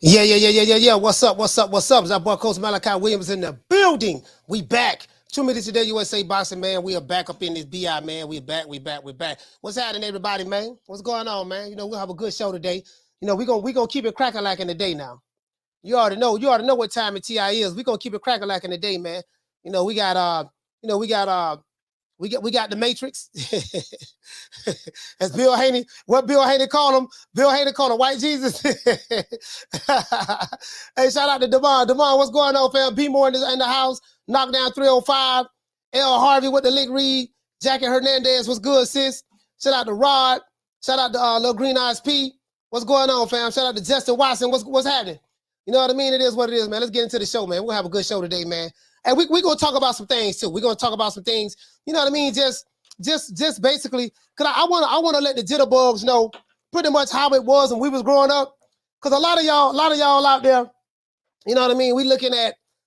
Yeah. What's up? It's our boy Coach Malachi Williams in the building. We back. 2 minutes today, USA Boxing, man. We are back up in this BI, man. We back. What's happening, everybody, man? What's going on, man? You know, we'll have a good show today. You know, we gonna keep it cracking like in the day now. You already know what time it TI is. We gonna keep it cracking like in the day, man. You know, we got the Matrix. As Bill Haney, what Bill Haney called him? Bill Haney called him White Jesus. Hey, shout out to Devon. Devon, what's going on, fam? B Moore in the house. Knockdown 305. L. Harvey with the lick read. Jackie Hernandez, what's good, sis? Shout out to Rod. Shout out to Little Green Eyes P. What's going on, fam? Shout out to Justin Watson. What's happening? You know what I mean? It is what it is, man. Let's get into the show, man. We'll have a good show today, man. And we're going to talk about some things, too. We're going to talk about some things, you know what I mean? Just basically, because I want to let the jitterbugs know pretty much how it was when we was growing up. Because a lot of y'all out there, you know what I mean?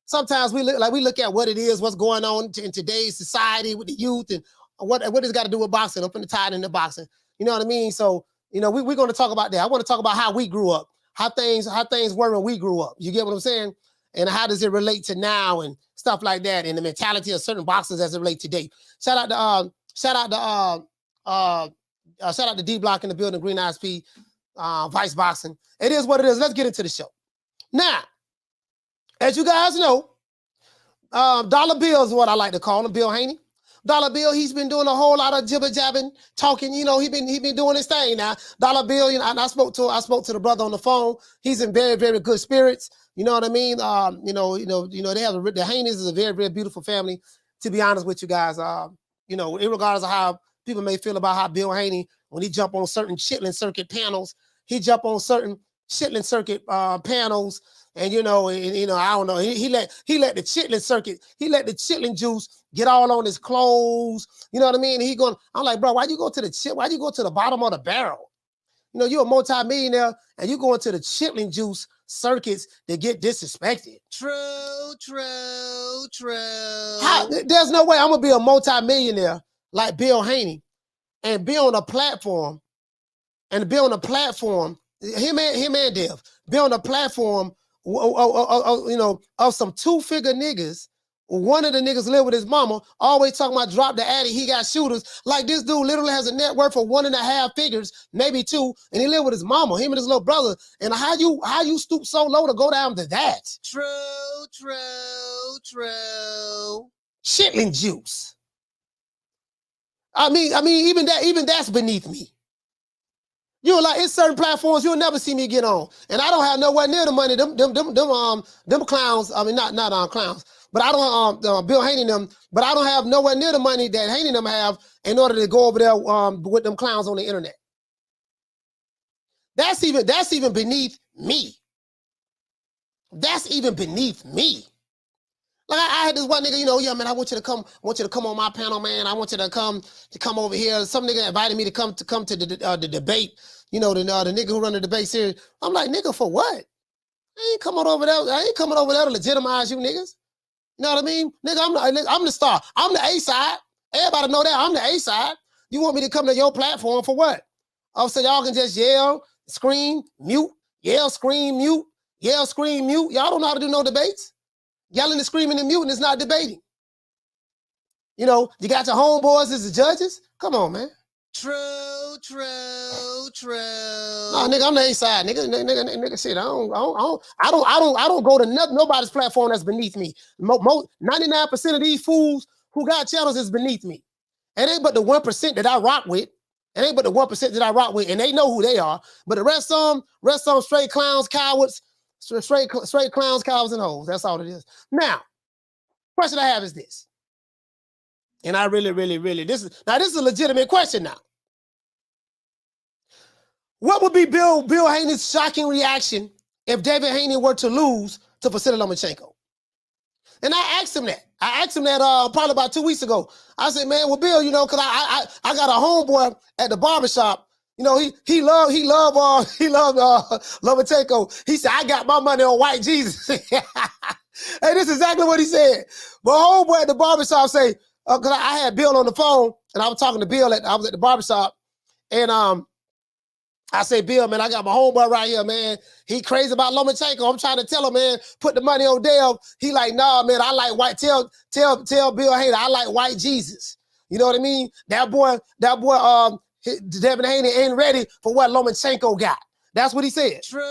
Sometimes we look at what it is, what's going on in today's society with the youth and what it's got to do with boxing. I'm finna tie it into boxing. You know what I mean? So, you know, we're going to talk about that. I want to talk about how we grew up, how things were when we grew up. You get what I'm saying? And how does it relate to now and stuff like that, and the mentality of certain boxers as it relates today. Shout out to D Block in the building, Green Eyes P, Vice Boxing. It is what it is. Let's get into the show. Now, as you guys know, Dollar Bill is what I like to call him, Bill Haney. Dollar Bill, he's been doing a whole lot of jibber jabbing, talking. You know, he been doing his thing now. Dollar Bill, you know, and I spoke to the brother on the phone. He's in very, very good spirits. You know what I mean? They have the Haneys is a very, very beautiful family. To be honest with you guys, you know, regardless of how people may feel about how Bill Haney, when he jump on certain Chitlin circuit panels, he jump on certain Chitlin circuit panels. And I don't know. He let the Chitlin circuit, he let the Chitlin juice get all on his clothes. You know what I mean? I'm like, bro, why'd you go to the bottom of the barrel? You know, you're a multi-millionaire and you going to the Chitlin juice circuits that get disrespected. True. There's no way I'm gonna be a multi-millionaire like Bill Haney and be on a platform him and Dev, be on a platform of some two-figure niggas. One of the niggas live with his mama, always talking about drop the addy, he got shooters. Like this dude literally has a net worth of 1.5 figures, maybe 2, and he live with his mama, him and his little brother. And how you stoop so low to go down to that? True. Chitlin juice. I mean, even that's beneath me. You're like, it's certain platforms you'll never see me get on. And I don't have nowhere near the money. Them clowns, I mean, not clowns, but I don't, Bill Haney them, but I don't have nowhere near the money that Haney them have in order to go over there with them clowns on the internet. That's even beneath me. That's even beneath me. Like I had this one nigga, yeah, man, I want you to come on my panel, man. I want you to come over here. Some nigga invited me to come to the debate. You know, the nigga who run the debate series. I'm like, nigga, for what? I ain't coming over there to legitimize you niggas. You know what I mean? Nigga, I'm the star. I'm the A side. Everybody know that. I'm the A side. You want me to come to your platform for what? Oh, so y'all can just yell, scream, mute, yell, scream, mute, yell, scream, mute. Y'all don't know how to do no debates. Yelling and screaming and muting is not debating. You know, you got your homeboys as the judges. Come on, man. True. No, nigga, I'm the A side. Nigga, shit. I don't go to nobody's platform that's beneath me. 99% of these fools who got channels is beneath me. It ain't but the 1% that I rock with. And they know who they are. But the rest of them straight clowns, cowards. Straight clowns, cowards, and hoes. That's all it is. Now, question I have is this. And I really, this is a legitimate question now. What would be Bill Haney's shocking reaction if Devin Haney were to lose to Vasily Lomachenko? And I asked him that. Probably about 2 weeks ago. I said, man, well, Bill, because I got a homeboy at the barbershop. You know, he loved Lomachenko. He said, I got my money on White Jesus. Hey, this is exactly what he said. My homeboy at the barbershop say, because I had Bill on the phone, and I was talking to Bill I was at the barbershop, and I say, Bill, man, I got my homeboy right here, man. He crazy about Lomachenko. I'm trying to tell him, man, put the money on Dev. He like, nah, man, I like white. Tell Bill Haney, I like white Jesus. You know what I mean? That boy, Devin Haney ain't ready for what Lomachenko got. That's what he said. True.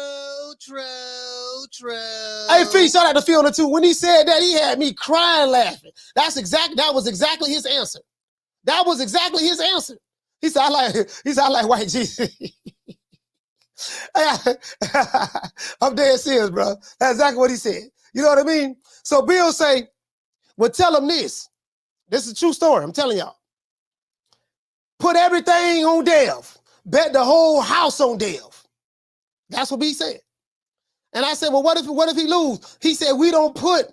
Hey, Fee, shout out to Fiona too. When he said that, he had me crying, laughing. That was exactly his answer. That was exactly his answer. He said, I like white Jesus. I'm dead serious, bro. That's exactly what he said. You know what I mean? So Bill say, well, tell him this. This is a true story. I'm telling y'all. Put everything on Dev. Bet the whole house on Dev. That's what he said. And I said, well, what if he lose? He said, we don't put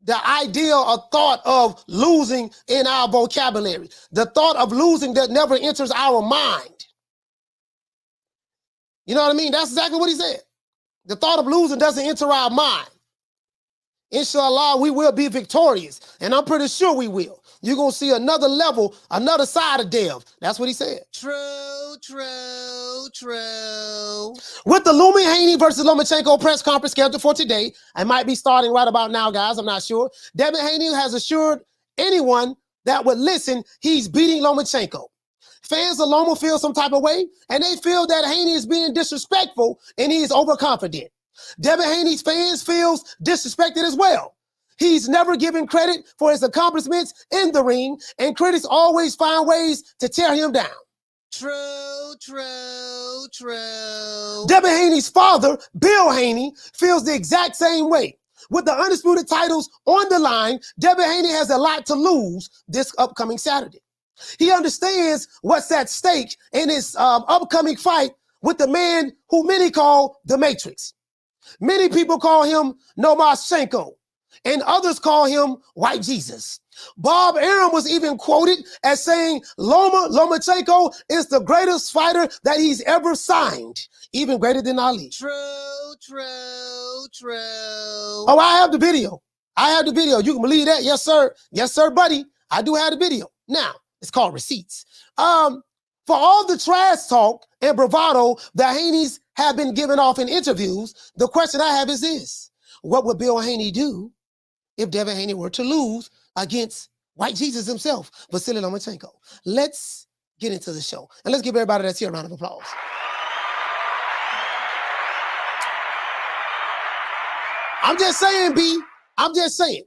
the idea or thought of losing in our vocabulary. The thought of losing that never enters our mind. You know what I mean? That's exactly what he said. The thought of losing doesn't enter our mind. Inshallah, we will be victorious. And I'm pretty sure we will. You're going to see another level, another side of Dev. That's what he said. True. With the looming Haney versus Lomachenko press conference scheduled for today, I might be starting right about now, guys. I'm not sure. Devin Haney has assured anyone that would listen he's beating Lomachenko. Fans of Loma feel some type of way, and they feel that Haney is being disrespectful and he is overconfident. Devin Haney's fans feels disrespected as well. He's never given credit for his accomplishments in the ring, and critics always find ways to tear him down. True. Devin Haney's father, Bill Haney, feels the exact same way. With the Undisputed Titles on the line, Devin Haney has a lot to lose this upcoming Saturday. He understands what's at stake in his upcoming fight with the man who many call the Matrix. Many people call him Mas Chenko, and others call him White Jesus. Bob Arum was even quoted as saying Lomachenko is the greatest fighter that he's ever signed, even greater than Ali. True. Oh, I have the video. You can believe that. Yes, sir. Yes, sir, buddy. I do have the video. Now, it's called receipts. For all the trash talk and bravado that Haney's have been giving off in interviews, the question I have is this. What would Bill Haney do if Devin Haney were to lose against White Jesus himself, Vasily Lomachenko? Let's get into the show. And let's give everybody that's here a round of applause. I'm just saying, B. I'm just saying,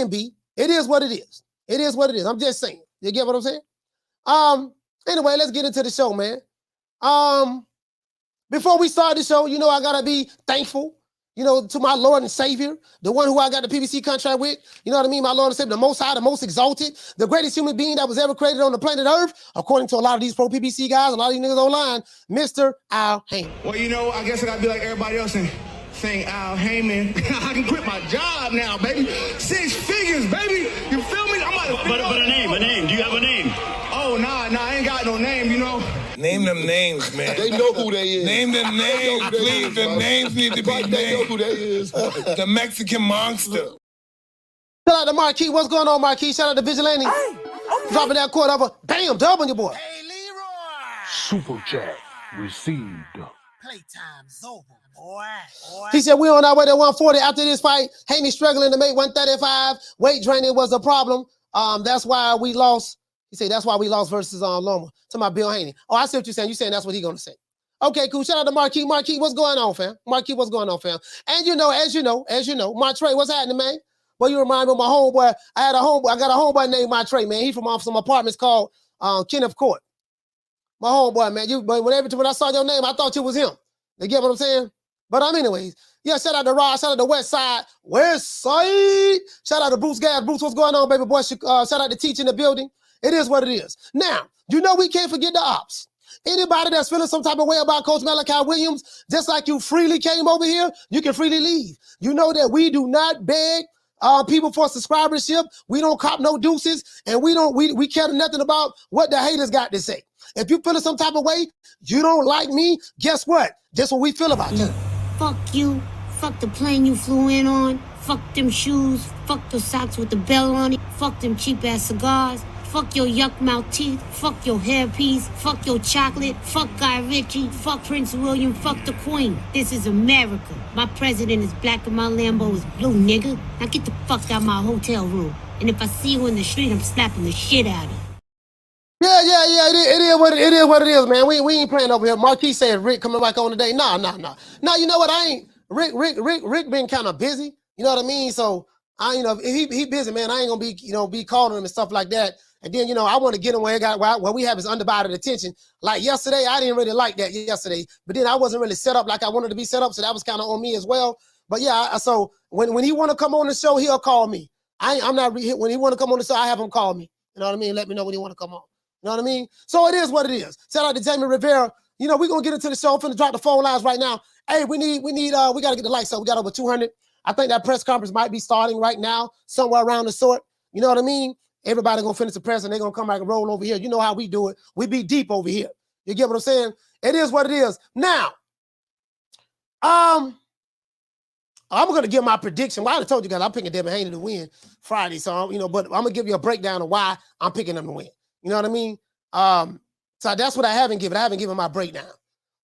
B. It is what it is. It is what it is. I'm just saying. You get what I'm saying? Anyway, let's get into the show, man. Before we start the show, I gotta be thankful, to my Lord and Savior, the one who I got the PBC contract with. You know what I mean? My Lord and Savior, the Most High, the most exalted, the greatest human being that was ever created on the planet Earth, according to a lot of these pro PBC guys, a lot of these niggas online, Mr. Al Haney. Well, I guess I gotta be like everybody else and saying Al Heyman. I can quit my job now, baby. 6 figures, baby. You feel me? But a name. Do you have a name? Oh, nah, I ain't got no name, Name them names, man. They know who they is. Name them names, please. The names need to be named. They know who they is. The Mexican monster. Shout out to Marquis. What's going on, Marquis? Shout out to Vigilante. Hey, okay. Dropping that quarter over. Bam, dub on your boy. Hey, Leroy. Super chat received. Playtime's over, boy. He said, we're on our way to 140 after this fight. Haney struggling to make 135. Weight training was a problem. That's why we lost. He said, that's why we lost versus Loma. To my Bill Haney. Oh, I see what you're saying. You're saying that's what he's going to say. Okay, cool. Shout out to Marquis. Marquis, what's going on, fam? Marquis, what's going on, fam? And as you know, Montre, what's happening, man? Well, you remind me of my homeboy. I got a homeboy named Montre, man. He from off some apartments called Kenneth Court. My homeboy, man. But when I saw your name, I thought you was him. You get what I'm saying? But anyways, yeah, shout out to Rod, shout out to West Side. Shout out to Bruce Gadd. Bruce, what's going on, baby boy? Shout out to Teach in the building. It is what it is. Now, we can't forget the ops. Anybody that's feeling some type of way about Coach Malachi Williams, just like you freely came over here, you can freely leave. You know that we do not beg people for subscribership. We don't cop no deuces, and we care nothing about what the haters got to say. If you feeling some type of way, you don't like me, guess what? That's what we feel about you. Fuck you. Fuck the plane you flew in on. Fuck them shoes. Fuck the socks with the bell on it. Fuck them cheap ass cigars. Fuck your yuck mouth teeth. Fuck your hairpiece. Fuck your chocolate. Fuck Guy Ritchie. Fuck Prince William. Fuck the Queen. This is America. My president is black and my Lambo is blue, nigga. Now get the fuck out my hotel room. And if I see you in the street, I'm slapping the shit out of you. Yeah. It is what it is, man. We ain't playing over here. Marquis said Rick coming back on today. Nah. Now you know what? I ain't Rick been kind of busy. You know what I mean? So if he busy, man, I ain't gonna be calling him and stuff like that. And then I want to get him where we have his undivided attention. Like yesterday, I didn't really like that yesterday, but then I wasn't really set up like I wanted to be set up, so that was kind of on me as well. But yeah, so when he want to come on the show, he'll call me. When he want to come on the show, I have him call me. You know what I mean? Let me know when he want to come on. You know what I mean? So it is what it is. Shout out to Jamie Rivera. We're gonna get into the show. I'm finna drop the phone lines right now. Hey, we gotta get the lights up. We got over 200. I think that press conference might be starting right now, somewhere around the sort. You know what I mean? Everybody gonna finish the press and they're gonna come back and roll over here. You know how we do it. We be deep over here. You get what I'm saying? It is what it is. Now, I'm gonna give my prediction. Well, I told you guys I'm picking Devin Haney to win Friday. So but I'm gonna give you a breakdown of why I'm picking him to win. You know what I mean? So that's what I haven't given. I haven't given my breakdown.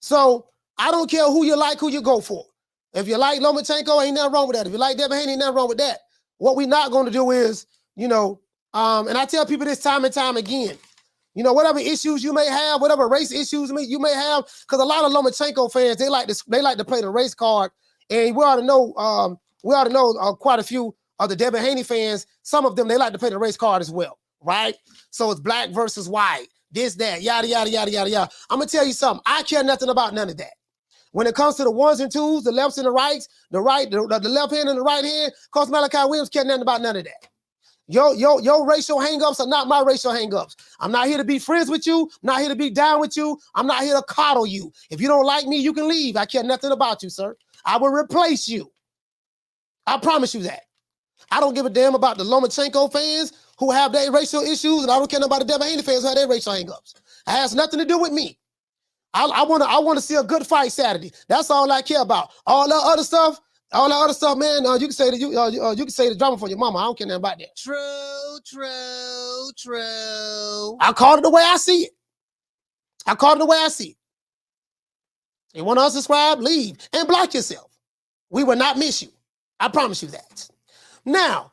So I don't care who you like, who you go for. If you like Lomachenko, ain't nothing wrong with that. If you like Devin Haney, ain't nothing wrong with that. What we're not going to do is, and I tell people this time and time again, whatever issues you may have, whatever race issues you may have, because a lot of Lomachenko fans, they like to play the race card, and we ought to know quite a few of the Devin Haney fans. Some of them, they like to play the race card as well, right? So it's black versus white, this, that, yada, yada, yada, yada, yada. I'm gonna tell you something. I care nothing about none of that. When it comes to the ones and twos, the lefts and the rights, the left hand and the right hand, Coach Malachi Williams care nothing about none of that. Your racial hangups are not my racial hangups. I'm not here to be friends with you. I'm not here to be down with you. I'm not here to coddle you. If you don't like me, you can leave. I care nothing about you, sir. I will replace you. I promise you that. I don't give a damn about the Lomachenko fans who have their racial issues, and I don't care about the Devin Haney fans who have their racial hangups. It has nothing to do with me. I want to see a good fight Saturday. That's all I care about. All that other stuff, man. You can say the drama for your mama. I don't care nothing about that. True. I called it the way I see it. You want to unsubscribe? Leave and block yourself. We will not miss you. I promise you that. Now,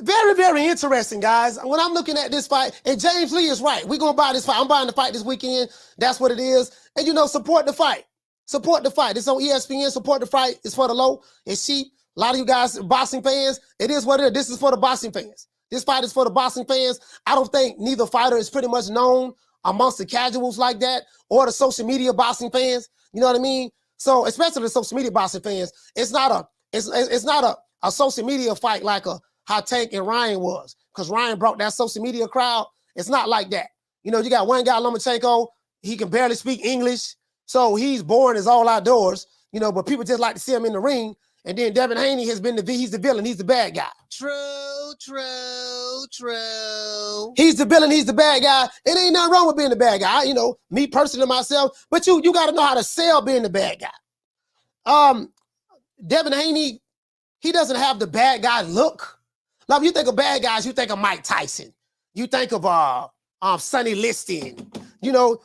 very, very interesting, guys. When I'm looking at this fight, and James Lee is right. We're going to buy this fight. I'm buying the fight this weekend. That's what it is. And, support the fight. Support the fight. It's on ESPN. Support the fight. It's for the low. It's cheap. A lot of you guys, boxing fans, it is what it is. This is for the boxing fans. This fight is for the boxing fans. I don't think neither fighter is pretty much known amongst the casuals like that or the social media boxing fans. You know what I mean? So, especially the social media boxing fans, it's not a social media fight like how Tank and Ryan was, because Ryan brought that social media crowd. It's not like that. You got one guy, Lomachenko, he can barely speak English, so he's boring as all outdoors, but people just like to see him in the ring. And then Devin Haney he's the villain, he's the bad guy. True. He's the villain, he's the bad guy. It ain't nothing wrong with being the bad guy, me personally myself, but you got to know how to sell being the bad guy. Devin Haney, he doesn't have the bad guy look. Now, if you think of bad guys, you think of Mike Tyson. You think of Sonny Liston. You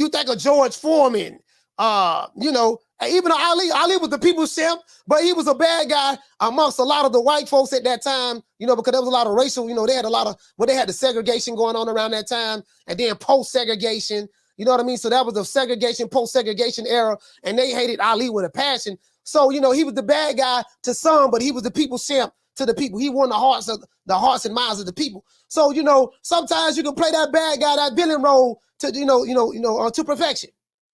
think of George Foreman. Even Ali was the people's champ, but he was a bad guy amongst a lot of the white folks at that time, because there was a lot of racial, they had they had the segregation going on around that time, and then post-segregation, you know what I mean? So that was the segregation, post-segregation era, and they hated Ali with a passion. So, he was the bad guy to some, but he was the people's champ to the people. He won the hearts and minds of the people. So, sometimes you can play that bad guy, that villain role to, to perfection.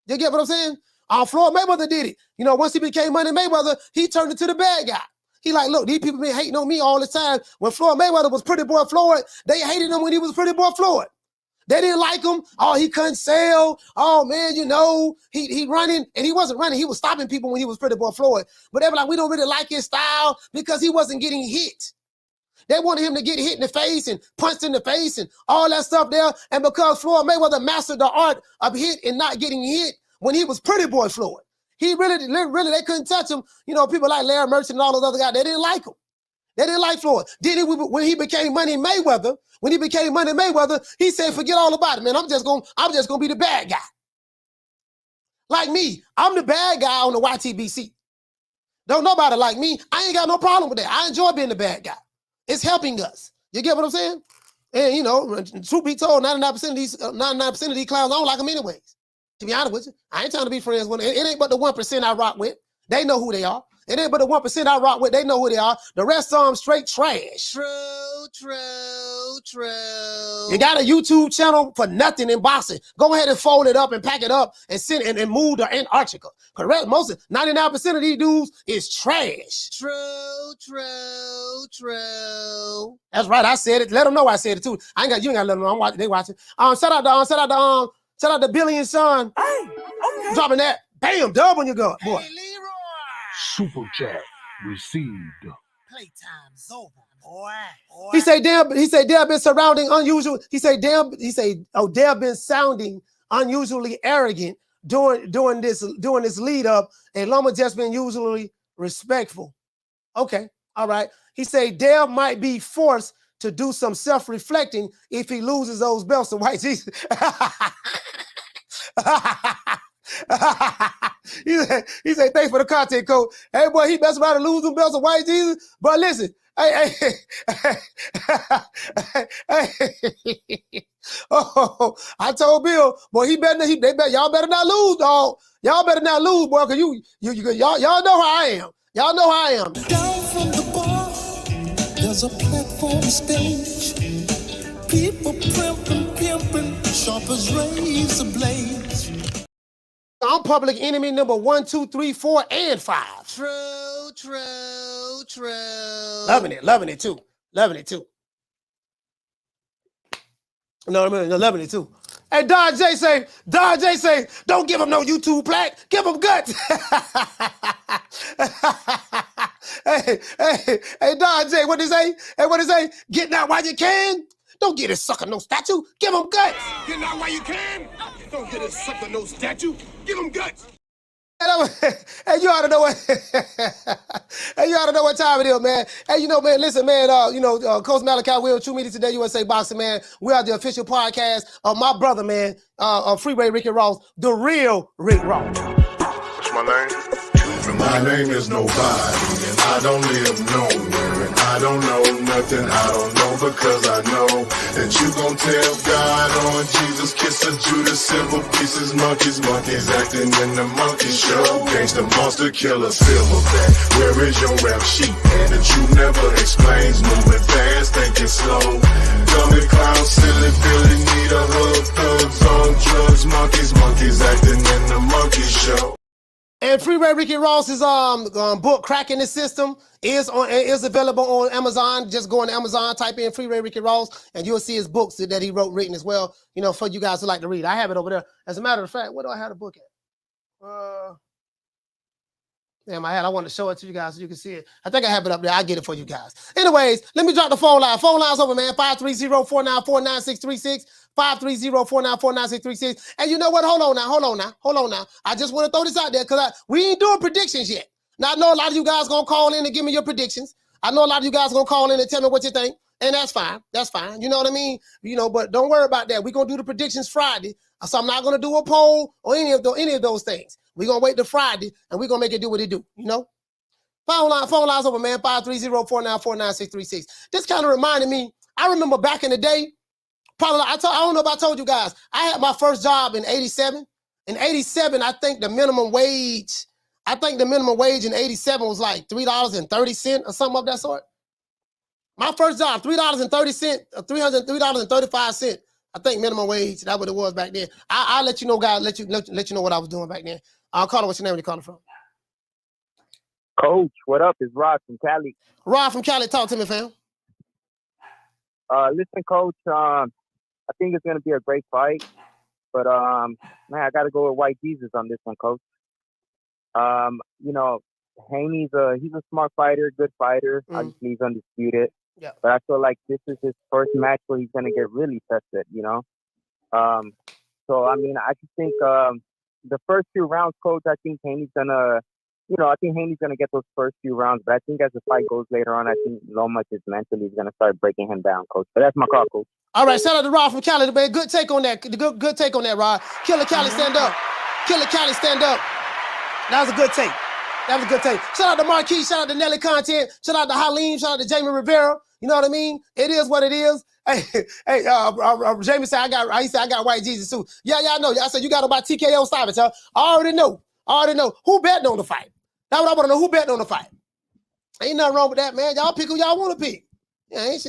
You get what I'm saying? Floyd Mayweather did it. Once he became Money Mayweather, he turned into the bad guy. He like, look, these people been hating on me all the time. When Floyd Mayweather was Pretty Boy Floyd, they hated him when he was Pretty Boy Floyd. They didn't like him. Oh, he couldn't sell. Oh, man, he running. And he wasn't running. He was stopping people when he was Pretty Boy Floyd. But they were like, we don't really like his style because he wasn't getting hit. They wanted him to get hit in the face and punched in the face and all that stuff there. And because Floyd Mayweather mastered the art of hit and not getting hit when he was Pretty Boy Floyd, he really, they couldn't touch him. People like Larry Merchant and all those other guys, they didn't like him. They didn't like Floyd. Then when he became Money Mayweather, he said, forget all about it, man. I'm just gonna be the bad guy. Like me, I'm the bad guy on the YTBC. Don't nobody like me. I ain't got no problem with that. I enjoy being the bad guy. It's helping us. You get what I'm saying? And you know, truth be told, 99% of these clowns, I don't like them anyways. To be honest with you, I ain't trying to be friends with them. It ain't but the 1% I rock with. They know who they are. It ain't but the 1% I rock with. They know who they are. The rest of them straight trash. True. You got a YouTube channel for nothing in boxing. Go ahead and fold it up and pack it up and send and move to Antarctica. Correct? 99% of these dudes is trash. True. That's right. I said it. Let them know I said it too. You ain't got to let them know. I'm watching. They watching. Shout out to Billy and Sean. Hey, okay. Dropping that. Bam, dub on your gut, boy. Hey, Leroy. Super chat received. Playtime's over, boy. He say, damn, been surrounding unusual. Dale been sounding unusually arrogant during this lead up, and Loma just been usually respectful. Okay, all right. He say Dale might be forced to do some self-reflecting if he loses those belts to White Jesus. he said, thanks for the content, coach. Hey, boy, he best about to lose them belts to White Jesus. But listen, hey. Oh, I told Bill, boy, y'all better not lose, dog. Y'all better not lose, boy, because y'all know how I am. Y'all know how I am. Down from the bar, there's a platform stage. People pimping, sharp as razor blades. I'm public enemy number 1, 2, 3, 4, and 5. True. Loving it too. No, loving it too. Hey, Don J say, don't give him no YouTube plaque. Give him guts. hey, Don J, what did he say? Getting out while you can. Don't get a sucker no statue. Give him guts. Get out while you can. Don't get a sucker no statue. Give him guts. Hey, you ought to know what. Hey, you ought to know what time it is, man. Hey, you know, man. Listen, man. Coach Malachi Will, True Media Today, USA Boxing, man. We are the official podcast of my brother, man. Freeway Ricky Ross, the real Rick Ross. What's my name? My name is nobody, and I don't live nowhere, and I don't know nothing. I don't know because I know that you gon' tell God on Jesus, kiss a Judas, silver pieces, monkeys acting in the monkey show. Gangsta monster killer, silverback. Where is your rap sheet? And the truth never explains. Moving fast, thinking slow. Dummy clown, silly Billy, need a hug. Thugs on drugs, monkeys acting in the monkey show. And Freeway Ricky Ross's book "Cracking the System" is available on Amazon. Just go on Amazon, type in Freeway Ricky Ross, and you'll see his books that he wrote written as well. You know, for you guys who like to read. I have it over there. As a matter of fact, where do I have the book at? Damn, I want to show it to you guys so you can see it. I think I have it up there. I'll get it for you guys. Anyways, let me drop the phone line. Phone line's over, man. 530-494-9636. 530-494-9636. And you know what? Hold on now. I just want to throw this out there because we ain't doing predictions yet. Now, I know a lot of you guys going to call in and give me your predictions. I know a lot of you guys going to call in and tell me what you think. And that's fine. You know what I mean? You know, but don't worry about that. We're going to do the predictions Friday. So I'm not going to do a poll or any of those things. We're going to wait till Friday and we're going to make it do what it do, you know? Phone line's over, man. 530-494-9636. This kind of reminded me, I remember back in the day, probably, I don't know if I told you guys, I had my first job in 87. In 87, I think the minimum wage in 87 was like $3.30 or something of that sort. My first job, $3.30, $3.35. I think minimum wage, that's what it was back then. I'll let you know, guys, let you know what I was doing back then. I'll call it. What's your name? Where you calling from? Coach, what up? It's Rod from Cali. Rod from Cali, talk to me, fam. Listen, Coach, I think it's going to be a great fight. But, man, I got to go with White Jesus on this one, Coach. You know, Haney's he's a smart fighter, good fighter. Obviously, he's undisputed. Yeah. But I feel like this is his first match where he's going to get really tested, you know? So, I mean, I just think the first 2 rounds, Coach, I think Haney's going to you know, I think Haney's gonna get those first few rounds, but I think as the fight goes later on, I think Loma just mentally is gonna start breaking him down, coach. But that's my call, coach. All right, shout out to Rod from Cali, man. Good take on that. Good take on that, Rod. Killer Cali, stand up. Killer Cali, stand up. That was a good take. That was a good take. Shout out to Marquis. Shout out to Nelly Content. Shout out to Halim. Shout out to Jamie Rivera. You know what I mean? It is what it is. Hey, Jamie said I got white Jesus too. Yeah, I know. I said you got about TKO stoppage, huh? I already know. Who betting on the fight? That's what I want to know. Who betting on the fight? Ain't nothing wrong with that, man. Y'all pick who y'all want to pick. Yeah, ain't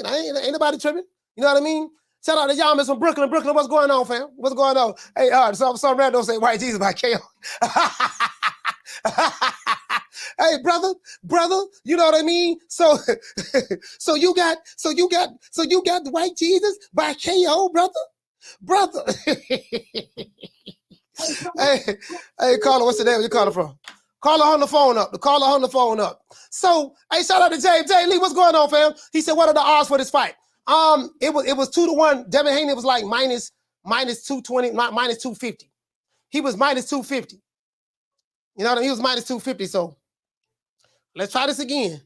nobody tripping. You know what I mean? Shout out to y'all, Miss from Brooklyn. Brooklyn, what's going on, fam? What's going on? Hey, some random say white Jesus by KO. Hey, brother, you know what I mean? So you got the white Jesus by KO, brother. hey, caller, what's the name you calling from? Caller on the phone up. The caller on the phone up. So, hey, shout out to Jay Lee. What's going on, fam? He said, what are the odds for this fight? It was 2-1. Devin Haney was like minus 220, minus 250. He was minus 250. You know what I mean? He was minus 250. So let's try this again.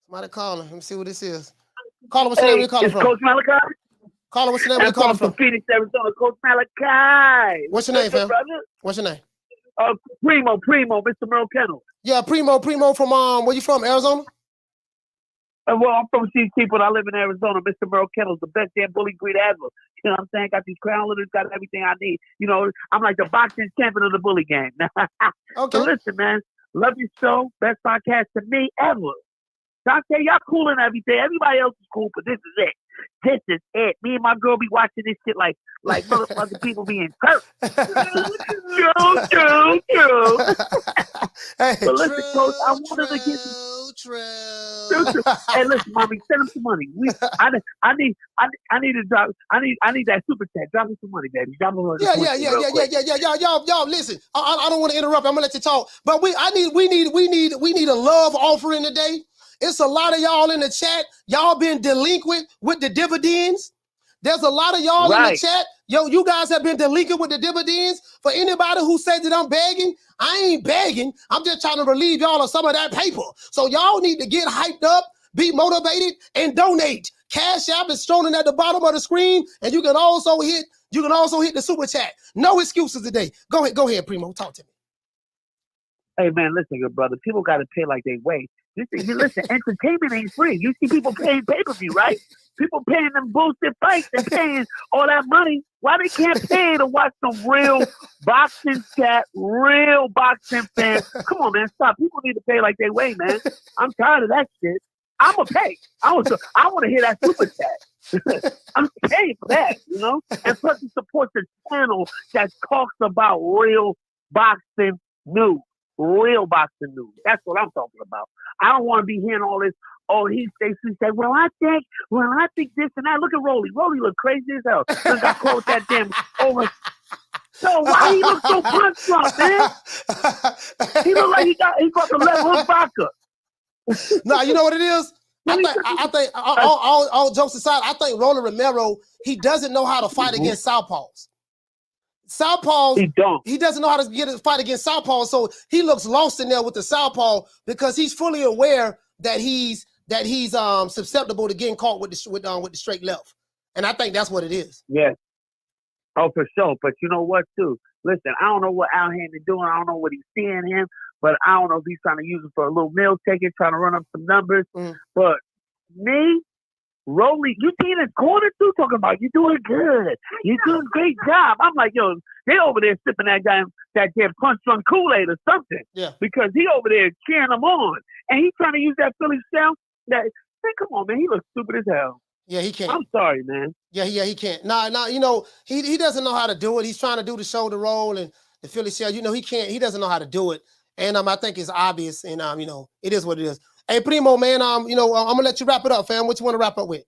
Somebody calling. Let me see what this is. Caller, what's your name? Where you calling from? Coach Malachi. Caller, what's your name? Where you calling from? Phoenix, Arizona. Coach Malachi. What's your name, fam? What's your name? Primo, Mr. Merle Kennel. Yeah, Primo from where you from? Arizona? Well, I'm from CT, but I live in Arizona. Mr. Merle Kennel's the best damn bully breed ever. You know what I'm saying? Got these crown litters, got everything I need. You know, I'm like the boxing champion of the bully game. Okay. So listen, man. Love your show. Best podcast to me ever. Dante, y'all cool and everything. Everybody else is cool, but this is it. This is it. Me and my girl be watching this shit like motherfucking people being cursed. True. Hey, but listen, Coach, I wanted to get true. Hey, listen, mommy, send him some money. I need to drop. I need that super chat. Drop me some money, baby. Drop me Yeah. Y'all, listen. I don't want to interrupt. I'm gonna let you talk. But we need a love offering today. It's a lot of y'all in the chat. Y'all been delinquent with the dividends. There's a lot of y'all in the chat. Yo, you guys have been delinquent with the dividends. For anybody who says that I'm begging, I ain't begging. I'm just trying to relieve y'all of some of that paper. So y'all need to get hyped up, be motivated, and donate. Cash App is shown at the bottom of the screen, and you can also hit the super chat. No excuses today. Go ahead, Primo. Talk to me. Hey man, listen, good brother. People got to pay like they weigh. Listen, entertainment ain't free. You see people paying pay-per-view, right? People paying them bullshit fights and paying all that money. Why they can't pay to watch some real boxing chat, real boxing fans? Come on, man, stop. People need to pay like they weigh, man. I'm tired of that shit. I'm going to pay. I want to hear that super chat. I'm paying for that, you know? And plus it supports the channel that talks about real boxing news. Real boxing news. That's what I'm talking about. I don't want to be hearing all this. Oh, he say, well, I think this and that. Look at Rolly. Rolly look crazy as hell. Look, I caught that damn over. So why he look so punch drunk, man? He look like he got the left hook vodka. Nah, you know what it is? I think all jokes aside, I think Roland Romero, he doesn't know how to fight against southpaws. He doesn't know how to get a fight against southpaw, so he looks lost in there with the southpaw because he's fully aware that he's susceptible to getting caught with the straight left, and I think that's what it is. Yes, oh for sure. But you know what, too? Listen, I don't know what Al Haney doing. I don't know what he's seeing him, but I don't know if he's trying to use it for a little meal ticket, trying to run up some numbers. But me. Rolly, you see in his corner too, talking about you doing good. You doing a great job. I'm like, yo, they over there sipping that damn punch drunk Kool-Aid or something. Yeah. Because he over there cheering them on. And he's trying to use that Philly sound. Man, come on, man. He looks stupid as hell. Yeah, he can't. I'm sorry, man. Yeah, he can't. Nah, you know, he doesn't know how to do it. He's trying to do the shoulder roll and the Philly shell. You know, he doesn't know how to do it. And I think it's obvious. And you know, it is what it is. Hey, Primo, man, you know, I'm gonna let you wrap it up, fam. What you want to wrap up with?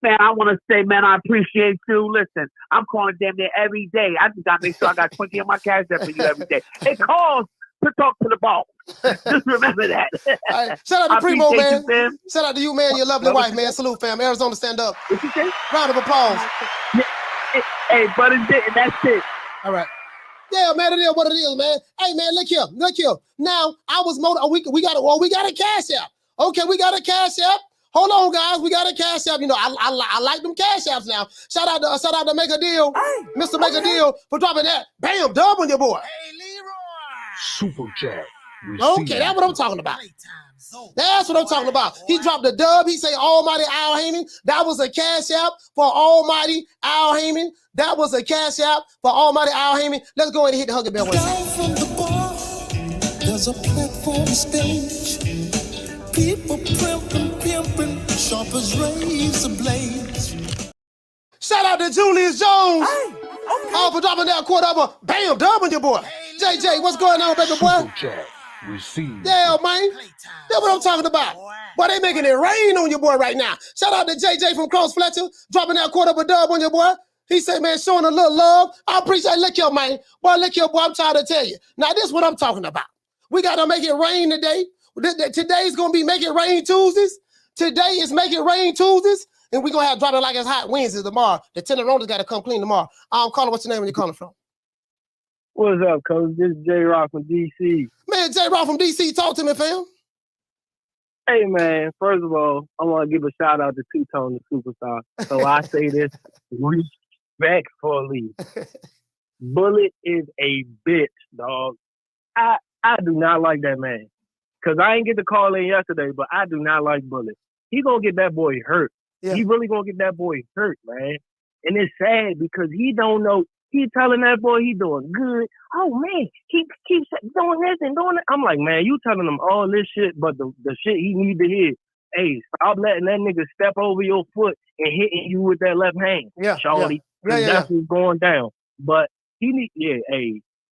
Man, I want to say, man, I appreciate you. Listen, I'm calling damn near every day. I just got to make sure I got 20 on my cash app for you every day. It calls to talk to the boss. Just remember that. Right. Shout out to Primo, man. Shout out to you, man. Your lovely wife, man. Salute, fam. Arizona, stand up. What you say? Round of applause. Hey, brother, and that's it. All right. Yeah, man, it is what it is, man. Hey, man, look here. Now, I was we got a cash app. Okay, we got a cash app. Hold on, guys. We got a cash app. You know, I like them cash apps now. Shout out to Make a Deal, Mr. Make a Deal for dropping that. Bam, dub on your boy. Hey, Leroy. Super chat. Okay, that's what I'm talking about. That's what I'm talking about. He dropped the dub. He say Almighty Al Heyman. That was a cash app for Almighty Al Heyman. That was a cash app for Almighty Al Heyman. Let's go ahead and hit the hugger bell. Down from the bar, there's a platform stage. People pimping, sharp as razor blades. Shout out to Julius Jones. For dropping that quarter of a bam dub on your boy. JJ, what's going on, baby boy? Super chat. Received. Yeah, man. That's what I'm talking about. Boy, they making it rain on your boy right now. Shout out to JJ from Cross Fletcher, dropping that quarter of a dub on your boy. He said, man, showing a little love. I appreciate. Look here, man. Boy, look here, boy. I'm trying to tell you. Now, this is what I'm talking about. We got to make it rain today. Today's going to be Make It Rain Tuesdays. Today is Make It Rain Tuesdays. And we're going to have drop it like it's hot Wednesdays tomorrow. The Tenderonis got to come clean tomorrow. Caller, what's your name and you calling from? What's up, Coach? This is J-Rock from D.C. Man, J-Rock from D.C., talk to me, fam. Hey, man, first of all, I want to give a shout-out to Two-Tone, the superstar. So I say this respectfully. Bullet is a bitch, dog. I do not like that man. Because I ain't get to call in yesterday, but I do not like Bullet. He going to get that boy hurt. Yeah. He really going to get that boy hurt, man. And it's sad because he don't know. He telling that boy he doing good. Oh, man, he keeps doing this and doing that. I'm like, man, you telling him all this shit, but the shit he need to hear. Hey, stop letting that nigga step over your foot and hitting you with that left hand. Yeah, shawty. Yeah. That's what's going down. But he need,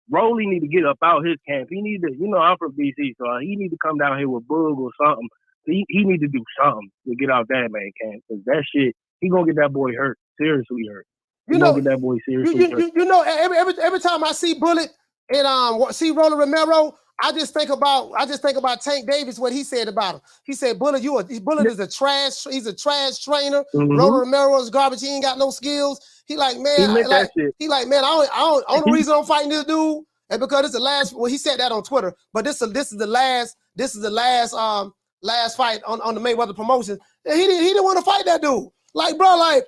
Rolly need to get up out his camp. He need to, I'm from DC, so he need to come down here with Boog or something. He need to do something to get out that man camp. Because that shit, he gonna get that boy hurt. Seriously hurt. Get that boy seriously hurt. Every time I see Bullet and see Roller Romero, I just think about Tank Davis, what he said about him. He said, Bullet is a trash, he's a trash trainer. Mm-hmm. Roller Romero is garbage, he ain't got no skills. He like, man, only reason I'm fighting this dude is because it's the last, well, he said that on Twitter, but this is the last fight on the Mayweather promotion. And he didn't want to fight that dude. Like, bro,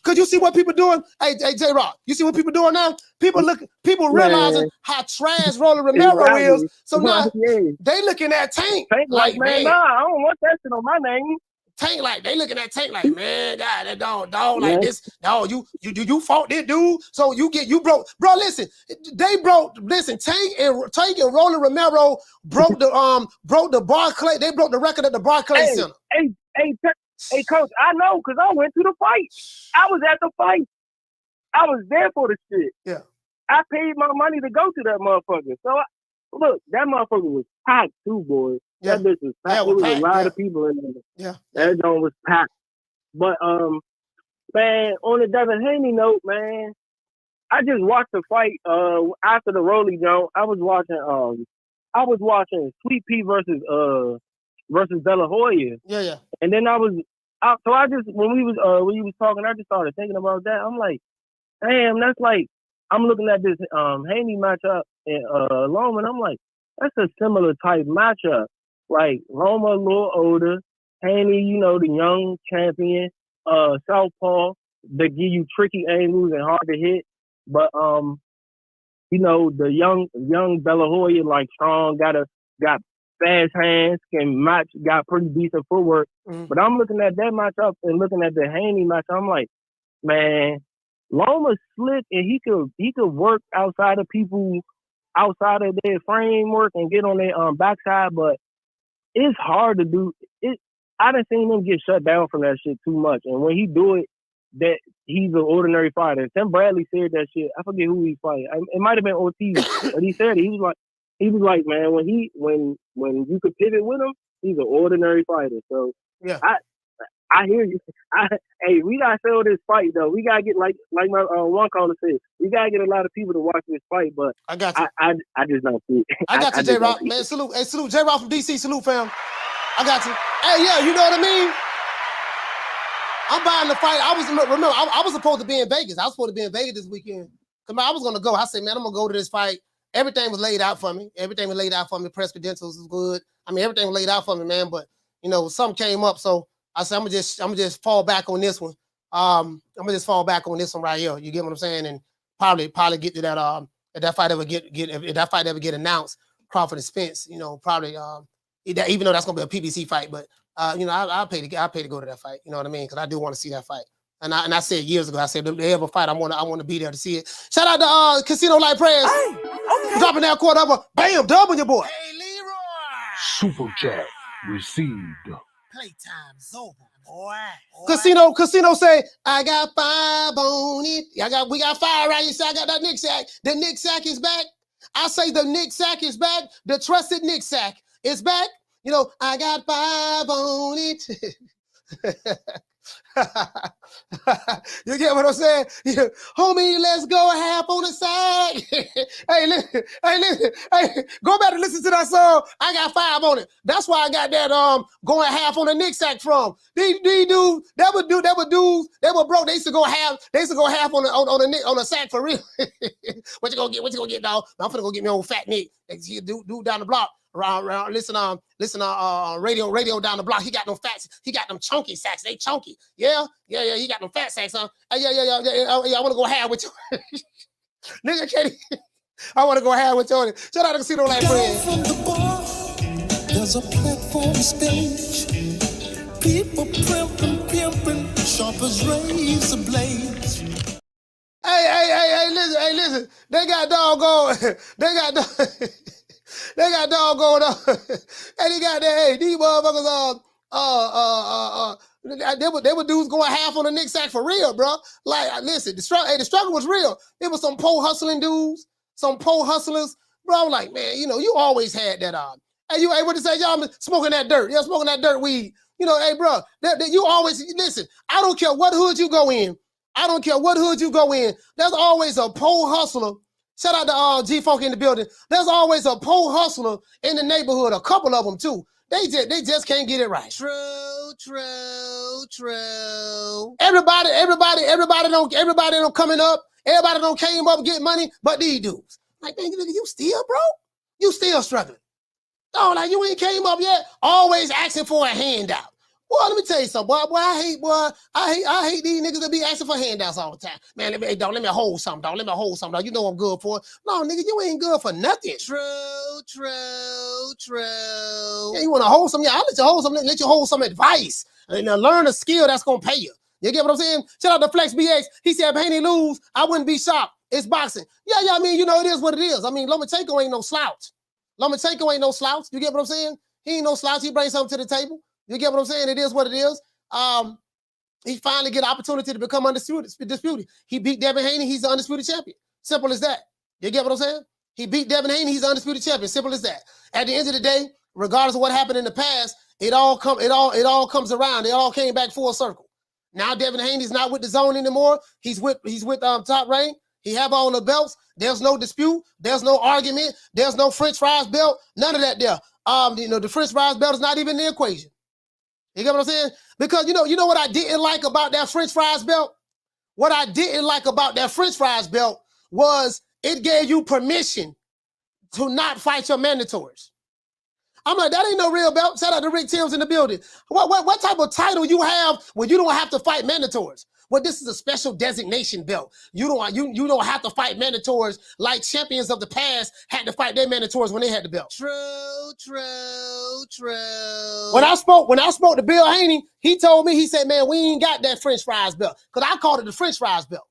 could you see what people doing? Hey, J-Rock, you see what people doing now? People realizing how trash Roller Romero is. So now they looking at Tank like, man, nah, I don't want that shit on my name. Tank like, they looking at Tank like, man, God, that dog like this. No, you fought this dude. So you broke. Bro, listen, Tank and Roller Romero broke the Barclay. They broke the record at the Barclay Center. Hey, Coach, I know because I went to the fight. I was at the fight. I was there for the shit. Yeah. I paid my money to go to that motherfucker. So, look, that motherfucker was packed too, boy. Yeah. That bitch was packed. There was a lot of people in there. Yeah. That joint was packed. But, man, on the Devin Haney note, man, I just watched the fight after the Rolly joint. I was watching Sweet Pea versus De La Hoya. Yeah. And then when you was talking, I just started thinking about that. I'm like, damn, that's like, I'm looking at this Haney matchup and Loma, and I'm like, that's a similar type matchup. Like Loma a little older, Haney, the young champion, southpaw, that give you tricky angles and hard to hit. But the young De La Hoya, like strong, got fast hands, can match, got pretty decent footwork. Mm-hmm. But I'm looking at that matchup and looking at the Haney matchup. I'm like, man, Loma's slick and he could work outside of their framework and get on their backside, but it's hard to do. I done seen him get shut down from that shit too much. And when he do it, that he's an ordinary fighter. Tim Bradley said that shit. I forget who he fight. It might have been Ortiz, but he said it. He was like, man, when you could pivot with him, he's an ordinary fighter. So yeah, I hear you. Hey, we gotta sell this fight though. We gotta get like my one caller said, we gotta get a lot of people to watch this fight. But I got you. I just don't see it. I got you, J-Rock. Man, salute. Hey, salute. J-Rock from DC. Salute, fam. I got you. Hey, yeah, you know what I mean? I'm buying the fight. I was supposed to be in Vegas. I was supposed to be in Vegas this weekend. Cause I was gonna go. I said, man, I'm gonna go to this fight. Everything was laid out for me. Everything was laid out for me. Press credentials was good. I mean, everything was laid out for me, man. But you know, something came up, so I said, I'm gonna just fall back on this one. I'm gonna just fall back on this one right here. You get what I'm saying? And probably get to that if that fight ever get announced, Crawford and Spence, you know, probably even though that's gonna be a PBC fight, but you know, I'll pay to go to that fight. You know what I mean? Because I do want to see that fight. And I said years ago, I said if they ever fight, I want to be there to see it. Shout out to Casino Light Prayers. Hey, okay. Dropping that quarter over, bam, double your boy. Hey, Leroy. Super chat received. Playtime's over, boy. Casino say, I got 5 on it. We got 5 right here. So I got that Nick Sack. The Nick Sack is back. I say the Nick Sack is back. The trusted Nick Sack is back. You know, I got 5 on it. You get what I'm saying? Yeah. Homie, let's go half on the side. Hey, listen. Hey, go back and listen to that song. I got 5 on it. That's why I got that going half on the Nick Sack from. These dudes, that were dudes, they were broke. They used to go half on the sack for real. What you gonna get, dog? I'm finna go get me old fat Nick. Dude down the block. Around, listen, radio down the block. He got them fats. He got them chunky sacks. They chunky. Yeah. He got them fat sacks, huh? Yeah. I want to go half with you, nigga. Katie, I want to go half with you. Shout out to Casino Light Prayers. From the bar, there's a platform stage. People pimping, sharp as razor blades. Hey, listen. They got doggone. They got dog going on. And he got that, hey, these motherfuckers, they were dudes going half on the Nick Sack for real, bro. Like, listen, the struggle was real. It was some pole hustling dudes, some pole hustlers. Bro, I'm like, man, you know, you always had that, hey, what to say, y'all smoking that dirt. Yeah, smoking that dirt weed. You know, hey, bro, you always, listen, I don't care what hood you go in. There's always a pole hustler. Shout out to G-Funk in the building. There's always a pole hustler in the neighborhood, a couple of them too. They just can't get it right. True. Everybody don't coming up. Everybody don't came up get money, but these dudes. Like, man, you still, bro? You still struggling. Oh, like you ain't came up yet. Always asking for a handout. Boy, let me tell you something, boy. I hate these niggas that be asking for handouts all the time. Man, let me hold something, dog. You know I'm good for it. No, nigga, you ain't good for nothing. True. Yeah, you want to hold something? Yeah, I'll let you hold something. Let you hold some advice. And learn a skill that's going to pay you. You get what I'm saying? Shout out to Flex BX. He said, if Haney lose, I wouldn't be shocked. It's boxing. Yeah, I mean, you know, it is what it is. I mean, Lomachenko ain't no slouch. You get what I'm saying? He ain't no slouch. He brings something to the table. You get what I'm saying? It is what it is. He finally get an opportunity to become undisputed. He beat Devin Haney. He's the undisputed champion. Simple as that. You get what I'm saying? He beat Devin Haney. He's the undisputed champion. Simple as that. At the end of the day, regardless of what happened in the past, it all comes around. It all came back full circle. Now Devin Haney's not with the zone anymore. He's with Top Rank. He have all the belts. There's no dispute. There's no argument. There's no French fries belt. None of that there. You know, the French fries belt is not even in the equation. You get what I'm saying? Because you know what I didn't like about that French fries belt? What I didn't like about that French fries belt was it gave you permission to not fight your mandatories. I'm like, that ain't no real belt. Shout out to Rick Timms in the building. What type of title you have when you don't have to fight mandatories? Well, this is a special designation belt. You don't have to fight mandatories like champions of the past had to fight their mandatories when they had the belt. True. When I spoke to Bill Haney, he told me, he said, man, we ain't got that French fries belt. Because I called it the French fries belt.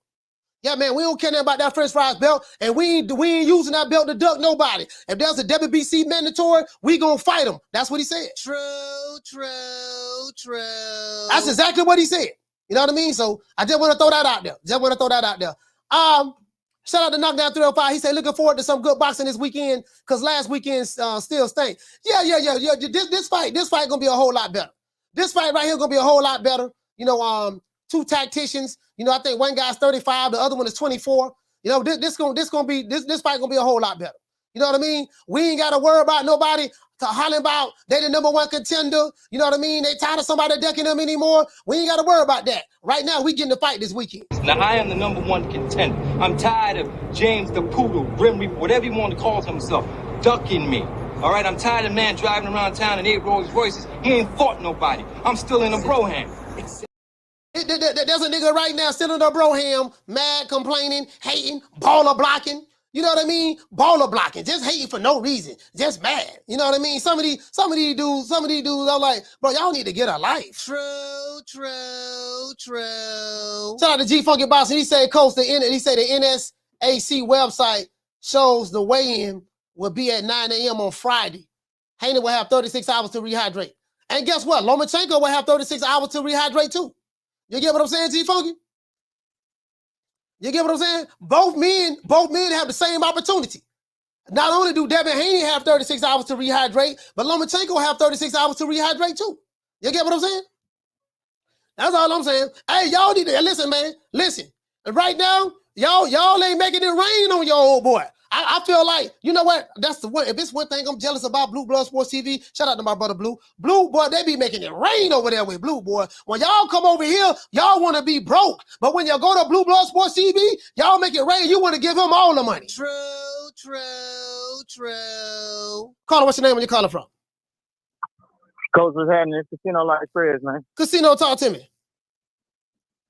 Yeah, man, we don't care about that French fries belt, and we ain't using that belt to duck nobody. If there's a WBC mandatory, we gonna fight them. That's what he said. True. That's exactly what he said. You know what I mean? So I just want to throw that out there. Shout out to Knockdown 305. He said, looking forward to some good boxing this weekend, because last weekend still stank. Yeah. This fight gonna be a whole lot better. This fight right here gonna be a whole lot better. You know, two tacticians. You know, I think one guy's 35, the other one is 24. You know, this fight gonna be a whole lot better. You know what I mean? We ain't gotta worry about nobody hollering about they the #1 contender. You know what I mean? They tired of somebody ducking them anymore. We ain't got to worry about that. Right now, we getting the fight this weekend. Now, I am the #1 contender. I'm tired of James the Poodle, Grim Reaper, whatever you want to call himself, ducking me. All right, I'm tired of man driving around town in 8 Rolls Royces. He ain't fought nobody. I'm still in a broham. There's a nigga right now still in a broham, mad, complaining, hating, baller blocking. You know what I mean? Baller blocking, just hating for no reason, just mad. You know what I mean? Some of these dudes, I'm like, bro, y'all need to get a life. True. Shout out to G Funky Boss, and he said, Coach, the NSAC website shows the weigh-in will be at 9 a.m. on Friday. Haney will have 36 hours to rehydrate. And guess what? Lomachenko will have 36 hours to rehydrate too. You get what I'm saying, G Funky? You get what I'm saying? Both men have the same opportunity. Not only do Devin Haney have 36 hours to rehydrate, but Lomachenko have 36 hours to rehydrate too. You get what I'm saying? That's all I'm saying. Hey, y'all need to listen, man. Listen. And right now, y'all ain't making it rain on your old boy. I feel like, you know what? That's the one. If it's one thing I'm jealous about Blue Blood Sports TV, shout out to my brother Blue. Blue, boy, they be making it rain over there with Blue, boy. When y'all come over here, y'all want to be broke. But when you go to Blue Blood Sports TV, y'all make it rain. You want to give him all the money. True. Caller, what's your name? Where you calling from? Coach, what's happening? It's Casino Like Prayers, man. Casino, talk to me.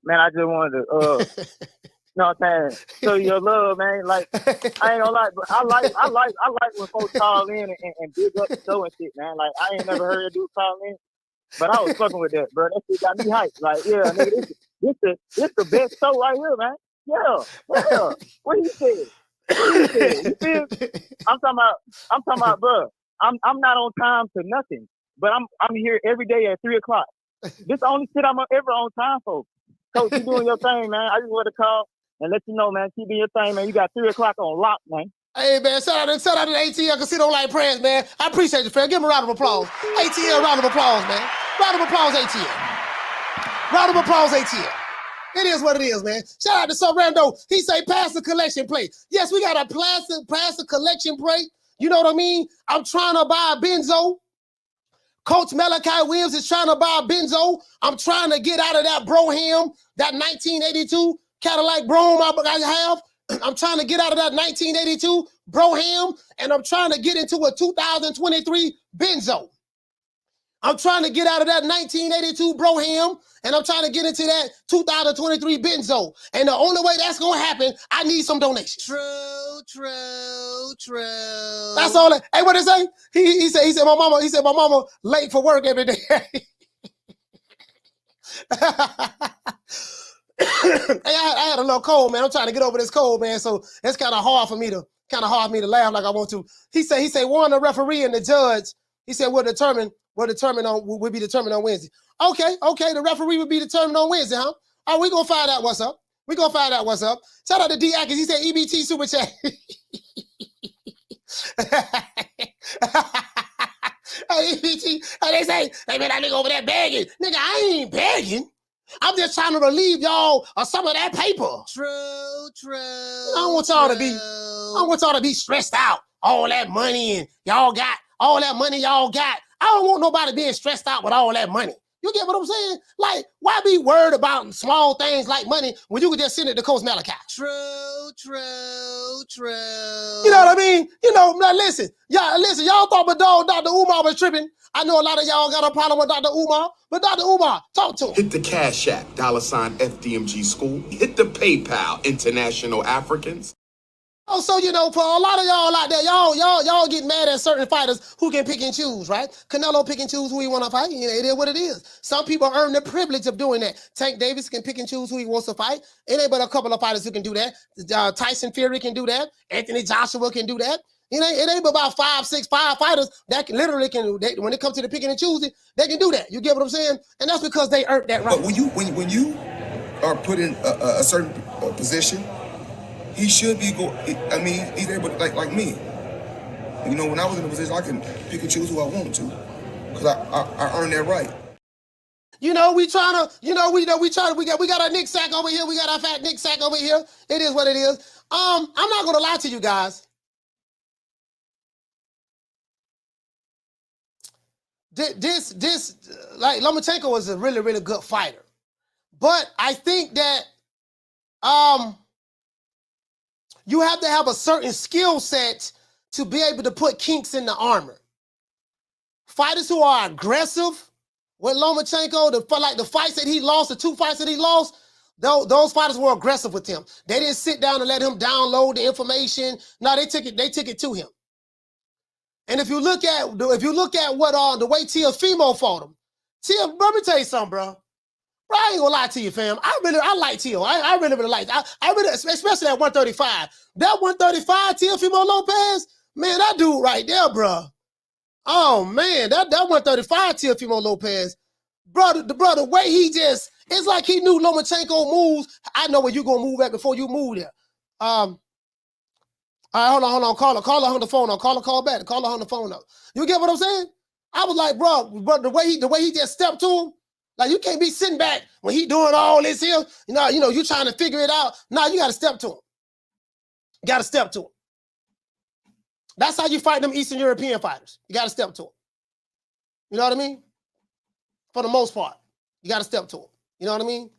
Man, I just wanted to you know what I'm saying? Show your love, man. Like, I ain't gonna lie, but I like when folks call in and big up the show and shit, man. Like, I ain't never heard a dude call in, but I was fucking with that, bro. That shit got me hyped. Like, yeah, nigga, this the best show right here, man. Yeah. What he said? You feel? I'm talking about, bro. I'm not on time to nothing, but I'm here every day at 3:00. This the only shit I'm ever on time for. Coach, you doing your thing, man. I just want to call and let you know, man. Keep doing your thing, man. You got 3:00 on lock, man. Hey, man, shout out to the ATL Casino Like Prayers, man. I appreciate you, fam. Give him a round of applause. ATL, round of applause, man. Round of applause, ATL. Round of applause, ATL. It is what it is, man. Shout out to Sorrento. He say, pass the collection plate. Yes, we got a pass the collection plate. You know what I mean? I'm trying to buy a Benzo. Coach Malachi Williams is trying to buy a Benzo. I'm trying to get out of that Broham, that 1982 Cadillac Brougham I have. I'm trying to get out of that 1982 Broham, and I'm trying to get into a 2023 Benzo. I'm trying to get out of that 1982 Broham, and I'm trying to get into that 2023 Benzo. And the only way that's going to happen, I need some donations. True. That's all. Hey, what did he say? He said, my mama late for work every day. Hey, I had a little cold, man. I'm trying to get over this cold, man. So it's kind of hard for me to laugh like I want to. He said, one, the referee and the judge, he said, will be determined on Wednesday. Okay, the referee will be determined on Wednesday, huh? Oh, we gonna find out what's up. Shout out to D. Atkins. He said EBT super chat. Hey, EBT. They say, hey man, that nigga over there begging. Nigga, I ain't begging. I'm just trying to relieve y'all of some of that paper. True. I don't want y'all to be stressed out. All that money and y'all got. All that money y'all got. I don't want nobody being stressed out with all that money. You get what I'm saying? Like, why be worried about small things like money when you could just send it to Coach Malachi? True. You know what I mean? You know, now listen, y'all thought my dog Dr. Umar was tripping. I know a lot of y'all got a problem with Dr. Umar, but Dr. Umar, talk to him. Hit the Cash App, $FDMG School. Hit the PayPal, International Africans. Oh, so, you know, for a lot of y'all out there, y'all get mad at certain fighters who can pick and choose, right? Canelo pick and choose who he want to fight. You know, it is what it is. Some people earn the privilege of doing that. Tank Davis can pick and choose who he wants to fight. It ain't but a couple of fighters who can do that. Tyson Fury can do that. Anthony Joshua can do that. It ain't about 5 fighters that can literally when it comes to the picking and choosing, they can do that. You get what I'm saying? And that's because they earned that right. But when you are put in a certain position, he should be he's able to, like me. You know, when I was in a position, I can pick and choose who I want to, because I earned that right. You know, we got our Nick Sack over here. We got our fat Nick Sack over here. It is what it is. I'm not gonna lie to you guys. like Lomachenko was a really, really good fighter. But I think that you have to have a certain skill set to be able to put kinks in the armor. Fighters who are aggressive with Lomachenko, the fights that he lost, the 2 fights that he lost, those fighters were aggressive with him. They didn't sit down and let him download the information. No, they took it to him. And if you look at what the way Teofimo fought him, let me tell you something, bro. Bro, I ain't gonna lie to you, fam. I like Teo. I really like. I really, especially at 135. That 135 Teofimo Lopez, man, that dude right there, bro. Oh man, that 135 Teofimo Lopez, bro. The way he just, it's like he knew Lomachenko moves. I know where you gonna move at before you move there. All right, hold on. Call her on the phone. Call back. Call her on the phone up. You get what I'm saying? I was like, bro, the way he just stepped to him, like you can't be sitting back when he doing all this here. You know, you trying to figure it out. No, you got to step to him. You got to step to him. That's how you fight them Eastern European fighters. You got to step to them. You know what I mean? For the most part, you got to step to them. You know what I mean?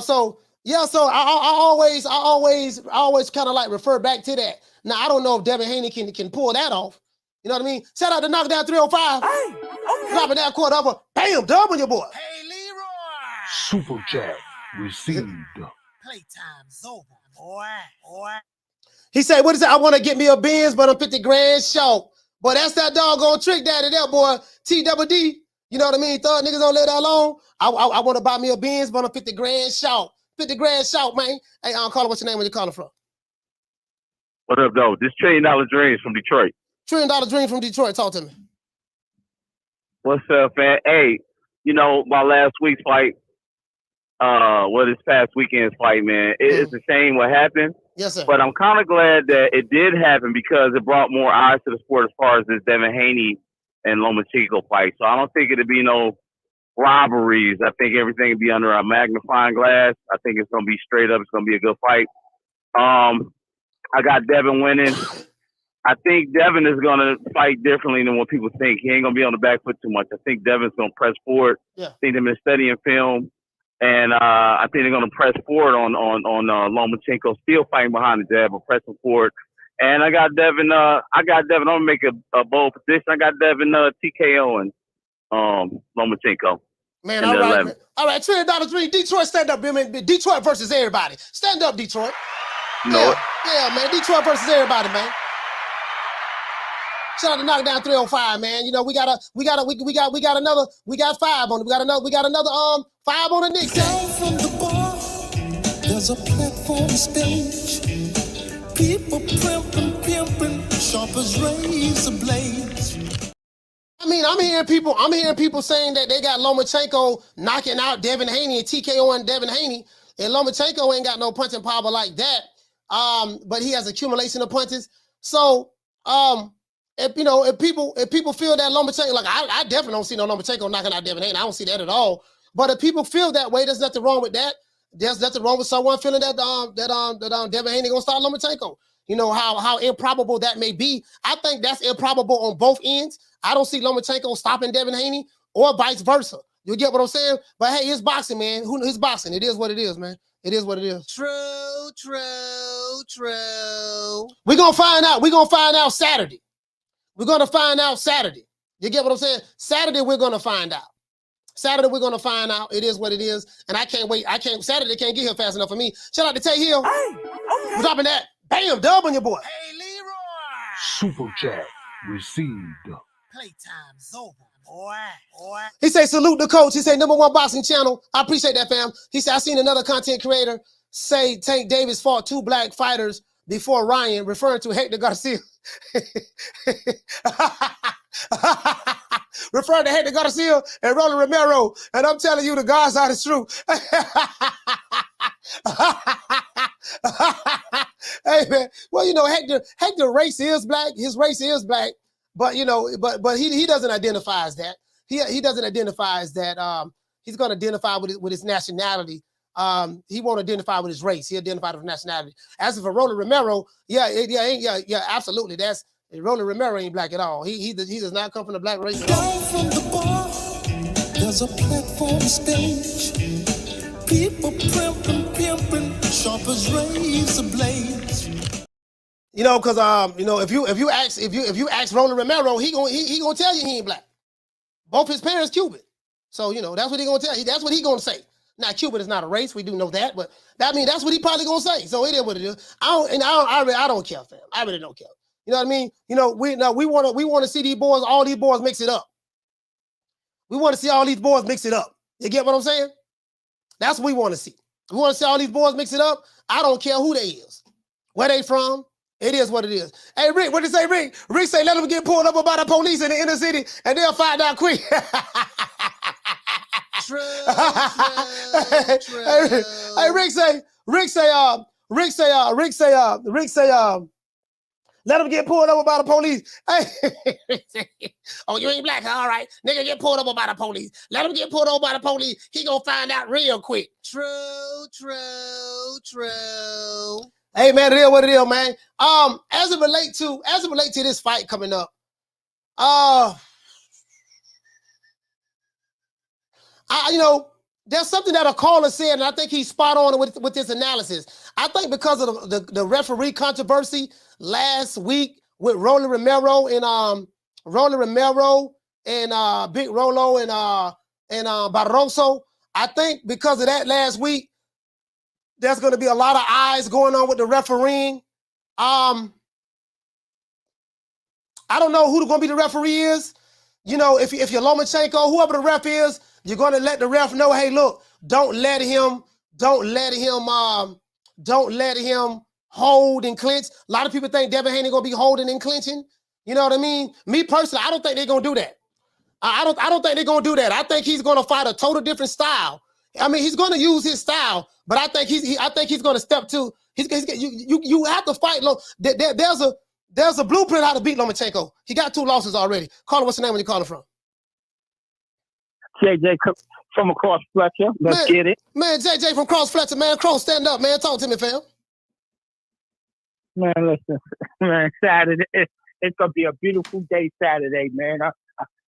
So I always kind of like refer back to that. Now I don't know if Devin Haney can pull that off. You know what I mean? Shout out to Knockdown 305. Hey, dropping that quarter over. Bam, dub on your boy. Hey, Leroy. Super chat received. Playtime's over, boy. He said, what is it? I want to get me a Benz, but I'm 50 grand short. Boy, that's that doggone trick daddy there, boy. TWD. You know what I mean? Thug niggas don't let that alone. I want to buy me a Benz, but I'm 50 grand short. 50 grand short, man. Hey, caller, what's your name? Where you calling from? What up, though? This $1 trillion dreams from Detroit. $1 trillion dream from Detroit. Talk to me. What's up, man? Hey, you know, my last week's fight, this past weekend's fight, man, it's a shame what happened. Yes, sir. But I'm kind of glad that it did happen because it brought more eyes to the sport as far as this Devin Haney and Lomachenko fight. So I don't think it'd be no robberies. I think everything would be under a magnifying glass. I think it's going to be straight up. It's going to be a good fight. I got Devin winning. I think Devin is going to fight differently than what people think. He ain't going to be on the back foot too much. I think Devin's going to press forward. Yeah. I think they've been studying film. And I think they're going to press forward on Lomachenko, still fighting behind the jab, but pressing forward. And I got Devin. I'm going to make a bold position. I got Devin TKO and Lomachenko. Man, all right. Man. All right, $1 trillion dream. Detroit, stand up. I mean, Detroit versus everybody. Stand up, Detroit. Yeah, man. Detroit versus everybody, man. Shout out to Knockdown 305, man. You know, we got 5 on it. We got another 5 on the next down from the bar, there's a platform stage. People pimping, sharp as razor blades. I mean, I'm hearing people saying that they got Lomachenko knocking out Devin Haney and TKO and Devin Haney, and Lomachenko ain't got no punching power like that. But he has accumulation of punches. So, if people feel that Lomachenko, like I definitely don't see no Lomachenko knocking out Devin Haney. I don't see that at all. But if people feel that way, there's nothing wrong with that. There's nothing wrong with someone feeling that Devin Haney gonna stop Lomachenko. You know how improbable that may be. I think that's improbable on both ends. I don't see Lomachenko stopping Devin Haney or vice versa. You get what I'm saying? But hey, it's boxing, man. It's boxing. It is what it is, man. It is what it is. True. We're gonna find out Saturday. We're gonna find out Saturday. You get what I'm saying? Saturday, we're gonna find out. It is what it is. And I can't wait. Saturday can't get here fast enough for me. Shout out to Tay Hill. We're dropping that. Bam, dub on your boy. Hey, Leroy. Super chat received. Playtime's over, boy. He say, salute the coach. He say, #1 boxing channel. I appreciate that, fam. He said, I seen another content creator say Tank Davis fought 2 black fighters before Ryan, referring to Hector Garcia. Referring to Hector Garcia and Roland Romero. And I'm telling you, the God's side is true. Hey, man. Well, you know, Hector race is black. His race is black. But, you know, but he doesn't identify as that. He doesn't identify as that. He's going to identify with his nationality. He won't identify with his race. He identified with nationality. As for Roland Romero, yeah, absolutely. Rolling Romero ain't black at all. He does not come from the black race at Down all. from the bar, there's a platform stage. People pimping, sharp as razor blades. You know, because if you ask Rolling Romero, he gonna tell you he ain't black. Both his parents Cuban, so that's what he gonna tell you. That's what he gonna say. Now Cuban is not a race, we do know that, but that's what he probably gonna say. So it is what it is. I don't care, fam. I really don't care. You know what I mean? We want to see these boys, all these boys mix it up. We want to see all these boys mix it up. You get what I'm saying? That's what we want to see. We want to see all these boys mix it up. I don't care who they is, where they from. It is what it is. Hey, Rick, what did he say, Rick? Rick say, let them get pulled up by the police in the inner city, and they'll find out quick. True. Hey, Rick say, let them get pulled over by the police. Hey, oh, you ain't black, all right. Nigga get pulled over by the police. Let him get pulled over by the police. He gonna find out real quick. True. Hey man, it is what it is, man. As it relate to this fight coming up, there's something that a caller said, and I think he's spot on with this analysis. I think because of the referee controversy last week with Rolling Romero and Big Rolo and Barroso, I think because of that last week, there's going to be a lot of eyes going on with the refereeing. I don't know who going to be the referee is. If you're Lomachenko, whoever the ref is, you're going to let the ref know, hey, look, don't let him hold and clinch. A lot of people think Devin Haney going to be holding and clinching. You know what I mean? Me personally, I don't think they're going to do that. I don't think they're going to do that. I think he's going to fight a total different style. I mean, he's going to use his style, but I think he's going to step to. You have to fight. There's a blueprint how to beat Lomachenko. He got 2 losses already. Caller, what's the name when you calling from? JJ from across Fletcher. Let's get it. Man, JJ from Cross Fletcher, man. Cross, stand up, man. Talk to me, fam. Man, listen, man, Saturday. It's going to be a beautiful day Saturday, man.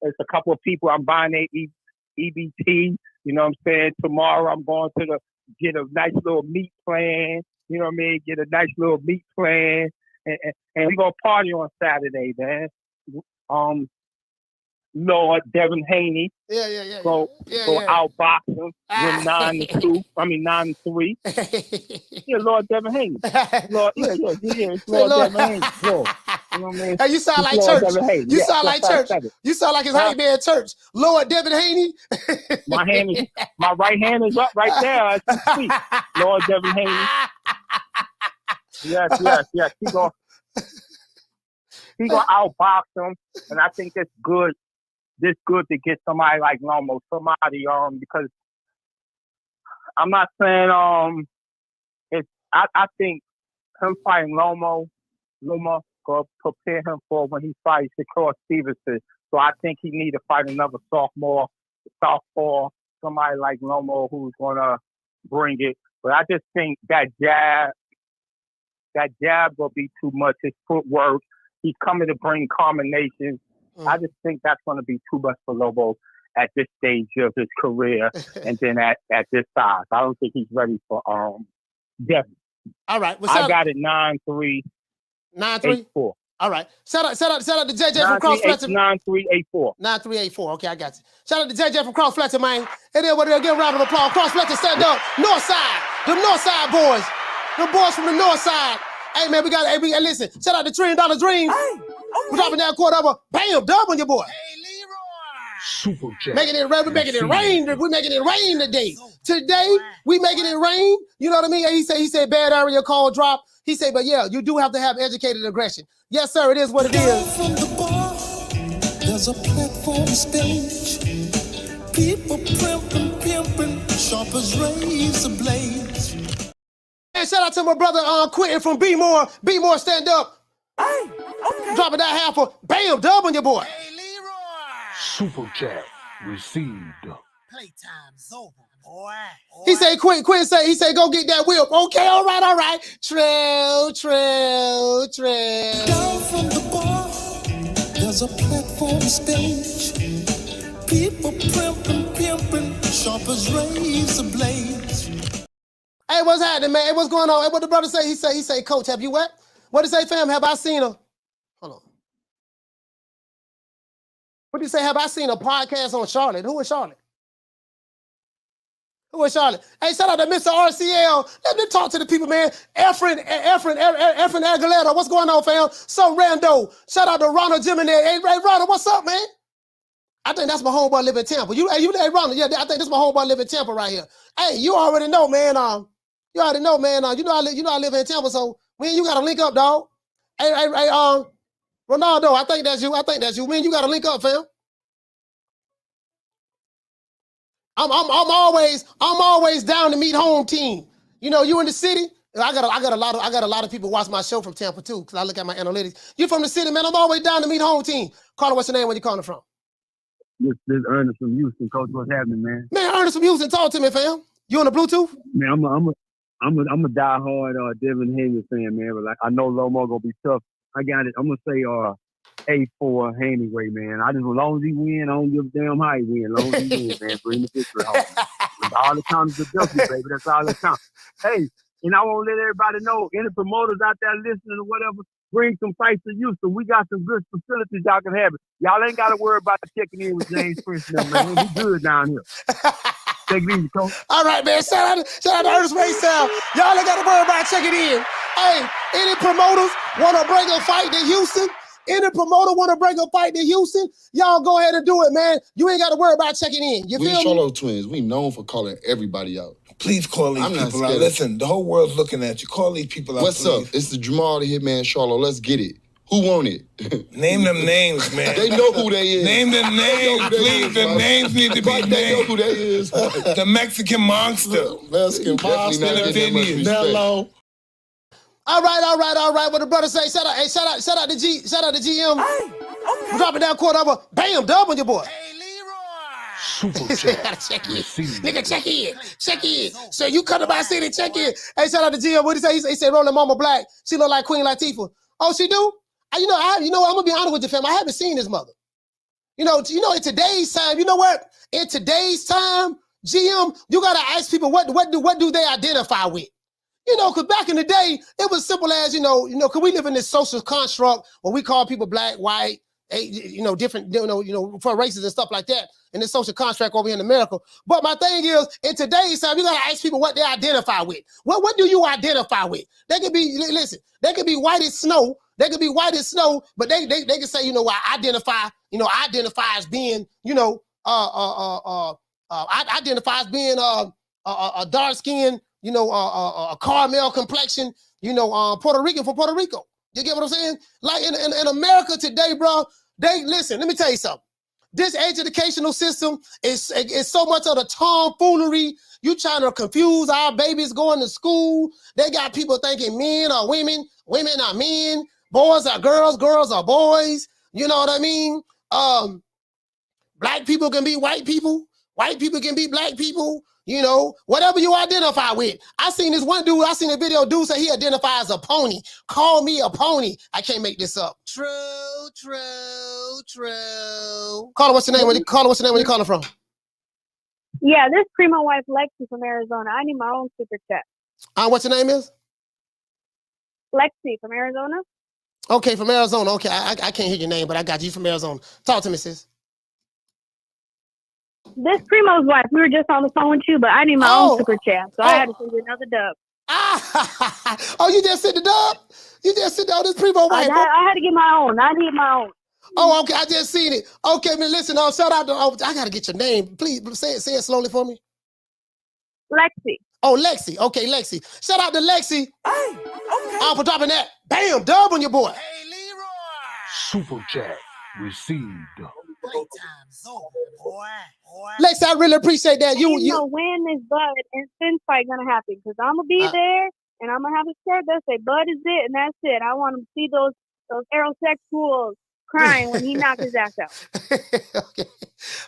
There's a couple of people I'm buying EBT. You know what I'm saying? Tomorrow I'm going to get a nice little meat plan. You know what I mean? Get a nice little meat plan. And we're going to party on Saturday, man. Lord Devin Haney. Yeah. Go outbox him. Win 9-2. I mean 9-3. Yeah, Lord Devin Haney. Lord, it's Lord Devin Haney. Bro. You know what I mean? Hey, you sound like church. You sound like church. You sound like his honey bear church. Lord Devin Haney. My right hand is up right there as you speak. Lord Devin Haney. Yes. He gonna outbox him, and I think it's good. It's good to get somebody like Loma, because I'm not saying I think him fighting Loma gonna prepare him for when he fights Shakur Stevenson. So I think he need to fight another southpaw, somebody like Loma who's gonna bring it. But I just think that jab will be too much. His footwork, he's coming to bring combinations. I just think that's going to be too much for Lobo at this stage of his career, and then at this size. I don't think he's ready for Devin. All right. Well, I got it 9-3. 9-3? 8-4. All right. Shout out to JJ from Cross Fletcher. 9-3-8-4. 9-3-8-4. Okay, I got you. Shout out to JJ from Cross Fletcher, man. And then give a round of applause. Cross Fletcher, stand up. North side. The North side boys. The boys from the North side. Hey, man, we listen. Shout out to $1 Trillion Dreams. We're dropping down quarter of a bam, dub on your boy. Hey, Leroy. Super chat. Making it rain. We're making it rain. We're making it rain today. Today, we making it rain. You know what I mean? He said bad area call drop. He said, but yeah, you do have to have educated aggression. Yes, sir, it is what it is. From the bar, there's a platform stage. People pimping, sharp as razor blades. Hey, shout out to my brother Quentin from B More. B More, stand up. Hey, okay. Dropping that half for bam, dub on your boy. Hey, Leroy. Super chat received. Playtime's over, boy. He said, Quentin say, go get that whip. Okay, all right. Trail. Down from the bar, There's a platform stage. People pimping, sharp as razor blades. Hey, what's happening, man? Hey, what's going on? Hey, what the brother say? He say, Coach, have you what? What did he say, fam? Have I seen a? Hold on. What did he say? Have I seen a podcast on Charlotte? Who is Charlotte? Who is Charlotte? Hey, shout out to Mr. RCL. Let me talk to the people, man. Efren Aguilera. What's going on, fam? Some rando. Shout out to Ronald Gemini. Hey, Ronald, what's up, man? I think that's my homeboy live in Tampa. Hey, Ronald, yeah, I think this is my homeboy live in Tampa right here. Hey, you already know, man. You already know, man. You know I live in Tampa, so man, you gotta link up, dog. Hey, Ronaldo, I think that's you. Man, you gotta link up, fam. I'm always down to meet home team. You know, you in the city. I got a lot of people watch my show from Tampa too, because I look at my analytics. You from the city, man. I'm always down to meet home team. Carter, what's your name? Where you calling from? This Ernest from Houston, Coach. What's happening, man? Man, Ernest from Houston, talk to me, fam. You on the Bluetooth? Man, I'm a diehard Devin Haney fan, man. But like, I know Loma gonna be tough. I got it. I'm gonna say A4 Haney way, man. As long as he win, I don't give a damn how he win. As long as he win, man, bring the picture home. With all the counts of W, baby. That's all that counts. Hey, and I want to let everybody know, any promoters out there listening or whatever, bring some fights to Houston. We got some good facilities y'all can have it. Y'all ain't got to worry about checking in with James Prince now, man. We good down here. Take it easy, Coach. All right, man. Shout out to Ernest Maysound. Y'all ain't got to worry about checking in. Hey, any promoters want to bring a fight to Houston? Any promoter want to bring a fight to Houston? Y'all go ahead and do it, man. You ain't got to worry about checking in. You We feel me? Charlotte Twins. We known for calling everybody out. Please call these people out. Listen, the whole world's looking at you. Call these people out, What's please. up? It's the Jamal the Hitman Charlotte. Let's get it. Who want it? Name them names, man. They know who they is. Name them names, please. The names need to be named. They know who they is. The Mexican monster. Mexican monster. Nello. All right. What the brother say? Shout out to GM. Hey, okay. Dropping down quarter over. Bam, dub on your boy. Hey, Leroy. Super chat. Check in. Nigga, check in. So you come to my city, check in. Hey, shout out to GM. What did he say? He said, rolling Mama Black. She look like Queen Latifah. Oh, she do? I'm gonna be honest with you, fam. I haven't seen this mother. You know, in today's time, you know what? In today's time, GM, you gotta ask people what do they identify with? You know, because back in the day, it was simple as, because we live in this social construct where we call people black, white, different, for races and stuff like that, in this social construct over here in America. But my thing is, in today's time, you gotta ask people what they identify with. What do you identify with? They could be, listen, they could be white as snow. They could be white as snow, but they can say, I identify as being, I identify as being a dark skin, a caramel complexion, Puerto Rican from Puerto Rico. You get what I'm saying? Like in America today, bro, listen, let me tell you something. This educational system is so much of the tomfoolery. You trying to confuse our babies going to school. They got people thinking men are women, women are men, boys are girls, girls are boys. You know what I mean? Black people can be white people. White people can be black people. Whatever you identify with. I seen a video dude say he identifies as a pony. Call me a pony. I can't make this up. True. Caller, what's your name? Where you calling from? Yeah, this primo wife Lexi from Arizona. I need my own super chat. What's your name is? Lexi from Arizona. Okay, from Arizona. Okay, I can't hear your name, but I got you from Arizona. Talk to me, sis. This Primo's wife, we were just on the phone with you, but I need my own super chat, so I had to send you another dub. Oh, you just sent the dub? You just sent this Primo wife? I had to get my own. I need my own. Oh, okay, I just seen it. Okay, man, listen, shout out to, I got to get your name. Please, say it slowly for me. Lexi. Oh, Lexi. Okay, Lexi. Shout out to Lexi. Hey, okay. For dropping that. Bam, dub on your boy. Hey, Leroy. Super chat received. Lexi, I really appreciate that. You know when is Bud and Finn fight gonna happen? Because I'm gonna be there and I'm gonna have a shirt that say Bud is it and that's it. I want to see those aerosexuals crying when he knocked his ass out.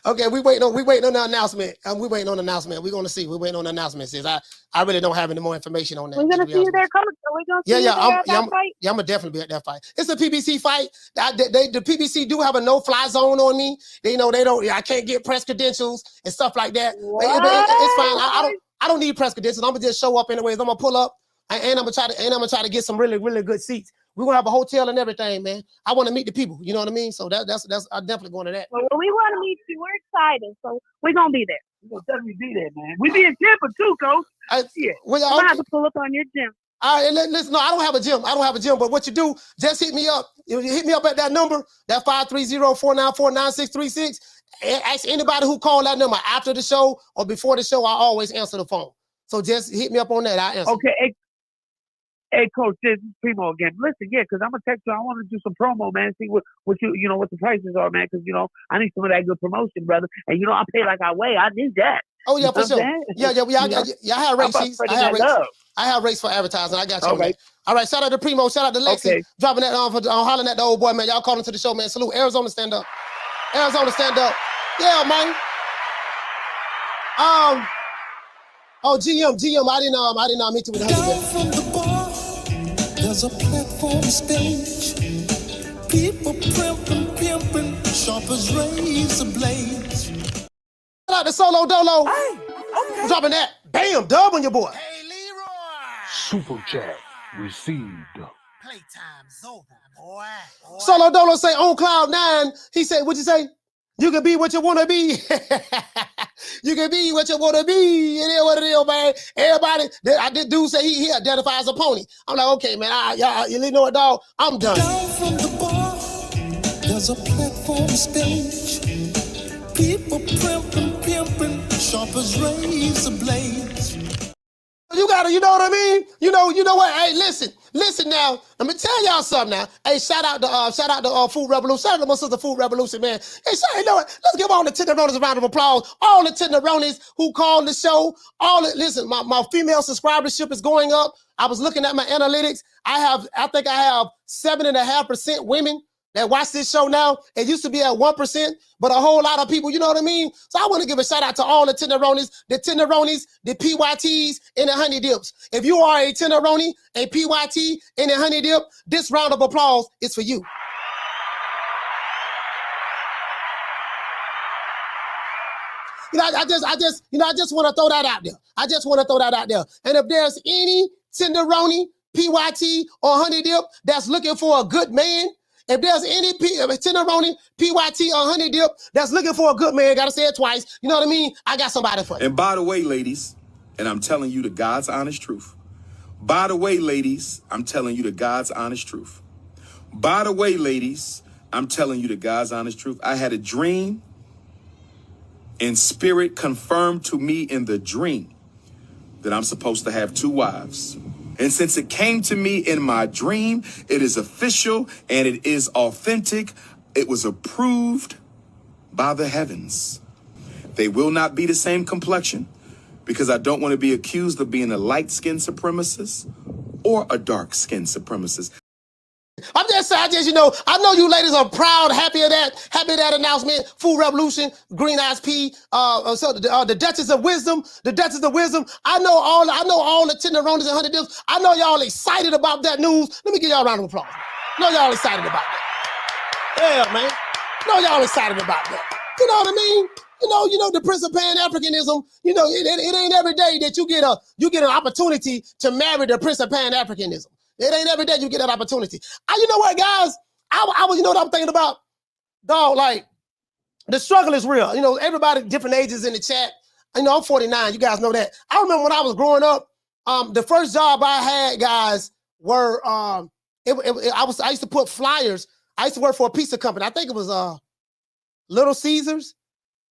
Okay, we waiting on the announcement. We waiting on the announcement. We're gonna see. We're waiting on the announcement. Sis, I really don't have any more information on that. We're gonna see you there, Coach. Are we gonna see you there at that fight? I'm gonna definitely be at that fight. It's a PBC fight. The PBC do have a no-fly zone on me. They don't. I can't get press credentials and stuff like that. It's fine. I don't need press credentials. I'm gonna just show up anyways. I'm gonna pull up and I'm gonna try to get some really, really good seats. We're gonna have a hotel and everything, man. I want to meet the people. You know what I mean? So that's I'm definitely going to that. Well, we want to meet you. We're excited, so we're gonna be there. We're gonna definitely be there, man. We be in Tampa too, Coach. Yeah. I'm gonna have to pull up on your gym. All right, listen. No, I don't have a gym. But what you do, just hit me up. You hit me up at that number, that 530-494-9636. Ask anybody who called that number after the show or before the show. I always answer the phone. So just hit me up on that. I answer. Okay. Hey, Coach, this is Primo again. Listen, yeah, because I'm gonna text you. I want to do some promo, man. See what you know what the prices are, man. Because I need some of that good promotion, brother. And I pay like I weigh. I need that. Oh yeah, for sure. Yeah. I have rate sheets. I have rates for advertising. I got you. Okay. All right. Shout out to Primo. Shout out to Lexi. Okay. Dropping that on hollering at the old boy, man. Y'all calling to the show, man. Salute. Arizona, stand up. Arizona, stand up. Yeah, man. Oh, GM. I didn't meet you with 100. There's a platform stage. People pimping, sharp as razor blades. Shout out to Solo Dolo. Okay. Dropping that. Bam, dub on your boy. Hey, Leroy. Super chat received. Playtime's over, boy. Solo Dolo say on cloud 9. He said, what'd you say? You can be what you want to be. You can be what you want to be. It is what it is, man. Everybody, this dude say he identifies as a pony. I'm like, okay, man, you know what, dog? I'm done. Down from the bar, there's a platform stage. People pimping, sharp as razor blades. You gotta, you know what I mean? You know what? Hey, listen now. Let me tell y'all something now. Hey, shout out to Food Revolution. Shout out to my sister Food Revolution, man. Hey, you know what? Let's give all the Tenderonis a round of applause. All the Tenderonis who called the show. Listen, my female subscribership is going up. I was looking at my analytics. I think I have 7.5% women that watch this show now. It used to be at 1%, but a whole lot of people, you know what I mean? So I want to give a shout out to all the Tenderonis, the PYTs, and the honey dips. If you are a Tenderoni, a PYT, and a honey dip, this round of applause is for you. I just want to throw that out there. And if there's any Tenderoni, PYT, or honey dip that's looking for a good man, if there's any Tenderoni, PYT, or honey dip that's looking for a good man, gotta say it twice, you know what I mean? I got somebody for you. And by the way, ladies, and I'm telling you the God's honest truth. By the way, ladies, I'm telling you the God's honest truth. By the way, ladies, I'm telling you the God's honest truth. I had a dream, and spirit confirmed to me in the dream that I'm supposed to have 2 wives. And since it came to me in my dream, it is official and it is authentic. It was approved by the heavens. They will not be the same complexion because I don't want to be accused of being a light-skinned supremacist or a dark-skinned supremacist. I'm just saying, I know you ladies are proud, happy of that announcement. Food Revolution, Green Eyes P, the Duchess of Wisdom, I know all the Tenderonis and honey dips. I know y'all excited about that news. Let me give y'all a round of applause. I know y'all excited about that. Yeah, man. I know y'all excited about that. You know what I mean? You know the Prince of Pan-Africanism. It ain't every day that you get an opportunity to marry the Prince of Pan-Africanism. It ain't every day you get that opportunity. You know what, guys? You know what I'm thinking about? Dog, like, the struggle is real. Everybody, different ages in the chat. I'm 49. You guys know that. I remember when I was growing up, the first job I had, guys, were, I used to put flyers. I used to work for a pizza company. I think it was Little Caesars.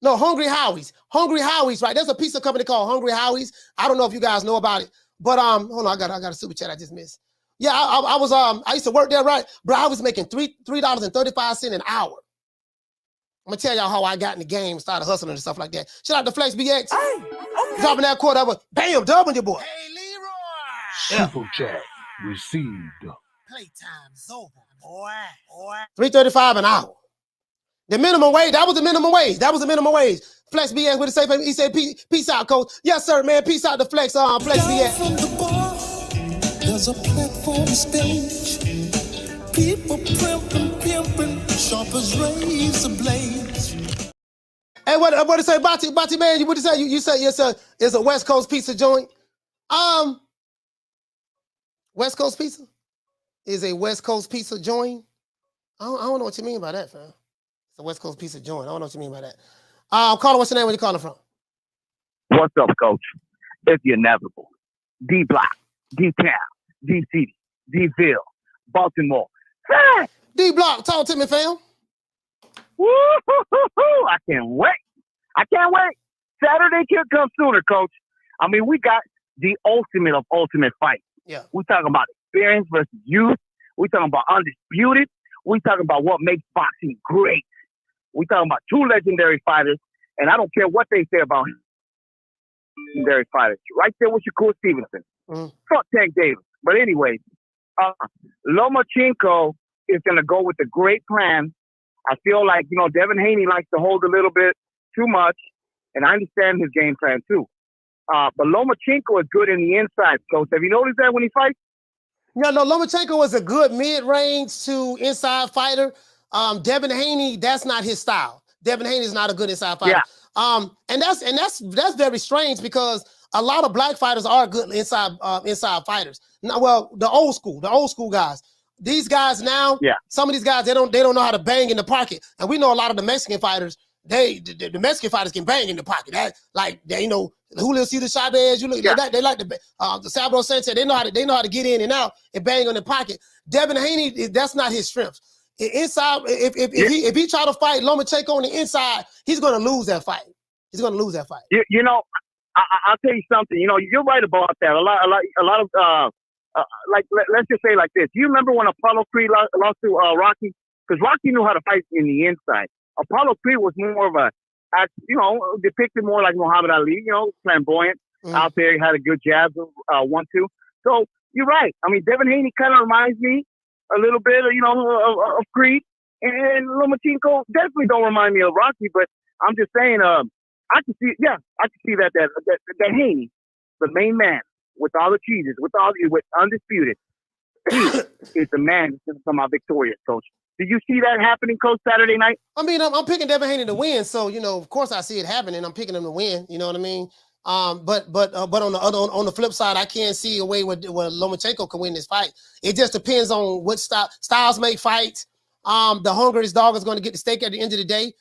No, Hungry Howie's. Hungry Howie's, right? There's a pizza company called Hungry Howie's. I don't know if you guys know about it. But hold on, I got a super chat I just missed. Yeah, I used to work there, right? Bro, I was making $3.35 an hour. I'm gonna tell y'all how I got in the game, started hustling and stuff like that. Shout out to Flex BX. Hey, okay. Dropping that quarter, bam, dub on your boy. Hey, Leroy. Super chat received. Playtime's over, boy. 335 an hour. The minimum wage, that was the minimum wage. That was the minimum wage. Flex BS with the safe. He said, peace out, coach. Yes, sir, man. Peace out to Flex Flex BS. From the bar, there's a platform stage. People pimping, sharp as razor blades. Hey, what to say, Bati man? What to say? You say it's a West Coast pizza joint. West Coast pizza is a West Coast pizza joint. I don't know what you mean by that, fam. It's a West Coast pizza joint. I don't know what you mean by that. Caller, what's your name? Where you calling from? What's up, coach? It's the inevitable. D Block, D Town, D City, D Ville, Baltimore. D Block, talk to me, fam. Woo-hoo-hoo-hoo. I can't wait. Saturday can't come sooner, coach. I mean, we got the ultimate of ultimate fight. Yeah. We're talking about experience versus youth. We're talking about undisputed. We're talking about what makes boxing great. We're talking about two legendary fighters, and I don't care what they say about legendary fighters. Right there with Shakur Stevenson. Fuck Tank Davis. But anyways, Lomachenko is going to go with a great plan. I feel like, Devin Haney likes to hold a little bit too much, and I understand his game plan too. But Lomachenko is good in the inside, coach. Have you noticed that when he fights? Yeah, no, Lomachenko is a good mid-range to inside fighter. Devin Haney, that's not his style. Devin Haney is not a good inside fighter. Yeah. And that's very strange because a lot of black fighters are good inside fighters. Now, well, the old school guys. These guys now, some of these guys, they don't know how to bang in the pocket. And we know a lot of the Mexican fighters, the Mexican fighters can bang in the pocket. Julio Cesar Chavez, they like the Salvador Sanchez, they know how to get in and out and bang on the pocket. Devin Haney, that's not his strength. Inside, if he try to fight Lomachenko on the inside, he's gonna lose that fight. I'll tell you something. You're right about that. A lot of let's just say like this. Do you remember when Apollo Creed lost to Rocky? Because Rocky knew how to fight in the inside. Apollo Creed was more of depicted more like Muhammad Ali. Flamboyant out there. He had a good jab, 1-2. So you're right. I mean, Devin Haney kind of reminds me a little bit, of Creed, and Lomachenko definitely don't remind me of Rocky. But I'm just saying, I can see that Haney, the main man with all the cheeses, with undisputed, he is the man that's going to come out victorious, coach. Did you see that happening, coach, Saturday night? I mean, I'm picking Devin Haney to win, so of course I see it happening. I'm picking him to win. You know what I mean? But on the flip side, I can't see a way where Lomachenko can win this fight. It just depends on what styles make fights. The hungriest dog is going to get the steak at the end of the day.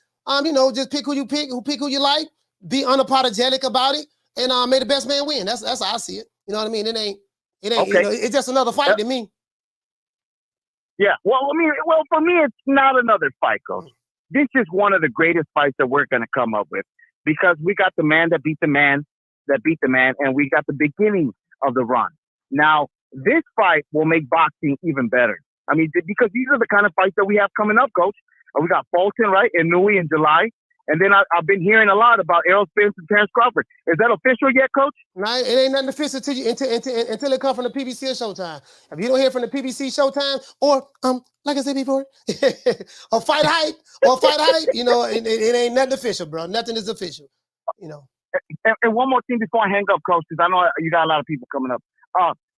Just pick who you pick who you like. Be unapologetic about it, and may the best man win. That's how I see it. You know what I mean? It ain't. Okay. It's just another fight to me. Yeah. Well, for me, it's not another fight, coach. This is one of the greatest fights that we're going to come up with because we got the man that beat the man. And we got the beginning of the run. Now, this fight will make boxing even better. I mean, because these are the kind of fights that we have coming up, coach. We got Fulton, right, in Nui in July. And then I've been hearing a lot about Errol Spence and Terrence Crawford. Is that official yet, coach? No, it ain't nothing official until it comes from the PBC or Showtime. If you don't hear from the PBC Showtime or, like I said before, or Fight Hype, it ain't nothing official, bro. Nothing is official, And one more thing before I hang up, coach, because I know you got a lot of people coming up.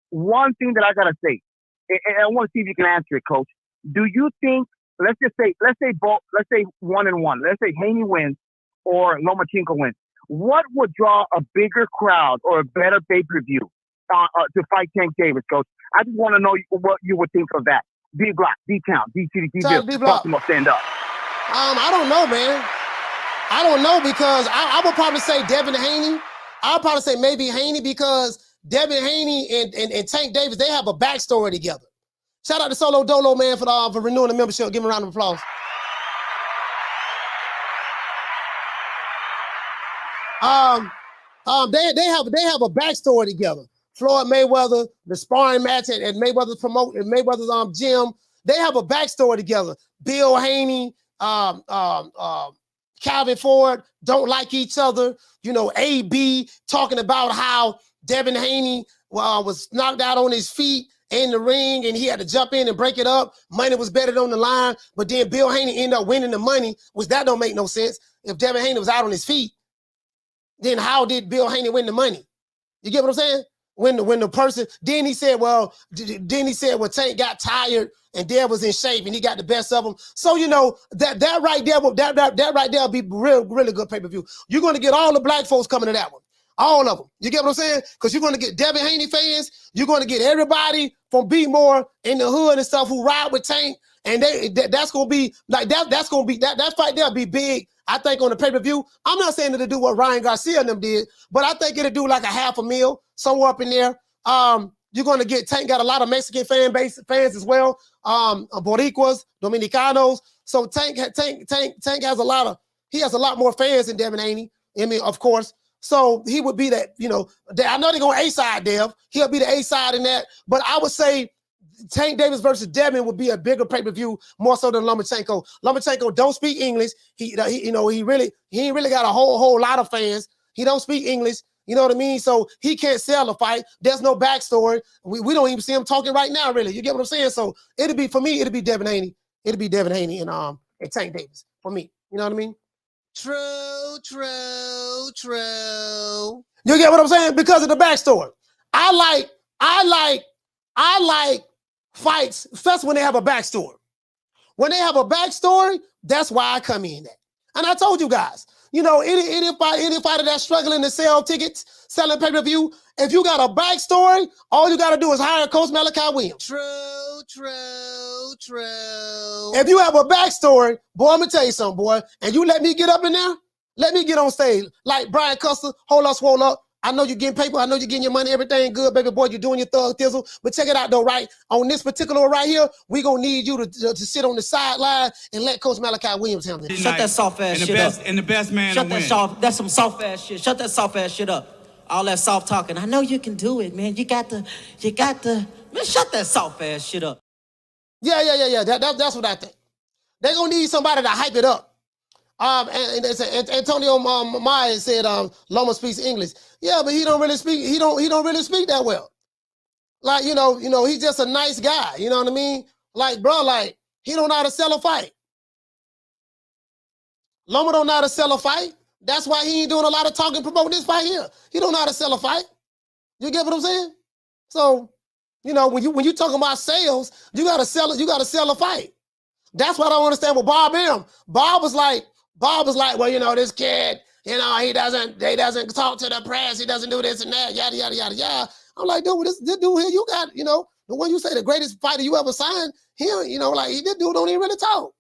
One thing that I got to say, and I want to see if you can answer it, coach. Do you think, let's say 1-1. Let's say Haney wins or Lomachenko wins. What would draw a bigger crowd or a better pay-per-view to fight Tank Davis, coach? I just want to know what you would think of that. D Block, D Town, D City, D Ville, Baltimore, stand up. I don't know, man. I don't know because I would probably say Devin Haney. I'll probably say maybe Haney because Devin Haney and Tank Davis, they have a backstory together. Shout out to Solo Dolo, man, for renewing the membership. Give him a round of applause. They have a backstory together. Floyd Mayweather, the sparring match at Mayweather's gym. They have a backstory together. Bill Haney, Calvin Ford don't like each other. AB talking about how Devin Haney was knocked out on his feet in the ring and he had to jump in and break it up. Money was betted on the line, but then Bill Haney ended up winning the money, which that don't make no sense. If Devin Haney was out on his feet, then how did Bill Haney win the money? You get what I'm saying? When the person, then he said, Tank got tired and Dev was in shape and he got the best of them. So, you know, that right there will be really good pay-per-view. You're going to get all the black folks coming to that one. All of them. You get what I'm saying? Because you're going to get Devin Haney fans. You're going to get everybody from B-More in the hood and stuff who ride with Tank. And that's going to be like that's going to be that fight there'll be big. I think on the pay-per-view, I'm not saying it'll do what Ryan Garcia and them did, but I think it'll do like a $500,000, somewhere up in there. You're going to get Tank got a lot of Mexican fans as well, Boricuas, Dominicanos. So Tank has a lot more fans than Devin Haney. I mean, of course. So he would be that, you know, I know they're going to A-side Dev. He'll be the A-side in that. But I would say Tank Davis versus Devin would be a bigger pay-per-view, more so than Lomachenko. Lomachenko don't speak English. He ain't really got a whole lot of fans. He don't speak English. You know what I mean? So he can't sell a fight. There's no backstory. We don't even see him talking right now, really. You get what I'm saying? So it'll be Devin Haney. It'll be Devin Haney and Tank Davis for me. You know what I mean? True. You get what I'm saying? Because of the backstory. I like fights, especially when they have a backstory. When they have a backstory, that's why I come in at. And I told you guys, you know, any fighter that's struggling to sell tickets, selling pay-per-view, if you got a backstory, all you got to do is hire Coach Malachi Williams. True. If you have a backstory, boy, I'm going to tell you something, boy, and you let me get up in there, let me get on stage. Like Brian Custer, hold up, swole up. I know you're getting paper. I know you're getting your money. Everything good, baby boy. You're doing your thug thizzle. But check it out, though, right? On this particular one right here, we're going to need you to sit on the sideline and let Coach Malachi Williams handle it. Shut that soft-ass shit up. And the best man Shut that That's some soft-ass shit. Shut that soft-ass shit up. All that soft talking. I know you can do it, man. You got the. Man, shut that soft-ass shit up. Yeah. That's what I think. They're going to need somebody to hype it up. And Antonio Maya said Loma speaks English. Yeah, but he don't really speak. He don't really speak that well. Like you know, he's just a nice guy. You know what I mean? Like, bro, like he don't know how to sell a fight. Loma don't know how to sell a fight. That's why he ain't doing a lot of talking promoting this fight here. He don't know how to sell a fight. You get what I'm saying? So, you know, when you talking about sales, you gotta sell it. You gotta sell a fight. That's what I don't understand with Bob M. Bob was like, well, you know, this kid, you know, he doesn't talk to the press. He doesn't do this and that, yada, yada, yada, yada. I'm like, dude, this dude here, you got, you know, the one you say the greatest fighter you ever signed, here, you know, like, this dude don't even really talk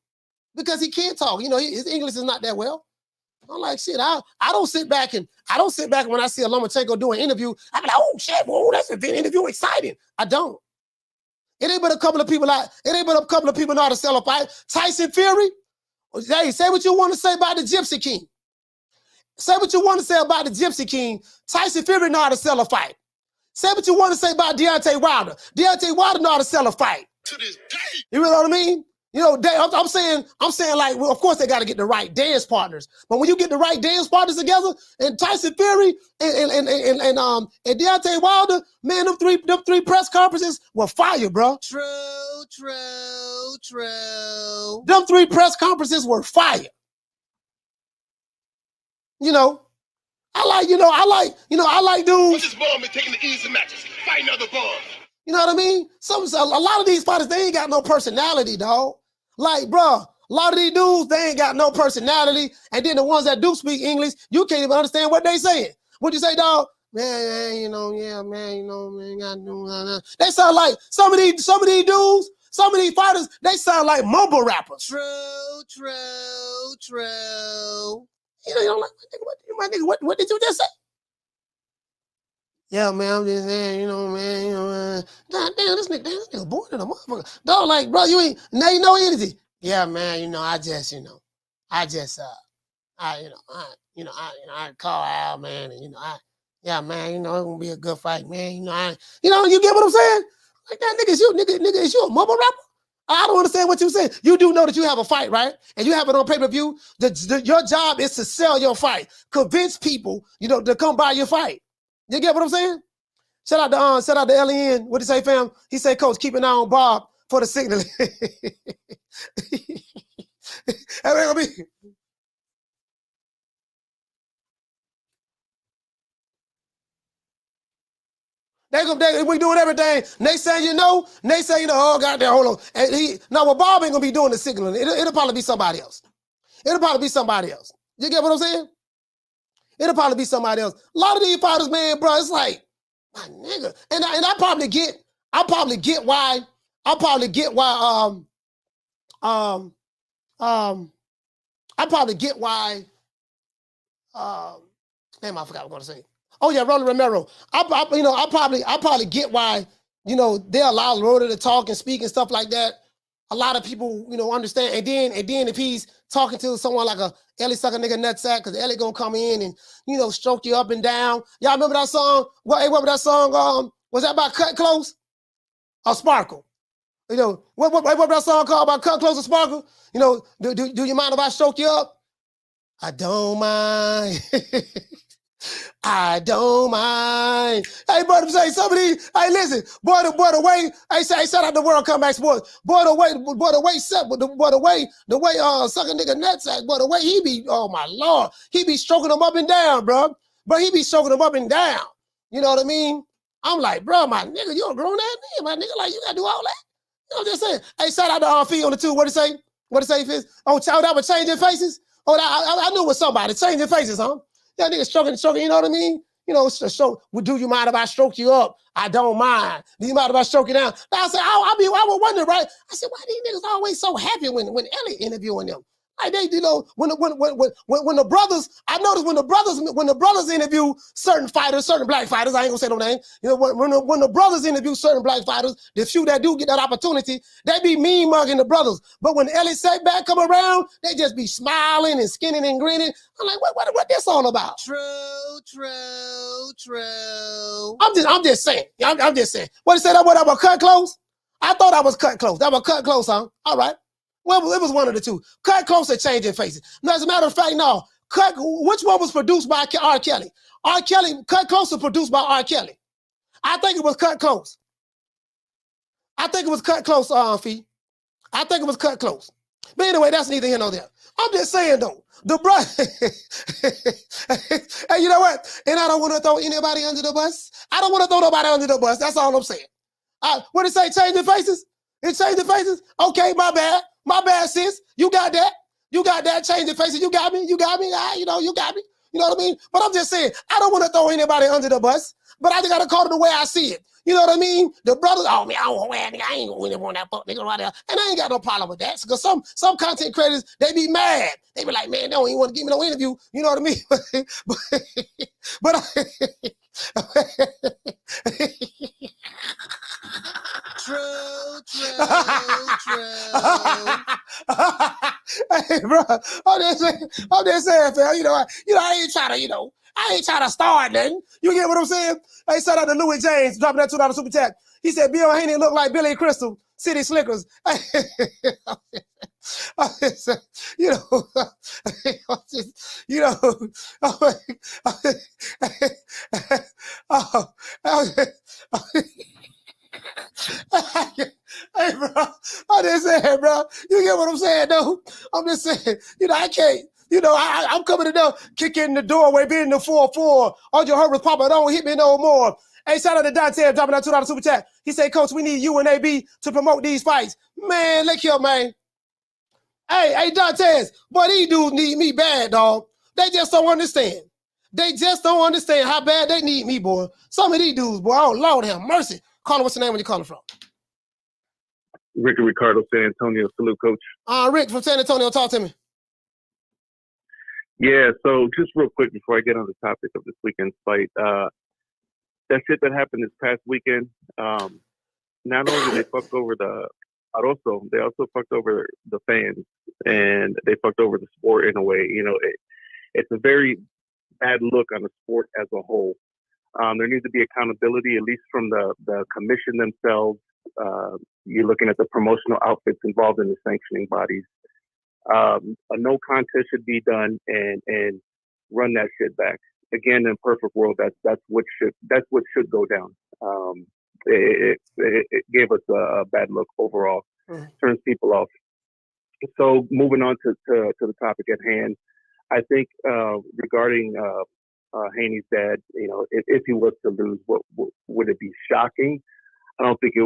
because he can't talk. You know, his English is not that well. I'm like, shit, I don't sit back when I see a Lomachenko do an interview, I'm like, oh, shit, whoa, that's an interview, exciting. I don't. It ain't but a couple of people know how to sell a fight. Tyson Fury, hey, say what you want to say about the Gypsy King. Say what you want to say about the Gypsy King. Tyson Fury know how to sell a fight. Say what you want to say about Deontay Wilder. Deontay Wilder know how to sell a fight. To this day. You know what I mean? You know, I'm saying like, well, of course they got to get the right dance partners. But when you get the right dance partners together, and Tyson Fury and Deontay Wilder, man, them three press conferences were fire, bro. True. Them three press conferences were fire. You know, I like dudes. What's this bum been taking the easy matches, fighting other bums? You know what I mean? A lot of these fighters, they ain't got no personality, dog. Like, bro, a lot of these dudes, they ain't got no personality. And then the ones that do speak English, you can't even understand what they saying. What you say, dog? Man, you know, yeah, man, you know, man, got no. They sound like some of these dudes, some of these fighters, they sound like mumble rappers. True. You know, you don't like, what did you just say? Yeah, man, I'm just saying, you know, man, God damn, this nigga bored than a motherfucker. Dog, like, bro, you ain't no energy. Yeah, man, you know, I call Al, man, and yeah, man, you know, it's gonna be a good fight, man. You get what I'm saying? Like that nigga, is you a mumble rapper? I don't understand what you're saying. You do know that you have a fight, right? And you have it on pay-per-view. Your job is to sell your fight, convince people, you know, to come buy your fight. You get what I'm saying? Shout out to LEN. What did he say, fam? He said, Coach, keep an eye on Bob for the signaling. That ain't gonna be. We doing everything. They say oh goddamn, hold on. And well, Bob ain't gonna be doing the signaling. It'll probably be somebody else. It'll probably be somebody else. You get what I'm saying? It'll probably be somebody else. A lot of these fighters, man, bro, it's like, my nigga. And I probably get why damn, I forgot what I was gonna say. Oh yeah, Rolly Romero. I probably get why, they allow Rolly to talk and speak and stuff like that. A lot of people, understand. And then if he's talking to someone like a Ellie suck a nigga nutsack, because Ellie gonna come in and, stroke you up and down. Y'all remember that song? What was that song? Was that about Cut Close? Or Sparkle? What was that song called about Cut Close or Sparkle? Do you mind if I stroke you up? I don't mind. I don't mind. Hey, brother, say some of these. Hey, listen, boy, the way. Hey, shout out to World Comeback Sports. Boy, the way suck a nigga nutsack. Boy, the way he be. Oh my Lord, he be stroking them up and down, bro. But he be stroking them up and down. You know what I mean? I'm like, bro, my nigga, you a grown ass nigga, my nigga. Like, you gotta do all that. You know what I'm just saying? Hey, shout out to Fee on the 2. What it say? What it say, Fizz? Oh, that was changing faces. Oh, I knew it was somebody changing faces, huh? That nigga stroking, you know what I mean? Do you mind if I stroke you up? I don't mind. Do you mind if I stroke you down? I said, I would wonder, right? I said, why these niggas always so happy when Ellie interviewing them? Like they, when the brothers, I noticed when the brothers interview certain fighters, certain black fighters, I ain't gonna say no name. When the brothers interview certain black fighters, the few that do get that opportunity, they be mean mugging the brothers. But when Ellie Setback come around, they just be smiling and skinning and grinning. I'm like, what this all about? True. I'm just saying. I'm just saying. What it said about Cut Close? I thought I was Cut Close. That was Cut Close, huh? All right. Well, it was one of the two. Cut Close or Changing Faces. Now, as a matter of fact, no. Which one was produced by R. Kelly? Cut Close was produced by R. Kelly. I think it was Cut Close. I think it was Cut Close, Fee. I think it was Cut Close. But anyway, that's neither here nor there. I'm just saying, though, the brother. Hey, you know what? And I don't want to throw anybody under the bus. I don't want to throw nobody under the bus. That's all I'm saying. What did it say? Changing faces? It changing faces? Okay, my bad. My bad, sis. You got that. You got that. Changing faces. You got me. You got me. You got me. You know what I mean? But I'm just saying, I don't want to throw anybody under the bus, but I just got to call it the way I see it. You know what I mean? The brothers, oh, man, I don't want to nigga. I ain't going to win on that fuck nigga right there. And I ain't got no problem with that. Because some content creators, they be mad. They be like, man, they don't even want to give me no interview. You know what I mean? True. Hey, bro, I'm just saying, fam. I ain't trying to start nothing. You get what I'm saying? Hey, shout out to Louis James dropping that $2 super chat. He said Bill Haney look like Billy Crystal, City Slickers. Hey, bro, I'm just saying, bro. You get what I'm saying, though? I'm just saying, I can't. I'm coming to know, kick in the doorway, being the 4-4. All your Herbert's Papa, don't hit me no more. Hey, shout out to Dante dropping that $2 super chat. He said, Coach, we need you and AB to promote these fights. Man, look here, man. Hey, Dantes, boy, these dudes need me bad, dog. They just don't understand. They just don't understand how bad they need me, boy. Some of these dudes, boy, oh, Lord have mercy. Caller, what's the name where you calling from? Ricky Ricardo, San Antonio. Salute, Coach. Rick from San Antonio, talk to me. Yeah, so just real quick before I get on the topic of this weekend's fight, that shit that happened this past weekend, not only did they fuck over they also fucked over the fans, and they fucked over the sport in a way. It's a very bad look on the sport as a whole. There needs to be accountability, at least from the commission themselves. You're looking at the promotional outfits involved in the sanctioning bodies. A no contest should be done and run that shit back. again, in a perfect world, that's what should go down. It gave us a bad look overall, turns people off. So moving on to the topic at hand, I think regarding Haney's dad, if he was to lose, what would it be shocking? I don't think it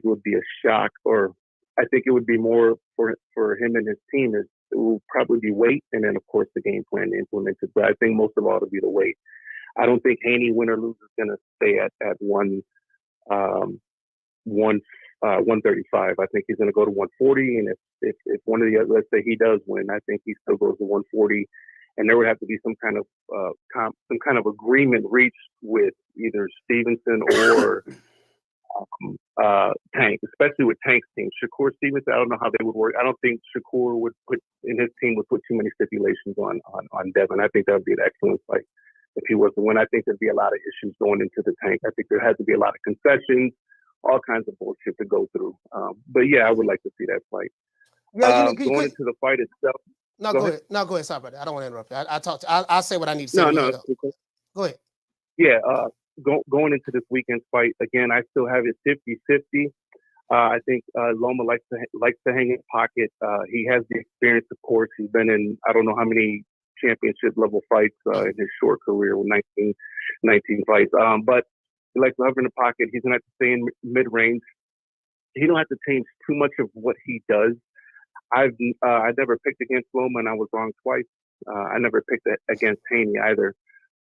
would be a shock, or I think it would be more for him and his team. It will probably be weight, and then of course the game plan implemented. But I think most of all it'll be the weight. I don't think Haney, win or lose, is going to stay at 135. I think he's going to go to 140, and if one of the other, let's say he does win, I think he still goes to 140, and there would have to be some kind of agreement reached with either Stevenson or Tank, especially with Tank's team. Shakur Stevenson, I don't know how they would work. I don't think Shakur would put too many stipulations on Devin. I think that would be an excellent fight if he was to win. I think there'd be a lot of issues going into the Tank. I think there has to be a lot of concessions, all kinds of bullshit to go through. But yeah, I would like to see that fight. Yeah, going into the fight itself. No, go ahead. No, go ahead. Sorry about that. I don't want to interrupt you. I'll say what I need to say. No. Go ahead. Yeah, going into this weekend's fight, again, I still have it 50-50. I think Loma likes to hang in pocket. He has the experience, of course. He's been in I don't know how many championship level fights in his short career, with 19 fights. But he likes to hover in the pocket. He's going to have to stay in mid-range. He don't have to change too much of what he does. I've never picked against Loma, and I was wrong twice. I never picked against Haney either.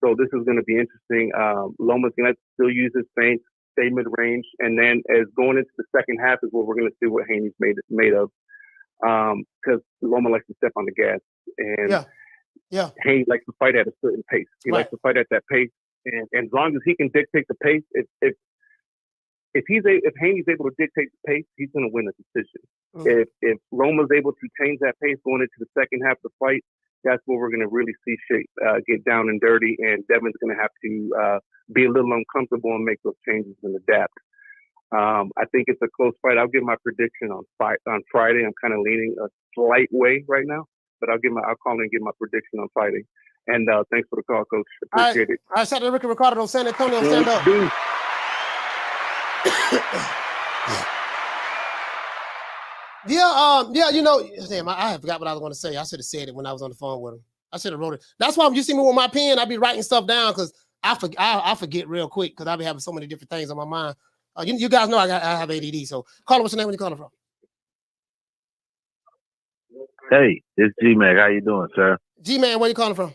So this is going to be interesting. Loma's going to still use his feints, stay mid-range, and then as going into the second half is where we're going to see what Haney's made of. Because Loma likes to step on the gas, and Haney likes to fight at a certain pace. He likes to fight at that pace, and as long as he can dictate the pace, if Haney's able to dictate the pace, he's going to win a decision. If Loma's able to change that pace going into the second half of the fight, that's where we're going to really see shit get down and dirty, and Devin's going to have to be a little uncomfortable and make those changes and adapt. I think it's a close fight. I'll give my prediction on Friday. I'm kind of leaning a slight way right now, but I'll call and give my prediction on Friday. And thanks for the call, Coach. Appreciate it. All right, shout out to Ricky Ricardo, San Antonio. Stand up. Damn, I forgot what I was going to say. I should have said it when I was on the phone with him. I should have wrote it. That's why when you see me with my pen, I be writing stuff down because I forget real quick because I be having so many different things on my mind. You guys know I have ADD. So, caller, what's your name? Where you calling from? Hey, it's G-Man. How you doing, sir? G-Man, where you calling from?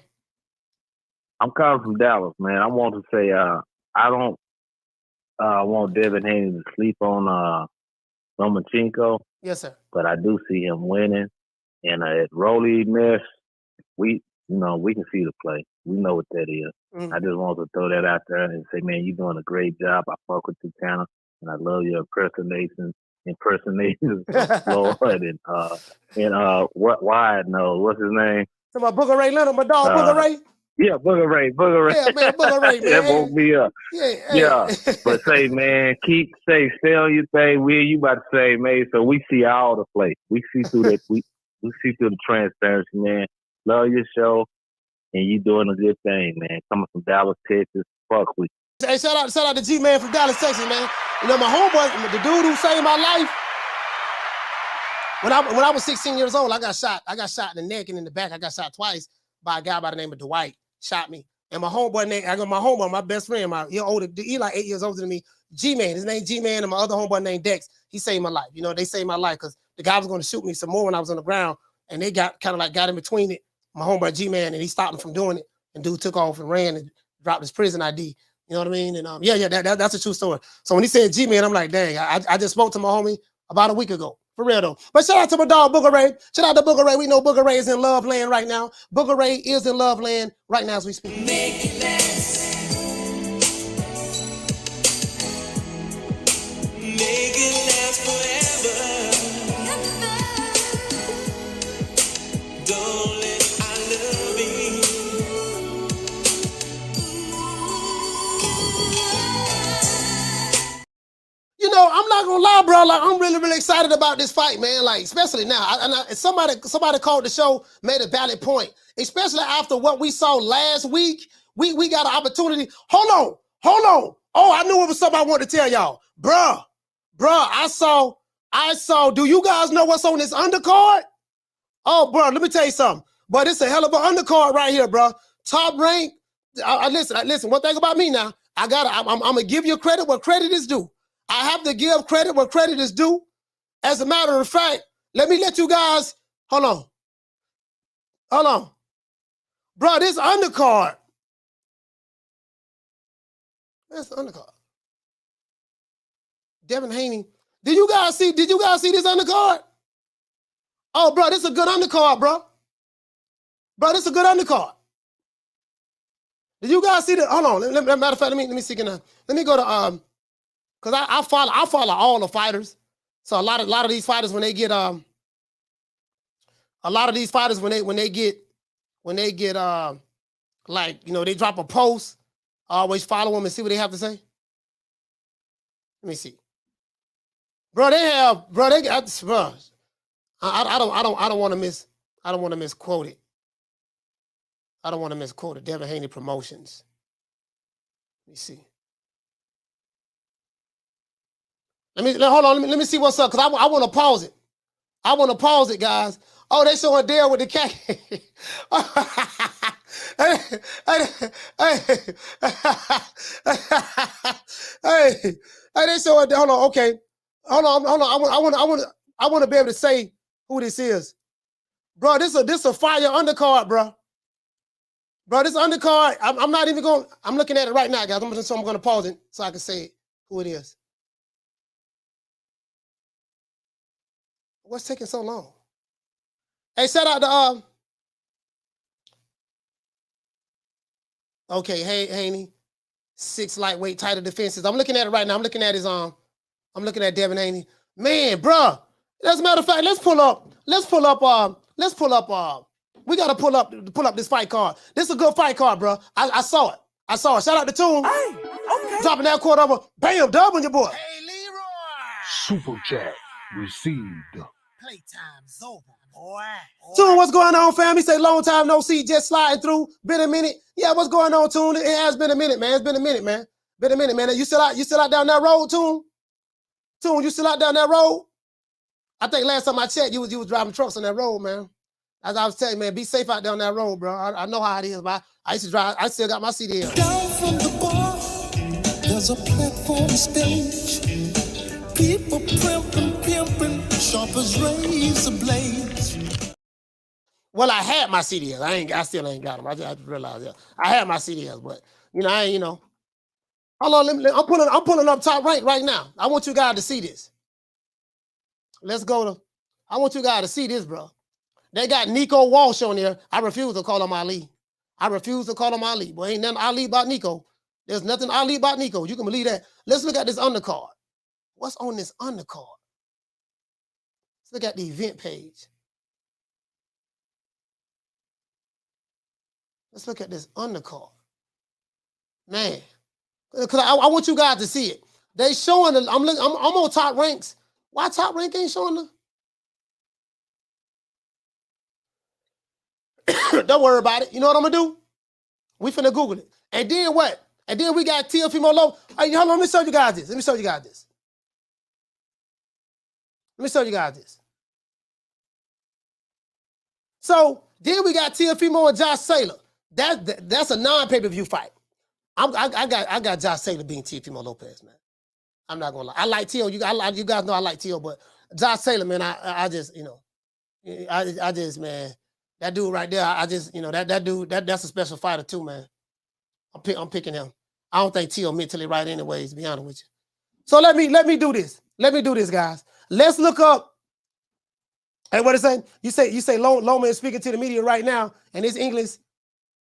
I'm calling from Dallas, man. I want to say I don't want Devin Haney to sleep on Lomachenko. Yes, sir. But I do see him winning. And at Rolly mess, we can see the play. We know what that is. I just want to throw that out there and say, man, you're doing a great job. I fuck with your channel, and I love your impersonations of Lord and Wide Nose. What's his name? So my Booger Ray Leonard, my dog Booger Ray. Yeah, Booger Ray. Yeah, man, Booger Ray, man. That woke me up. Yeah. But say, man, stay on your thing. You about to say, man, so we see all the play. We see through that. We see through the transparency, man. Love your show, and you doing a good thing, man. Coming from Dallas, Texas. Fuck with you. Hey, shout out to G-Man from Dallas, Texas, man. You know, my homeboy, the dude who saved my life. When I was 16 years old, I got shot. I got shot in the neck and in the back. I got shot twice by a guy by the name of Dwight. Shot me. And my homeboy, my best friend, he like 8 years older than me, G-Man. His name G-Man, and my other homeboy named Dex. He saved my life. You know, they saved my life because the guy was going to shoot me some more when I was on the ground, and they got in between it. My homeboy G-Man, and he stopped him from doing it. And dude took off and ran and dropped his prison ID. You know what I mean? And that's a true story. So when he said G-Man, I'm like, dang, I just spoke to my homie about a week ago. For real though. But shout out to my dog Booger Ray. Shout out to Booger Ray. We know Booger Ray is in love land right now. Booger Ray is in love land right now as we speak. Make it last. Make it last forever. Don't let our love be. You know, I'm not gonna lie, bro. Like, I'm really, really excited about this fight, man. Like, especially now. Somebody called the show, made a valid point. Especially after what we saw last week We got an opportunity. Hold on. Oh, I knew it was something I wanted to tell y'all. Bruh, I saw, do you guys know what's on this undercard? Oh, bro, let me tell you something. But it's a hell of an undercard right here, bro. Top rank. Listen, one thing about me now, I'm gonna give you credit where credit is due. I have to give credit where credit is due. As a matter of fact, let me let you guys, hold on. Bro, this undercard. That's the undercard. Devin Haney. Did you guys see this undercard? Oh, bro, this is a good undercard, bro. Bro, this is a good undercard. Did you guys see that? Hold on. Matter of fact, let me see. Let me go to because I follow all the fighters. So a lot of these fighters when they get like, you know, they drop a post, I always follow them and see what they have to say. Let me see. Bro, I don't want to misquote it. I don't want to misquote it. Devin Haney Promotions. Let me see. Hold on. Let me see what's up, because I want to pause it. I want to pause it, guys. Oh, they showing Dale with the cat. Hey, they showing. Hold on. Okay. Hold on. I want to be able to say who this is, bro. This a fire undercard, bro. Bro, this undercard. I'm not even going. I'm looking at it right now, guys. I'm going to pause it so I can say who it is. What's taking so long? Hey, shout out to okay, Haney, 6 lightweight title defenses. I'm looking at it right now. I'm looking at Devin Haney. Man, bro. As a matter of fact, let's pull up. We gotta pull up this fight card. This is a good fight card, bro. I saw it. Shout out to Toon. Hey, okay. Dropping that quarter over. Bam, dub on your boy. Hey, Leroy. Super chat received. Playtime's over, boy. Toon, what's going on, fam? He say long time no see, just sliding through. Been a minute. Yeah, what's going on, Toon? It has been a minute, man. It's been a minute, man. You still out down that road, Toon? Toon, you still out down that road? I think last time I checked, you was driving trucks on that road, man. As I was telling you, man, be safe out down that road, bro. I know how it is, but I used to drive. I still got my CDL. Down from the bar, there's a platform stage. People pimping, sharp as razor blades. Well, I had my CDLs. I still ain't got them. I just realized that. I had my CDLs, but Hold on, I'm pulling up Top Rank right now. I want you guys to see this. I want you guys to see this, bro. They got Nico Walsh on there. I refuse to call him Ali. Boy, ain't nothing Ali about Nico. There's nothing Ali about Nico. You can believe that. Let's look at this undercard. What's on this undercard? Let's look at the event page. Let's look at this undercard. Man, because I want you guys to see it. They showing I'm on Top Ranks. Why Top Rank ain't showing the? Don't worry about it. You know what I'm gonna do? We finna Google it. And then what? And then we got Teofimo Loma. Hey, hold on, let me show you guys this. So then we got Teofimo and Josh Saylor. That's a non-pay-per-view fight. I got Josh Saylor being Teofimo Lopez, man. I'm not gonna lie. I like Teo. You guys know I like Teo, but Josh Saylor, man, I just man. That dude right there, that dude, that's a special fighter too, man. I'm picking him. I don't think Teo mentally right anyways, to be honest with you. So let me do this. Let me do this, guys. Let's look up. Hey, what it say? You say Loma is speaking to the media right now, and his English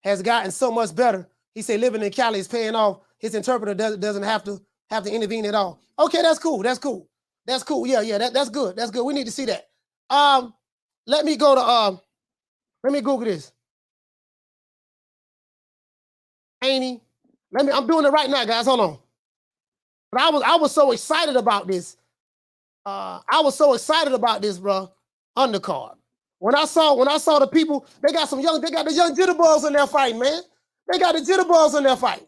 has gotten so much better. He say living in Cali is paying off. His interpreter doesn't have to intervene at all. Okay, that's cool. Yeah, that's good. We need to see that. Let me go to let me Google this. Haney. I'm doing it right now, guys. Hold on. But I was so excited about this. Bro. Undercard. When I saw the people, they got the young jitterbugs in there fighting, man. They got the jitterbugs on their fight.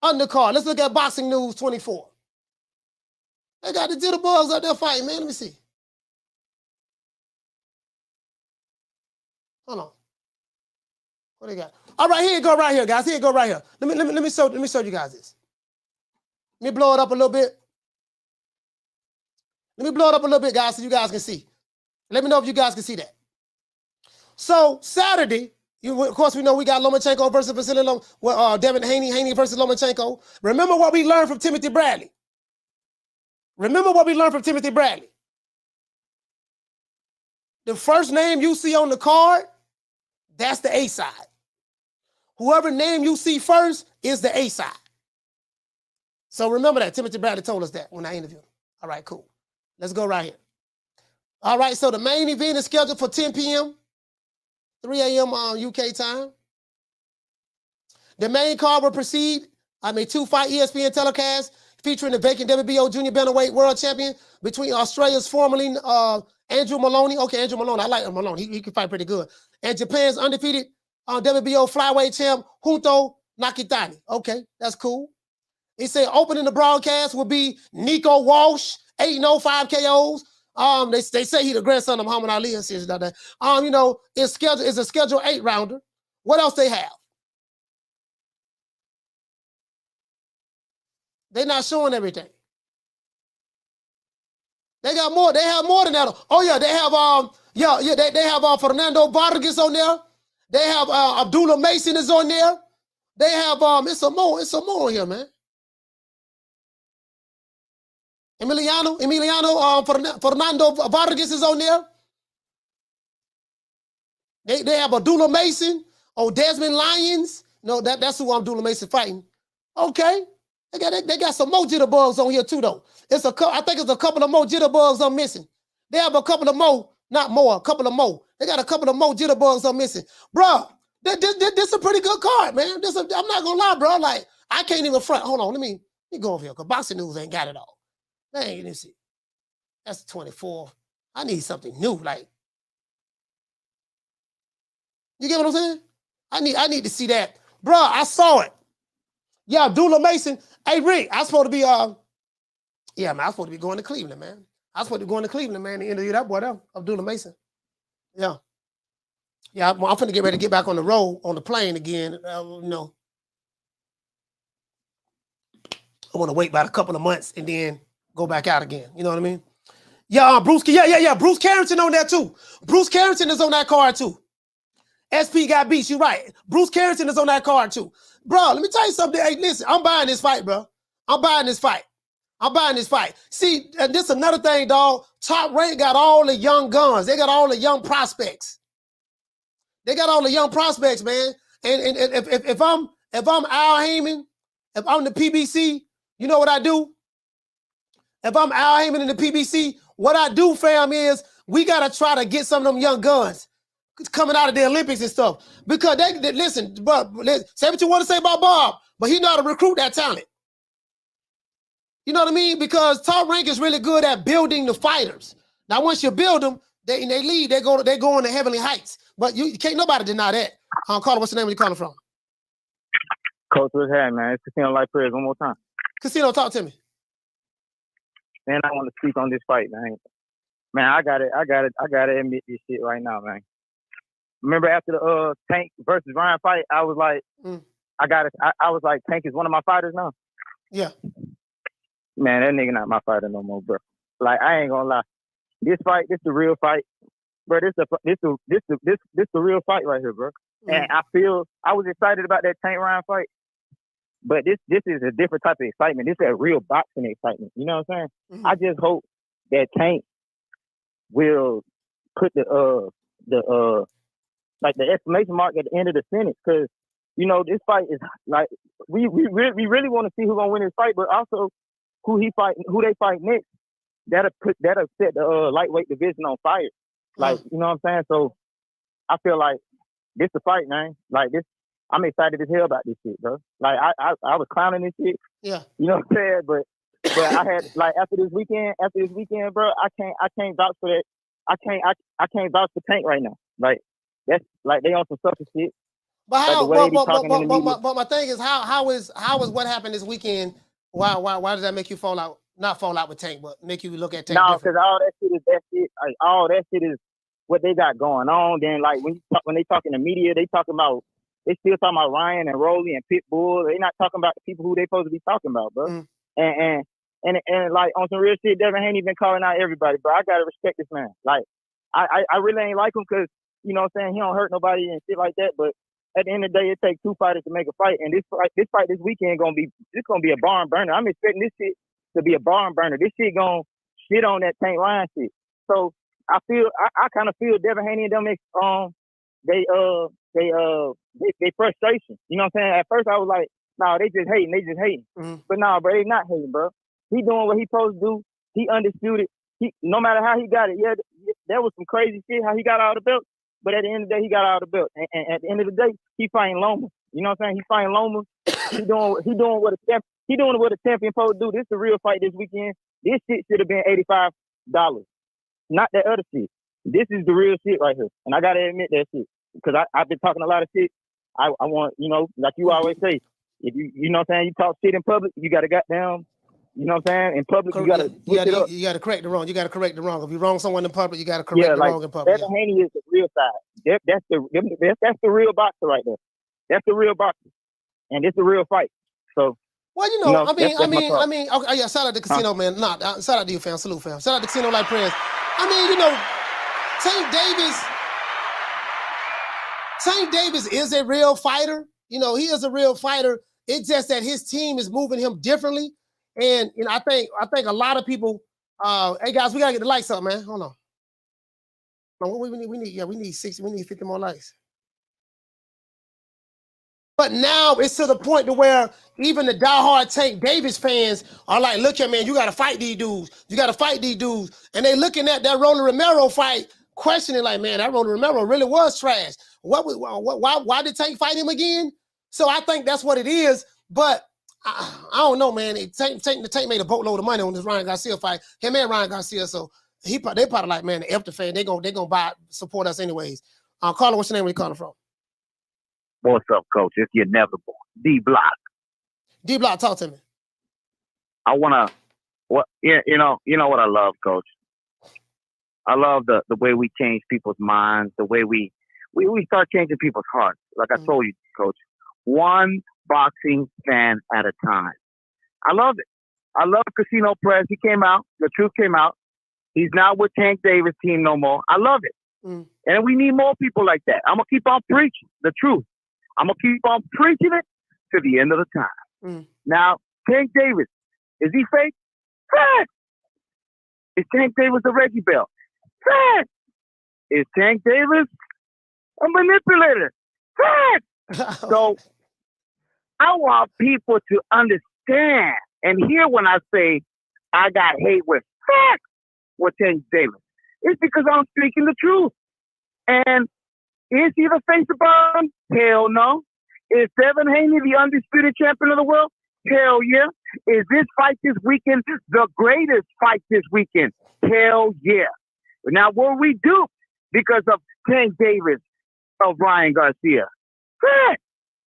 Undercard. Let's look at Boxing News 24. They got the jitterbugs on their fight, man. Let me see. Hold on. What they got? All right, here you go right here, guys. Here you go right here. Let me show you guys this. Let me blow it up a little bit. Let me blow it up a little bit, guys, so you guys can see. Let me know if you guys can see that. So Saturday, of course, we know we got Lomachenko versus Vasily Devin Haney, Haney versus Lomachenko. Remember what we learned from Timothy Bradley. Remember what we learned from Timothy Bradley. The first name you see on the card, that's the A side. Whoever name you see first is the A side. So remember that. Timothy Bradley told us that when I interviewed him. All right, cool. Let's go right here. All right, so the main event is scheduled for 10 p.m., 3 a.m. on UK time. The main card will proceed, two-fight ESPN telecast featuring the vacant WBO junior bantamweight world champion between Australia's formerly Andrew Maloney. Okay, Andrew Maloney. I like Maloney. He can fight pretty good. And Japan's undefeated WBO flyweight champ Hunto Nakitani. Okay, that's cool. He said opening the broadcast will be Nico Walsh, 8-0, 5 KOs. They say he's the grandson of Muhammad Ali and shit like that. It's a schedule 8-rounder. What else they have? They're not showing everything. They got more. They have more than that. Oh yeah, they have they have Fernando Vargas on there. They have Abdullah Mason is on there. They have it's some more here, man. Fernando Vargas is on there. They have Abdullah Mason. Oh, Desmond Lyons. No, that's who Abdullah Mason fighting. Okay. They got some more jitterbugs on here too, though. I think it's a couple of more jitterbugs I'm missing. They have a couple of more, not more, a couple of more. They got a couple of more jitterbugs I'm missing. Bro, this is a pretty good card, man. I'm not gonna lie, bro. Like, I can't even front. Hold on, let me go over here, because Boxing News ain't got it all. Man, you didn't see. That's 24. I need something new. Like, you get what I'm saying? I need to see that. Bro, I saw it. Yeah, Abdullah Mason. Hey, Rick, I was supposed to be I was supposed to be going to Cleveland, man. I was supposed to be going to Cleveland, man, to interview that boy there, Abdullah Mason. Yeah. Yeah, I'm finna get ready to get back on the road, on the plane again. I want to wait about a couple of months and then go back out again. You know what I mean? Yeah, Bruce. Yeah. Bruce Carrington on there too. Bruce Carrington is on that card too. SP got beat. You right. Bruce Carrington is on that card too. Bro, let me tell you something. Hey, listen, I'm buying this fight, bro. I'm buying this fight. See, and this is another thing, dog. Top Rank got all the young guns. They got all the young prospects. Man. And if I'm Al Heyman, if I'm the PBC, you know what I do? If I'm Al Heyman in the PBC, what I do, fam, is we got to try to get some of them young guns coming out of the Olympics and stuff. Because they listen, say what you want to say about Bob, but he know how to recruit that talent. You know what I mean? Because Top Rank is really good at building the fighters. Now, once you build them, they leave, they go into heavenly heights. But you can't nobody deny that. Carter, what's the name where you calling from? Coach, what's happening, man? It's Casino Life Prayers one more time. Casino, talk to me. Man, I want to speak on this fight, man. Man, I gotta admit this shit right now, man. Remember after the Tank versus Ryan fight, I was like, I was like, Tank is one of my fighters now. Yeah. Man, that nigga not my fighter no more, bro. Like, I ain't gonna lie. This fight, this the real fight, bro. This the real fight right here, bro. And I was excited about that Tank Ryan fight, but this is a different type of excitement. This is a real boxing excitement. You know what I'm saying? I just hope that Tank will put the exclamation mark at the end of the sentence, because this fight is like we really want to see who's gonna win this fight, but also who they fight next. That'll set the lightweight division on fire. Like, you know what I'm saying? So I feel like this the fight, man. Like this, I'm excited as hell about this shit, bro. Like I was clowning this shit. Yeah. You know what I'm saying? But I had like after this weekend, bro, I can't vouch for that. I can't vouch for Tank right now. Like that's like they on some sucker shit. But Like the how? way they be talking in the media. But my thing is how is what happened this weekend? Why does that make you fall out? Not fall out with Tank, but make you look at Tank No, different? because all that shit. Like, all that shit is what they got going on. Then like when they talk in the media, they still talking about Ryan and Rolly and Pitbull. They not talking about the people who they supposed to be talking about, bro. Mm. And like on some real shit, Devin Haney been calling out everybody, bro. I gotta respect this man. Like I really ain't like him because you know what I'm saying, he don't hurt nobody and shit like that. But at the end of the day, it takes two fighters to make a fight, and this fight this weekend gonna be a barn burner. I'm expecting this shit to be a barn burner. This shit gonna shit on that Tank Line shit. So I kind of feel Devin Haney and them they frustration. You know what I'm saying? At first I was like, nah, they just hating. Mm-hmm. But nah, bro, they not hating, bro. He doing what he supposed to do. He undisputed. No matter how he got it, yeah, there was some crazy shit how he got all the belts. But at the end of the day, he got all the belts. And at the end of the day, he fighting Loma. You know what I'm saying? He fighting Loma. He doing what a champion supposed to do. This is a real fight this weekend. This shit should have been $85. Not that other shit. This is the real shit right here. And I gotta admit that shit. Because I've been talking a lot of shit. I want, you know, like you always say, if you know what I'm saying, you talk shit in public, you gotta goddamn, you know what I'm saying? In public, you gotta correct the wrong. You gotta correct the wrong. If you wrong someone in public, you gotta correct the wrong in public. Devin Haney is the real side. That's the real boxer right there. That's the real boxer. And it's a real fight. So well, I mean, okay, yeah, shout out to Casino, man. Shout out to you, fam. Salute, fam. Shout out to Casino like prayers. I mean, you know, Tank Davis is a real fighter. You know, he is a real fighter. It's just that his team is moving him differently. And you know, I think a lot of people, hey guys, we gotta get the lights up, man. Hold on. No, we need 60, we need 50 more lights. But now it's to the point to where even the diehard Tank Davis fans are like, look here, man, you got to fight these dudes. You got to fight these dudes. And they looking at that Rolly Romero fight, questioning like, man, that Rolly Romero really was trash. Why did Tank fight him again? So I think that's what it is. But I don't know, man. Tank made a boatload of money on this Ryan Garcia fight. Him and Ryan Garcia. So they probably like, man, the F the fan. They gonna support us anyways. Carla, what's your name? Where you calling from? What's up, Coach? It's your inevitable D-Block. D-Block, talk to me. I wanna, you know what I love, Coach. I love the way we change people's minds, the way we start changing people's hearts. Like I told you, Coach, one boxing fan at a time. I love it. I love Casino Press. He came out. The truth came out. He's not with Tank Davis' team no more. I love it. And we need more people like that. I'm gonna keep on preaching the truth. I'm going to keep on preaching it to the end of the time. Now, Tank Davis, is he fake? Fact. Is Tank Davis a Reggie Bell? Fact. Is Tank Davis a manipulator? Fact. So, I want people to understand and hear when I say I got hate with facts with Tank Davis. It's because I'm speaking the truth. And is he the face of bomb? Hell no. Is Devin Haney the undisputed champion of the world? Hell yeah. Is this fight this weekend the greatest fight this weekend? Hell yeah. Now, were we duped because of Tank Davis of Ryan Garcia? Good.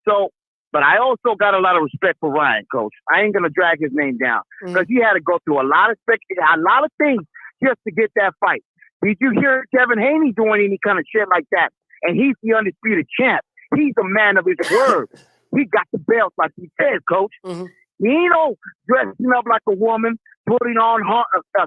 So, but I also got a lot of respect for Ryan, Coach. I ain't going to drag his name down because he had to go through a lot of things just to get that fight. Did you hear Devin Haney doing any kind of shit like that? And he's the undisputed champ. He's a man of his word. He got the belt, like he said, Coach. He ain't no dressing up like a woman, putting on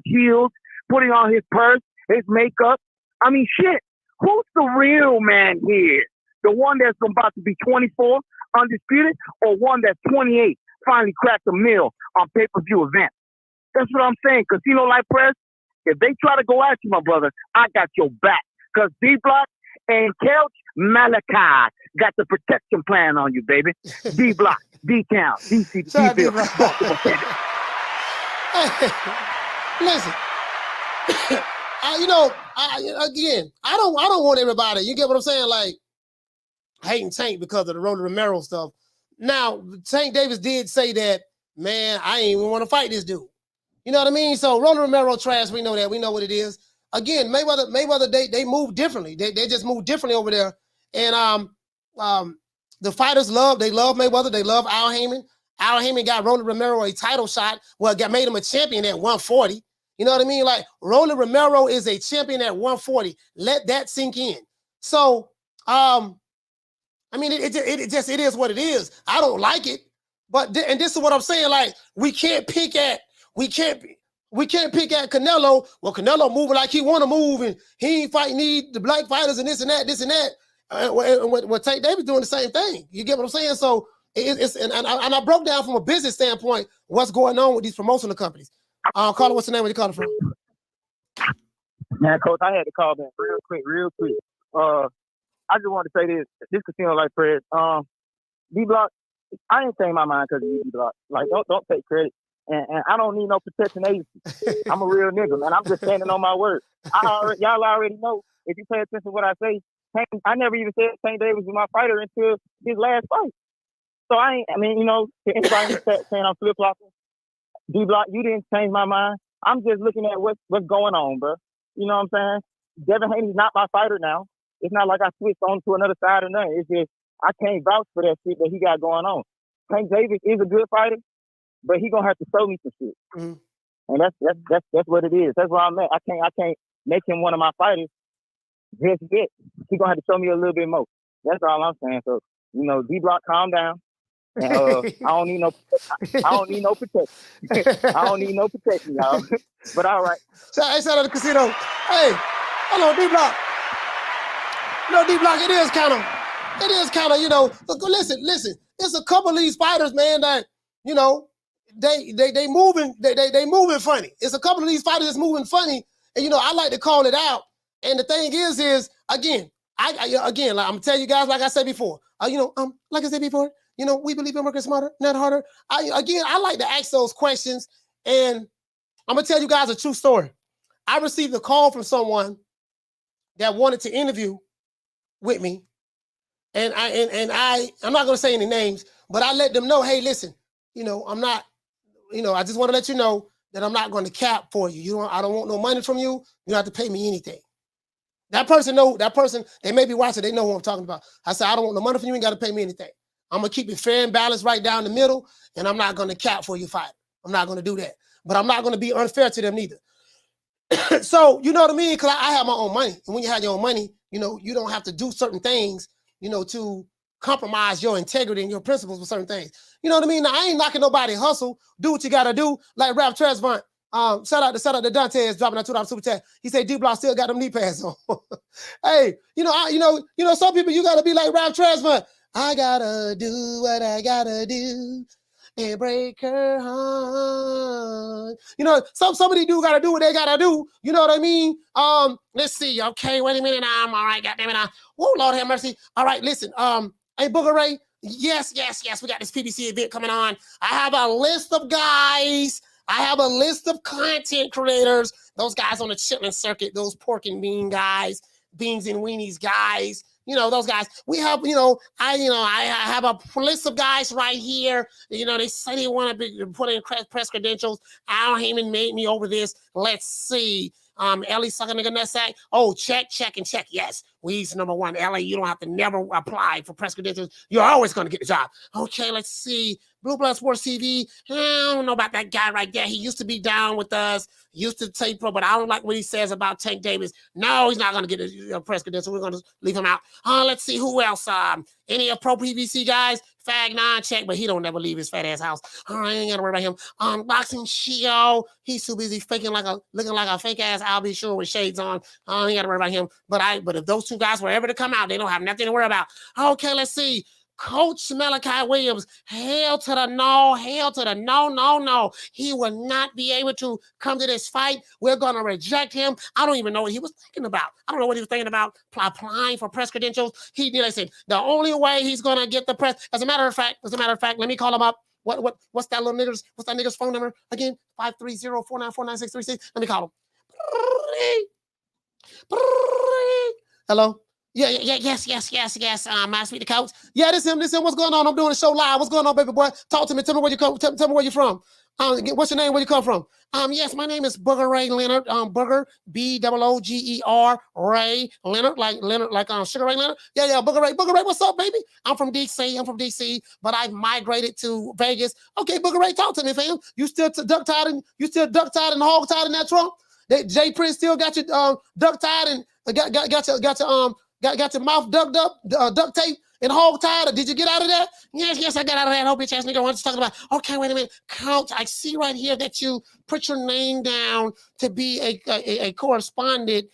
heels, putting on his purse, his makeup. I mean, shit. Who's the real man here? The one that's about to be 24, undisputed, or one that's 28, finally cracked a mill on pay-per-view event? That's what I'm saying. Casino Life Press, if they try to go at you, my brother, I got your back. Because D-Block and Couch Malachi got the protection plan on you, baby. D-Block, D-Town, D-C, D-Ville. Hey, listen. I don't want everybody, you get what I'm saying, like, hating Tank because of the Rolly Romero stuff. Now, Tank Davis did say that, man, I ain't even want to fight this dude. You know what I mean? So Rolly Romero trash, we know that. We know what it is. Again, Mayweather, they move differently. They just move differently over there. And The fighters love Mayweather. They love Al Heyman. Al Heyman got Rolly Romero a title shot. Well, made him a champion at 140. You know what I mean? Like, Rolly Romero is a champion at 140. Let that sink in. So, I mean, it is what it is. I don't like it, but and this is what I'm saying. Like, we can't pick at Canelo. Well, Canelo moving like he want to move, and he ain't fighting the black fighters and this and that. What Tank Davis doing the same thing. You get what I'm saying? So and I broke down from a business standpoint what's going on with these promotional companies. Carla, what's the name? Where you calling from? Man, Coach, I had to call back real quick. I just want to say this casino like Fred. D-Block, I ain't saying my mind because of you, D-Block. Like, don't take credit. And I don't need no protection agency. I'm a real nigga, man. I'm just standing on my word. Y'all already know. If you pay attention to what I say, I never even said Tank Davis was my fighter until his last fight. So to anybody saying I'm flip-flopping, D-Block, you didn't change my mind. I'm just looking at what's going on, bro. You know what I'm saying? Devin Haney's not my fighter now. It's not like I switched on to another side or nothing. It's just I can't vouch for that shit that he got going on. Tank Davis is a good fighter, but he gonna have to show me some shit. Mm-hmm. And that's what it is. That's where I'm at. I can't make him one of my fighters just yet. He gonna have to show me a little bit more. That's all I'm saying. So, D-Block, calm down. And, I don't need no protection. I don't need no protection, y'all. But all right. Shout out to the casino. Hey, hello, D-Block. D-Block, it is kind of, look, listen, it's a couple of these fighters, man, that, they moving funny. It's a couple of these fighters that's moving funny, and, I like to call it out. And the thing is again, like I'm gonna tell you guys, like I said before, we believe in working smarter, not harder. I like to ask those questions, and I'm gonna tell you guys a true story. I received a call from someone that wanted to interview with me, and I'm not gonna say any names, but I let them know, hey, listen, I'm not, I just want to let you know that I'm not going to cap for you. I don't want no money from you. You don't have to pay me anything. That person, they may be watching, they know who I'm talking about. I said, I don't want no money from you, you ain't got to pay me anything. I'm going to keep it fair and balanced right down the middle, and I'm not going to cap for you fighter. I'm not going to do that. But I'm not going to be unfair to them neither. So, you know what I mean? Because I have my own money. And when you have your own money, you don't have to do certain things, to compromise your integrity and your principles with certain things. You know what I mean? Now, I ain't knocking nobody hustle. Do what you got to do. Like Rap Tresvant. Shout out to Dantes dropping that $2 super chat. He said D-Block still got them knee pads on. Hey, some people you got to be like Rap Tresvant. I gotta do what I gotta do and break her heart. Somebody gotta do what they gotta do. You know what I mean? Let's see. Okay, wait a minute. I'm all right. Goddamn it. Oh, Lord have mercy. All right, listen. Hey, Booger Ray. Yes. We got this PBC event coming on. I have a list of guys. I have a list of content creators. Those guys on the chitlin circuit. Those pork and bean guys. Beans and weenies guys. Those guys. We have, I have a list of guys right here. They say they want to be put in press credentials. Al Heyman made me over this. Let's see. Ellie sucking nigga nutsack. Oh, check. Yes, we's number one. Ellie, you don't have to never apply for press credentials. You're always going to get the job. Okay, let's see. Blue Blood Sports TV. I don't know about that guy right there. He used to be down with us. Used to take pro, but I don't like what he says about Tank Davis. No, he's not going to get a press credential. We're going to leave him out. Let's see who else. Any pro PVC guys? Fag 9 check, but he don't never leave his fat ass house. I ain't gotta worry about him. Boxing Shio, he's too busy looking like a fake ass I'll be sure with shades on. I ain't gotta worry about him. But if those two guys were ever to come out, they don't have nothing to worry about. Okay, let's see. Coach Malachi Williams, hell to the no. No. He will not be able to come to this fight. We're going to reject him. I don't even know what he was thinking about. I don't know what he was thinking about applying for press credentials. He did. I said, the only way he's going to get the press, as a matter of fact, let me call him up. What's that nigga's phone number again? 530-494-9636. Let me call him. Hello? Yes. I speak to coach. Yeah, this him. What's going on? I'm doing a show live. What's going on, baby boy? Talk to me. Tell me where you come. Tell me where you're from. What's your name? Where you come from? Yes, my name is Booger Ray Leonard. Booger, Booger Ray Leonard, like Sugar Ray Leonard. Yeah, Booger Ray. Booger Ray, what's up, baby? I'm from DC, but I've migrated to Vegas. Okay, Booger Ray, talk to me, fam. You still duck tied and hog tied in that trunk? Jay Prince still got you duck tied and got your mouth ducked up, duct tape and hog tied. Did you get out of that? Yes, I got out of that. Whole bitch ass nigga. What you talking about? Okay, wait a minute. Count. I see right here that you put your name down to be a correspondent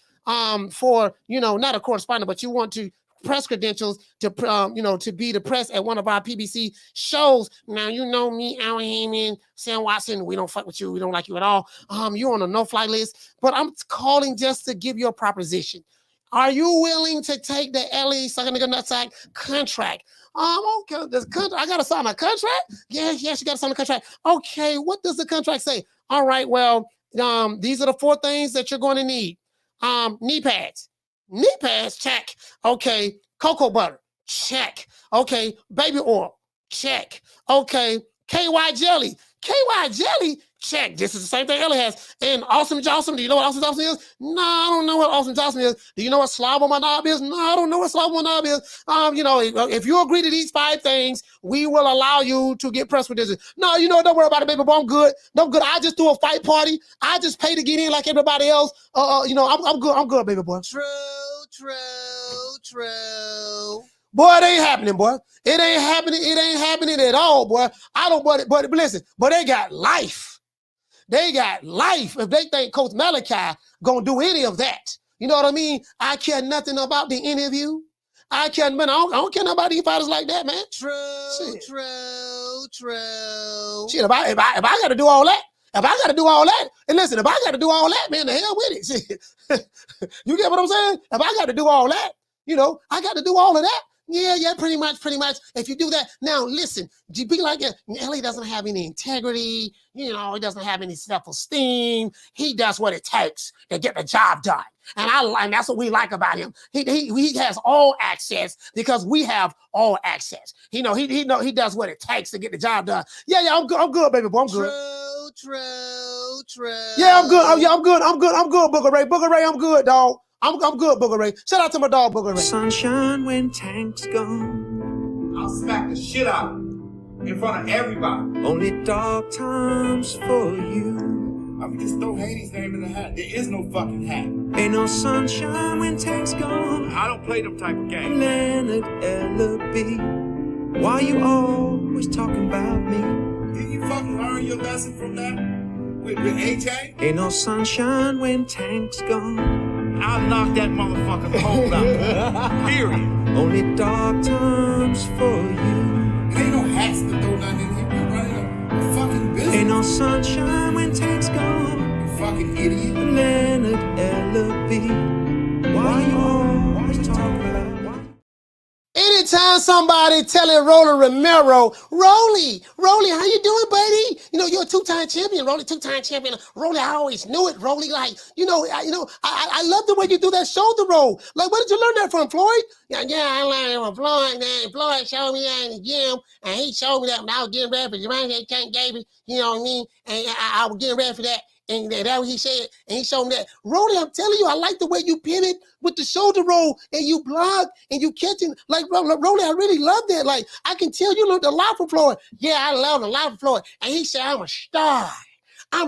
for, not a correspondent, but you want to press credentials to to be the press at one of our PBC shows. Now you know me, Al Heyman, Sam Watson. We don't fuck with you. We don't like you at all. You're on a no-fly list. But I'm calling just to give you a proposition. Are you willing to take the LA Sucker Nigga Nutsack contract? Okay, I gotta sign a contract? Yes, you gotta sign a contract. Okay, what does the contract say? All right, well, these are the 4 things that you're going to need. Knee pads. Knee pads, check. Okay, cocoa butter, check. Okay, baby oil, check. Okay, KY jelly. KY jelly, check. This is the same thing Ellie has. And Awesome Johnson, do you know what Awesome Johnson is? No, I don't know what Awesome Johnson is. Do you know what slob on my knob is? No, I don't know what slob on my knob is. If you agree to these 5 things, we will allow you to get press credentials. No, don't worry about it, baby boy. I'm good. I'm good. I just do a fight party. I just pay to get in like everybody else. I'm good. I'm good, baby boy. True. Boy, it ain't happening, boy. It ain't happening. It ain't happening at all, boy. But listen, they got life. They got life. If they think Coach Malachi gonna do any of that, you know what I mean? I care nothing about the interview. I don't care nothing about these fighters like that, man. True. Shit, if I gotta do all that, and listen, if I gotta do all that, man, the hell with it. Shit. You get what I'm saying? If I gotta do all that, I got to do all of that. Yeah, pretty much. If you do that, now listen, be like Ellie doesn't have any integrity, he doesn't have any self-esteem. He does what it takes to get the job done. And that's what we like about him. He has all access because we have all access. He does what it takes to get the job done. Yeah, I'm good, baby boy. I'm good. True. Yeah, I'm good. I'm good, Booger Ray. Booger Ray, I'm good, dog. I'm good, Booger Ray. Shout out to my dog, Booger Ray. Sunshine when Tank's gone. I'll smack the shit out of him in front of everybody. Only dark times for you. I mean, just throw Haney's name in the hat. There is no fucking hat. Ain't no sunshine when Tank's gone. I don't play them type of games. Leonard L.B. Why you always talking about me? Didn't you fucking learn your lesson from that? With A-Tank? Ain't no sunshine when Tank's gone. I'll knock that motherfucker's hole out. Period. Only dark times for you. There ain't no hats to throw nothing in here. We're running a fucking business. Ain't no sunshine when Tank's gone. You fucking idiot. Leonard L.B. Why you always talking about? Anytime somebody telling Rolly Romero, Rolly, how you doing, buddy? You're a 2-time champion, Rolly, 2-time champion. Rolly, I always knew it, Rolly. Like, I love the way you do that shoulder roll. Like, where did you learn that from, Floyd? Yeah, I learned it from Floyd, man. Floyd showed me that in the gym, and he showed me that when I was getting ready for Jermaine Tank Davis, you know what I mean? And I was getting ready for that. And that's what he said, and he showed me that. Rolly, I'm telling you, I like the way you pivot with the shoulder roll, and you block, and you catching. Like, Rolly, I really love that. Like, I can tell you learned a lot from Floyd. Yeah, I learned a lot from Floyd. And he said, I'm a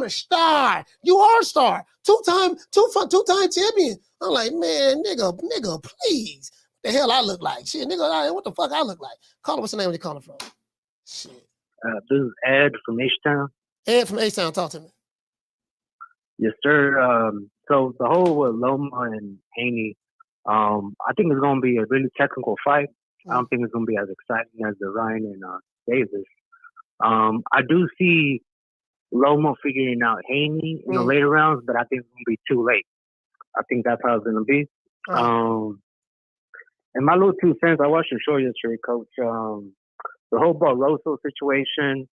star. You are a star. Two-time champion. I'm like, man, nigga, please. What the hell I look like? Shit, nigga, what the fuck I look like? Call him, what's the name where you calling from? Shit. This is Ed from H-Town. Ed from H-Town, talk to me. Yes, sir. So the whole Loma and Haney, I think it's going to be a really technical fight. I don't think it's going to be as exciting as the Ryan and Davis. I do see Loma figuring out Haney in the later rounds, but I think it's going to be too late. I think that's how it's going to be. And my little 2 cents, I watched your show yesterday, Coach. The whole Barroso situation,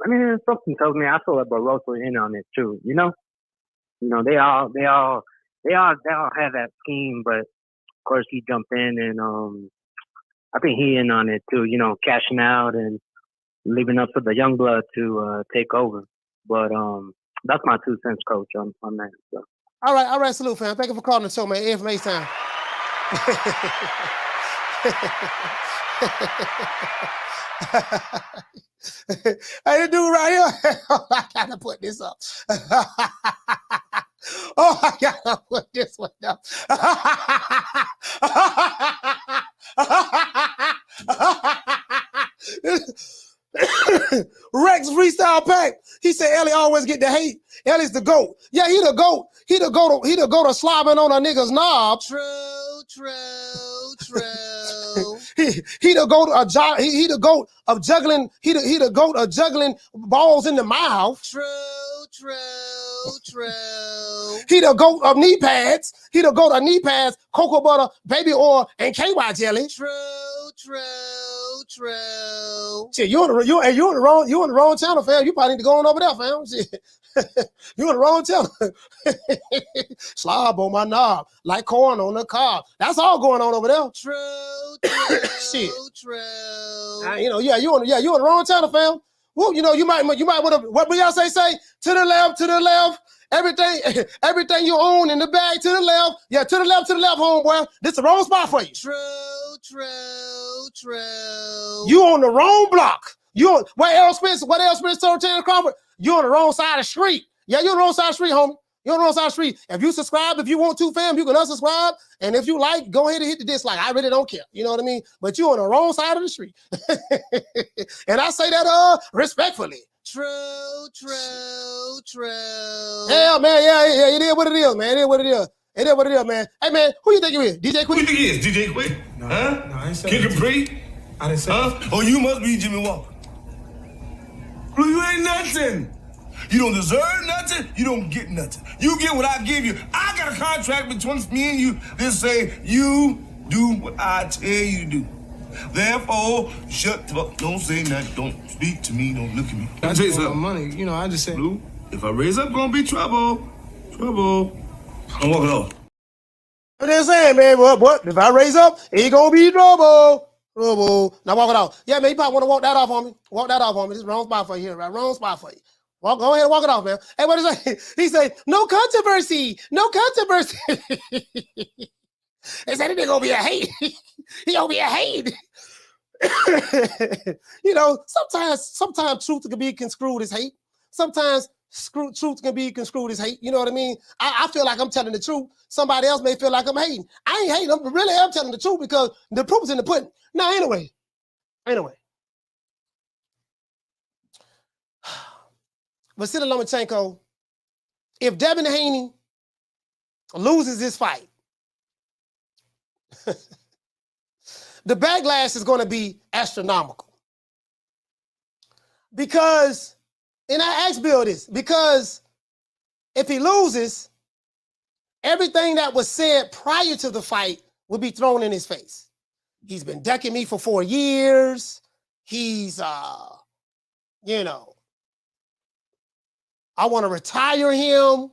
I mean, something tells me I feel like Barroso in on it too. They all have that scheme, but of course he jumped in, and I think he in on it too. Cashing out, and leaving up to the young blood to take over. But that's my 2 cents, coach, on that. So. All right, salute, fam. Thank you for calling the show, man. Information time. Hey, this dude right here. I gotta put this up. Oh, I gotta put this one up. Rex Freestyle Pack. He said Ellie always get the hate. Ellie's the GOAT. Yeah, he the GOAT. He the GOAT to slobbing on a nigga's knob. True. he the GOAT of he the GOAT of juggling. He the GOAT of juggling balls in the mouth. True. He the GOAT of knee pads. He the GOAT of knee pads, cocoa butter, baby oil, and KY jelly. True. Shit, you on the wrong channel, fam. You probably need to go on over there, fam. Shit. You on the wrong channel. Slob on my knob, like corn on the cob. That's all going on over there. True. Shit. You on the wrong channel, fam. Well, you might want to. What y'all say? To the left. Everything you own in the bag to the left. Yeah, to the left, homeboy. This is the wrong spot for you. True. You on the wrong block. What L. Smith told Taylor Crawford? You on the wrong side of the street. Yeah, you're on the wrong side of the street, homie. You're on the wrong side of the street. If you subscribe, if you want to, fam, you can unsubscribe. And if you like, go ahead and hit the dislike. I really don't care. You know what I mean? But you're on the wrong side of the street. And I say that respectfully. True. Yeah, man. Yeah. It is what it is, man. It is what it is, man. Hey, man, who you think you is? DJ Quick? Who you think he is? DJ Quick? No, I ain't saying Kid Capri? I didn't say that. Oh, you must be Jimmy Walker. Blue, you ain't nothing. You don't deserve nothing. You don't get nothing. You get what I give you. I got a contract between me and you that say you do what I tell you to do. Therefore, shut the fuck. Don't say nothing. Don't speak to me. Don't look at me. I just want money. I just said. Blue, if I raise up, gonna be trouble. Trouble. I'm walking off. I'm just saying, man. What? If I raise up, it gonna be trouble. Now walk it off. Yeah, man, you probably want to walk that off on me. This is the wrong spot for you here, right? Wrong spot for you. Go ahead and walk it off, man. Hey, what is that? He said, no controversy. They said it gonna be a hate. He gonna be a hate. Sometimes truth can be construed as hate. Sometimes truth can be construed as hate. You know what I mean? I feel like I'm telling the truth. Somebody else may feel like I'm hating. I ain't hating. I'm telling the truth because the proof is in the pudding. Now, anyway. Vasily Lomachenko, if Devin Haney loses this fight, the backlash is going to be astronomical. Because, and I asked Bill this, because if he loses, everything that was said prior to the fight will be thrown in his face. He's been decking me for 4 years. He's, I want to retire him.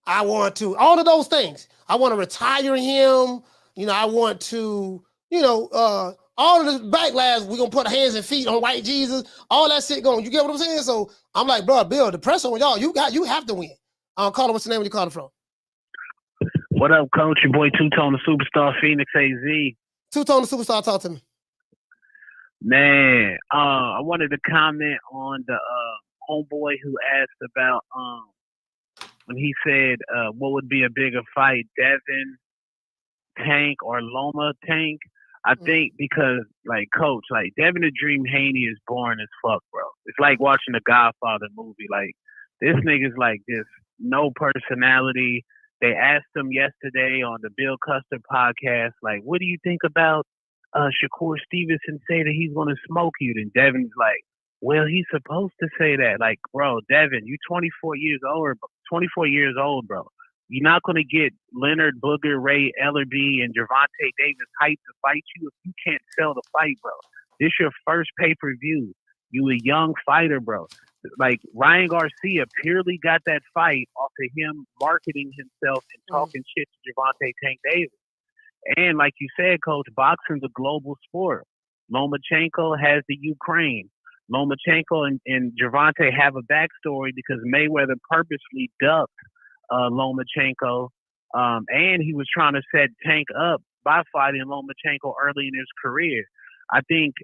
I want to, all of those things. I want to retire him. I want to, all of the backlash, we're going to put hands and feet on white Jesus. All that shit going. You get what I'm saying? So I'm like, bro, Bill, the pressure on y'all, you have to win. Caller, what's the name where you calling from? What up, coach? Your boy Two-Tone the Superstar, Phoenix AZ. Two-Tone the Superstar, talk to me. Man, I wanted to comment on the homeboy who asked about when he said what would be a bigger fight, Devin Tank or Loma Tank. I think because, coach, Devin the Dream Haney is boring as fuck, bro. It's like watching a Godfather movie. This nigga's just no personality. They asked him yesterday on the Bill Custer podcast, what do you think about Shakur Stevenson say that he's going to smoke you? And Devin's like, well, he's supposed to say that. Bro, Devin, you 24 years old, bro. You're not going to get Leonard, Booger, Ray, Ellerby, and Gervonta Davis hyped to fight you if you can't sell the fight, bro. This your first pay-per-view. You a young fighter, bro. Ryan Garcia purely got that fight off of him marketing himself and talking shit to Gervonta Tank Davis. And like you said, coach, boxing's a global sport. Lomachenko has the Ukraine. Lomachenko and Gervonta have a backstory because Mayweather purposely ducked Lomachenko, and he was trying to set Tank up by fighting Lomachenko early in his career. I think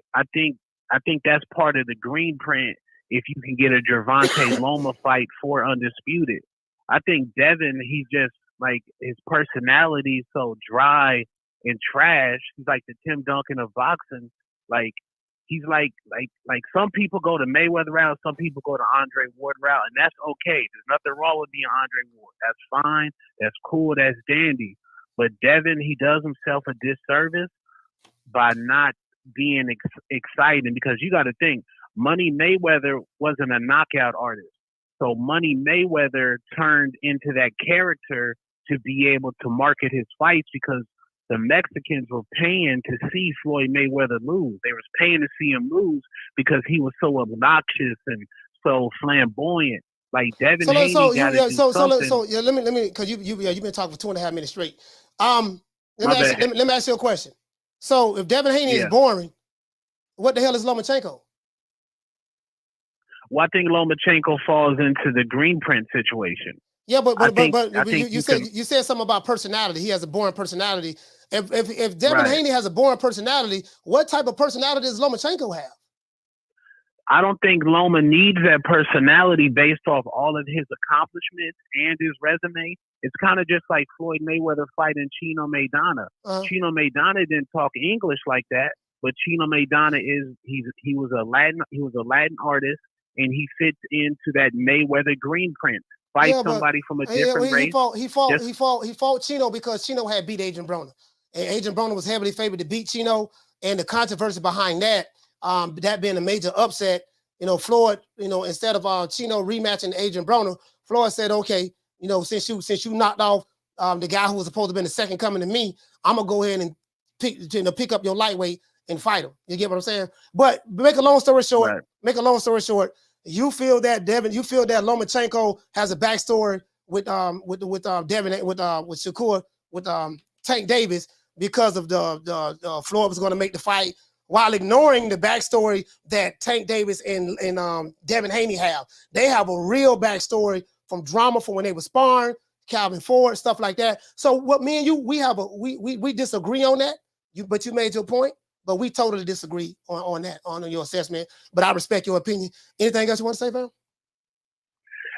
that's part of the green print. If you can get a Gervonta Loma fight for Undisputed, I think Devin, he's just like his personality is so dry and trash. He's like the Tim Duncan of boxing. Like he's like some people go to Mayweather route, some people go to Andre Ward route, and that's okay. There's nothing wrong with being Andre Ward. That's fine. That's cool. That's dandy. But Devin, he does himself a disservice by not being exciting, because you got to think, Money Mayweather wasn't a knockout artist. So Money Mayweather turned into that character to be able to market his fights, because the Mexicans were paying to see Floyd Mayweather lose. They was paying to see him lose because he was so obnoxious and so flamboyant. Like Devin Haney got to do something. Let me, because you've been talking for 2.5 minutes straight. Let me ask you a question. So if Devin Haney is boring, what the hell is Lomachenko? Well, I think Lomachenko falls into the green print situation. Yeah, but you said something about personality. He has a boring personality. If Devin Haney has a boring personality, what type of personality does Lomachenko have? I don't think Loma needs that personality based off all of his accomplishments and his resume. It's kind of just like Floyd Mayweather fighting Chino Maidana. Chino Maidana didn't talk English like that, but Chino Maidana he was a Latin artist, and he fits into that Mayweather green print. Fight somebody from a different race. He fought Chino because Chino had beat Adrian Broner, and Adrian Broner was heavily favored to beat Chino, and the controversy behind that. That being a major upset, Floyd, instead of Chino rematching Adrian Broner, Floyd said, okay, since you knocked off the guy who was supposed to have been the second coming to me, I'm gonna go ahead and pick up your lightweight and fight him. You get what I'm saying? But make a long story short, you feel that Lomachenko has a backstory with Devin, with Shakur, with Tank Davis, because of the Floyd was going to make the fight, while ignoring the backstory that Tank Davis and Devin Haney have. They have a real backstory from drama from when they were sparring, Calvin Ford, stuff like that. So what me and you, we disagree on that. But you made your point, but we totally disagree on that, on your assessment. But I respect your opinion. Anything else you want to say, Val?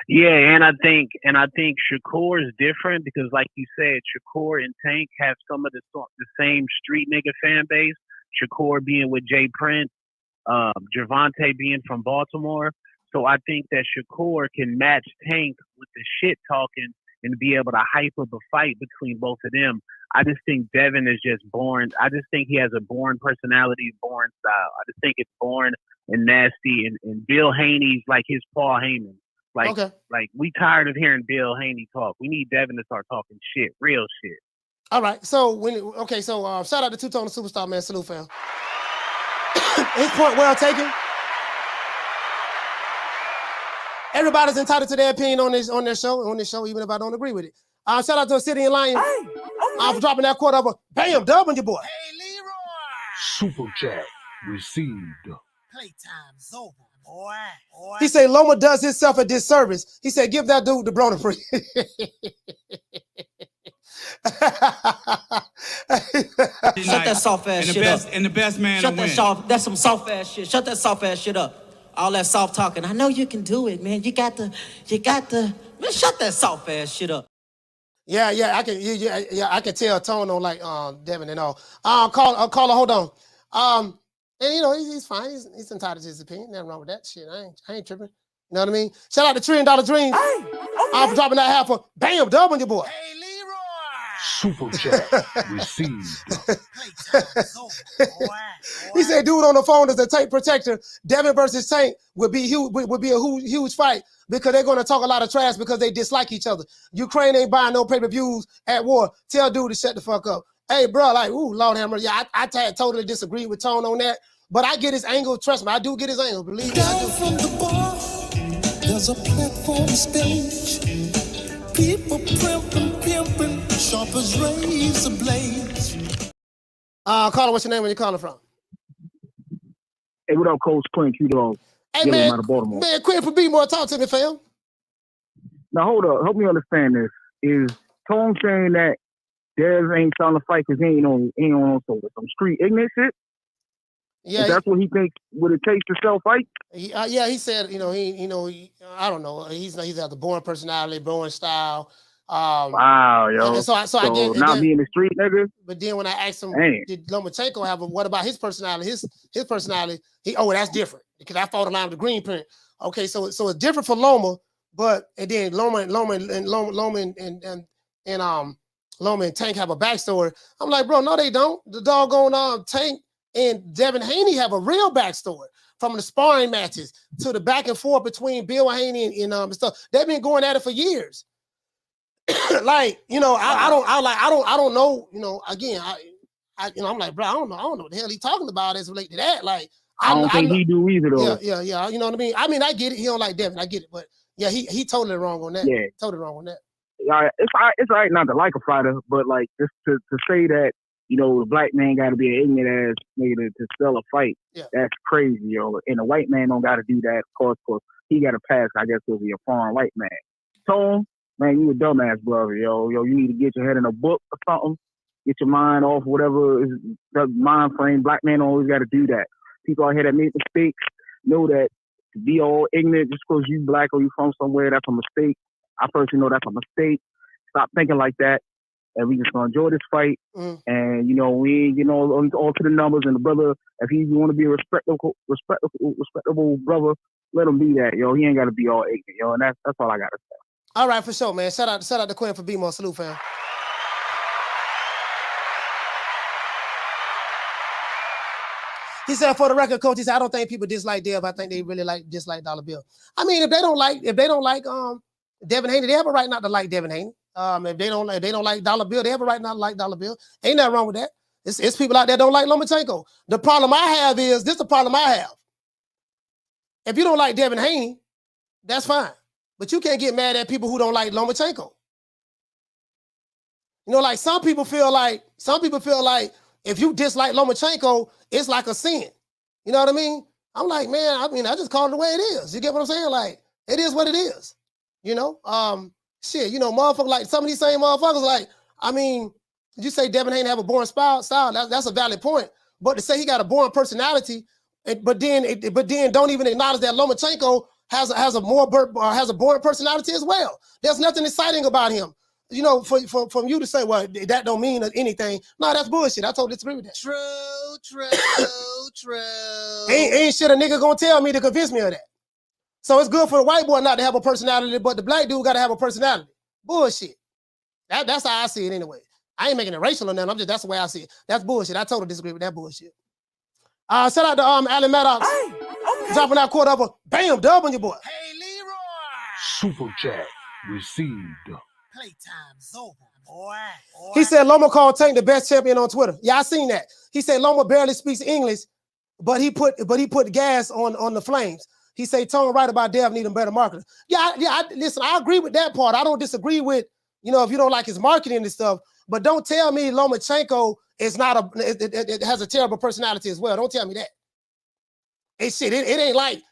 Yeah, and I think Shakur is different because, like you said, Shakur and Tank have some of the same street nigga fan base. Shakur being with Jay Prince, Gervonta being from Baltimore. So I think that Shakur can match Tank with the shit talking and be able to hype up a fight between both of them. I just think Devin is just born. I just think he has a born personality, born style. I just think it's born and nasty. And Bill Haney's like his Paul Heyman. Like we tired of hearing Bill Haney talk. We need Devin to start talking shit, real shit. All right. So shout out to Two-Tone Superstar, man. Salute, fam. His point well taken. Everybody's entitled to their opinion on this show, even if I don't agree with it. Shout out to City and Lion for dropping that quote of a bam dub on your boy. Hey, Leroy. Super chat received. Playtime's over, boy. He said Loma does himself a disservice. He said give that dude the Broner free. Shut that soft ass shit up. And the best man Shut that that's some soft ass shit. Shut that soft ass shit up. All that soft talking. I know you can do it, man. You got to. Man, shut that soft ass shit up. Yeah, I can tell Tone on like Devin and all. Caller, hold on. And he's fine. He's entitled to his opinion. Nothing wrong with that shit. I ain't tripping. You know what I mean? Shout out to $1 Trillion Dreams. For dropping that half of bam dub on your boy. Hey, Leroy. Super chat received. He said, dude on the phone is a Tank protector. Devin versus Tank would be a huge fight because they're going to talk a lot of trash because they dislike each other. Ukraine ain't buying no pay-per-views at war. Tell dude to shut the fuck up. Hey, bro, Lord hammer. Yeah, I totally disagree with Tone on that, but I get his angle. Trust me, I do get his angle. Believe me, I do. From the bar, there's a platform stage. People pimping, sharp as razor blades. Caller, what's your name? Where you calling from? Hey, what up, Coach Prince? You know, Hey, get man, him out of Baltimore. Man, quit for be more. Talk to me, fam. Now, hold up. Help me understand this. Is Tone saying that Dez ain't starting to fight because he ain't on some street ignorant shit? Yeah, if that's what he thinks what it takes to sell fight. Yeah, he said, I don't know. He's got the born personality, born style. Wow, yo. So I get not being the street nigga. But then when I asked him, did Lomachenko have what about his personality? His personality, that's different because I fought in line with the green print. Okay, so it's different for Loma, and then Loma and Tank have a backstory. I'm like, bro, no, they don't. The doggone Tank and Devin Haney have a real backstory from the sparring matches to the back and forth between Bill Haney and stuff. They've been going at it for years. I don't know. Again, I'm like, bro, I don't know what the hell he talking about as related to that. Like, I don't think he do either though. Yeah. You know what I mean? I get it. He don't like Devin. I get it, but yeah, he totally wrong on that. Yeah, totally wrong on that. Yeah, it's all right not to like a fighter, but like just to say that the black man got to be an ignorant ass nigga to sell a fight. Yeah. That's crazy, yo. And the white man don't got to do that. Of course, he got to pass. I guess he'll be a foreign white man. Tone, man, you a dumbass, brother, yo. You need to get your head in a book or something. Get your mind off whatever is the mind frame. Black man always got to do that. People out here that make mistakes know that to be all ignorant just because you black or you from somewhere, that's a mistake. I personally know that's a mistake. Stop thinking like that. And we just gonna enjoy this fight. And we ain't all to the numbers. And the brother, if he want to be a respectable brother, let him be that, yo. He ain't got to be all ignorant, yo. And that's all I gotta say. All right, for sure, man. Shout out to Quinn for being more. Salute, fam. He said, for the record, coach, he said, I don't think people dislike Dev. I think they really dislike Dollar Bill. I mean, if they don't like Devin Haney, they have a right not to like Devin Haney. If they don't like Dollar Bill, they have a right not to like Dollar Bill. Ain't nothing wrong with that. It's people out there don't like Lomachenko. The problem I have is this: the problem I have. If you don't like Devin Haney, that's fine, but you can't get mad at people who don't like Lomachenko. Like some people feel like if you dislike Lomachenko, it's like a sin. You know what I mean? I'm like, man, I just call it the way it is. You get what I'm saying? Like, it is what it is. Motherfuckers like some of these same motherfuckers, like, did you say Devin Haney have a boring style? That's a valid point. But to say he got a boring personality, but then don't even acknowledge that Lomachenko has a boring personality as well. There's nothing exciting about him. From you to say, well, that don't mean anything. No, that's bullshit. I totally disagree with that. True. Ain't shit a nigga gonna tell me to convince me of that. So it's good for the white boy not to have a personality, but the black dude got to have a personality. Bullshit. That's how I see it anyway. I ain't making it racial or nothing. That's the way I see it. That's bullshit. I totally disagree with that bullshit. Shout out to Alan Maddox. Dropping that quarter of a bam dub on your boy. Hey, Leroy. Super chat received. Playtime's over, boy. He said Loma called Tank the best champion on Twitter. Yeah, I seen that. He said Loma barely speaks English, but he put gas on the flames. He say Tone right about Dev needing better marketing. Listen, I agree with that part. I don't disagree with, if you don't like his marketing and stuff, but don't tell me Lomachenko is it has a terrible personality as well. Don't tell me that. It ain't like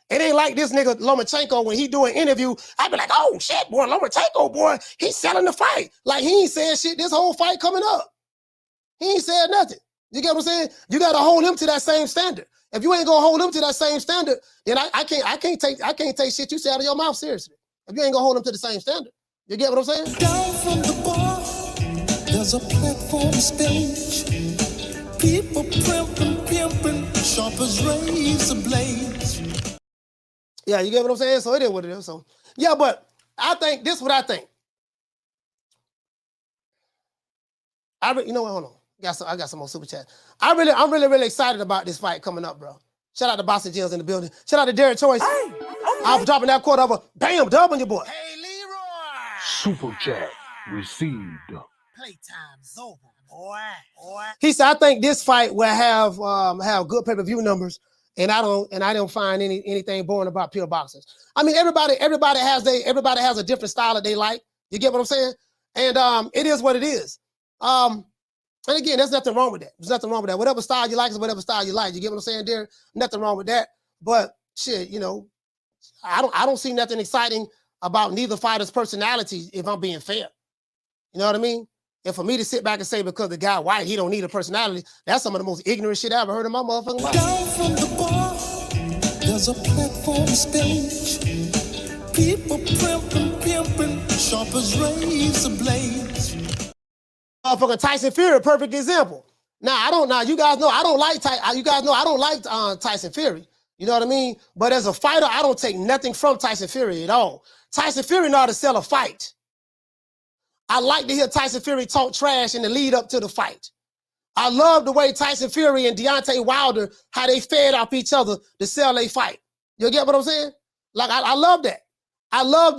this nigga Lomachenko when he do an interview. I be like, oh shit, boy, Lomachenko, boy, he's selling the fight. Like he ain't saying shit this whole fight coming up. He ain't said nothing. You get what I'm saying? You gotta hold him to that same standard. If you ain't gonna hold him to that same standard, then I can't take shit you say out of your mouth seriously. If you ain't gonna hold him to the same standard. You get what I'm saying? Down from the bar, there's a platform stage. People pimping, sharp as razor blades. Yeah, you get what I'm saying? So it is what it is. So yeah, but I think this is what I think. Hold on. I got some more super chat. I'm really excited about this fight coming up, bro. Shout out to Boston Jill's in the building. Shout out to Derek Choice. I'm dropping that quarter of a bam dub on your boy. Hey, Leroy. Super chat received. Playtime's over, boy. He said, I think this fight will have good pay-per-view numbers, and I don't find anything boring about pure boxers. Everybody has a different style that they like. You get what I'm saying? And it is what it is. And again, there's nothing wrong with that. There's nothing wrong with that. Whatever style you like is whatever style you like. You get what I'm saying, Derek? Nothing wrong with that. But shit, I don't see nothing exciting about neither fighter's personality if I'm being fair. You know what I mean? And for me to sit back and say because the guy white, he don't need a personality, that's some of the most ignorant shit I ever heard in my motherfucking life. Down from the bar, there's a platform stage. People pimping, sharp as razor blades. Motherfucking Tyson Fury, a perfect example. Now you guys know I don't like Tyson Fury. You know what I mean? But as a fighter, I don't take nothing from Tyson Fury at all. Tyson Fury know how to sell a fight. I like to hear Tyson Fury talk trash in the lead up to the fight. I love the way Tyson Fury and Deontay Wilder, how they fed off each other to sell a fight. You get what I'm saying? Like, I love that. I love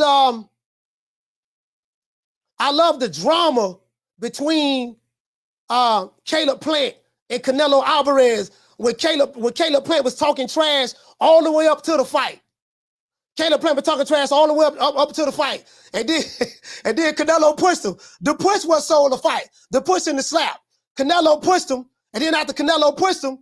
the drama between Caleb Plant and Canelo Alvarez when Caleb Plant was talking trash all the way up to the fight. Caleb Plant was talking trash all the way up to the fight. And then Canelo pushed him. The push was sold the fight. The push and the slap. Canelo pushed him. And then after Canelo pushed him,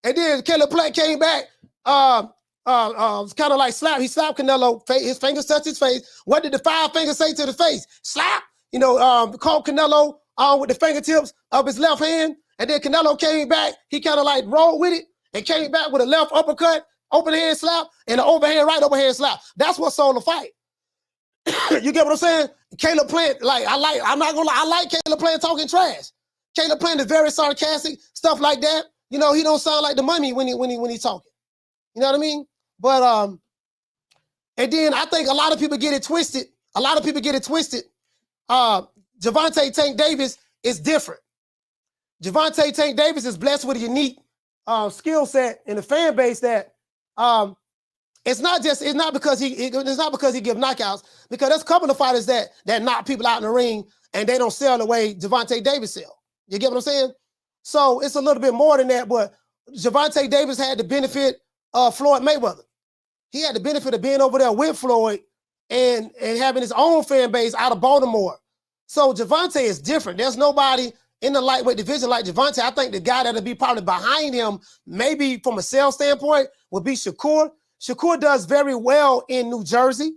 and then Caleb Plant came back, kind of like slap. He slapped Canelo. His fingers touched his face. What did the 5 fingers say to the face? Slap. You know, caught Canelo with the fingertips of his left hand. And then Canelo came back. He kind of like rolled with it and came back with a left uppercut, open hand slap, and an right overhand slap. That's what sold the fight. You get what I'm saying? Caleb Plant, I'm not gonna lie, I like Caleb Plant talking trash. Caleb Plant is very sarcastic, stuff like that. You know, he don't sound like the mummy when he talking. You know what I mean? But and then I think a lot of people get it twisted. Gervonta Tank Davis is different. Gervonta Tank Davis is blessed with a unique skill set in the fan base that it's not because he gives knockouts, because there's a couple of fighters that knock people out in the ring and they don't sell the way Gervonta Davis sell. You get what I'm saying? So it's a little bit more than that, but Gervonta Davis had the benefit of Floyd Mayweather. He had the benefit of being over there with Floyd and having his own fan base out of Baltimore. So Gervonta is different. There's nobody in the lightweight division like Gervonta. I think the guy that'll be probably behind him, maybe from a sales standpoint, would be Shakur. Shakur does very well in New Jersey.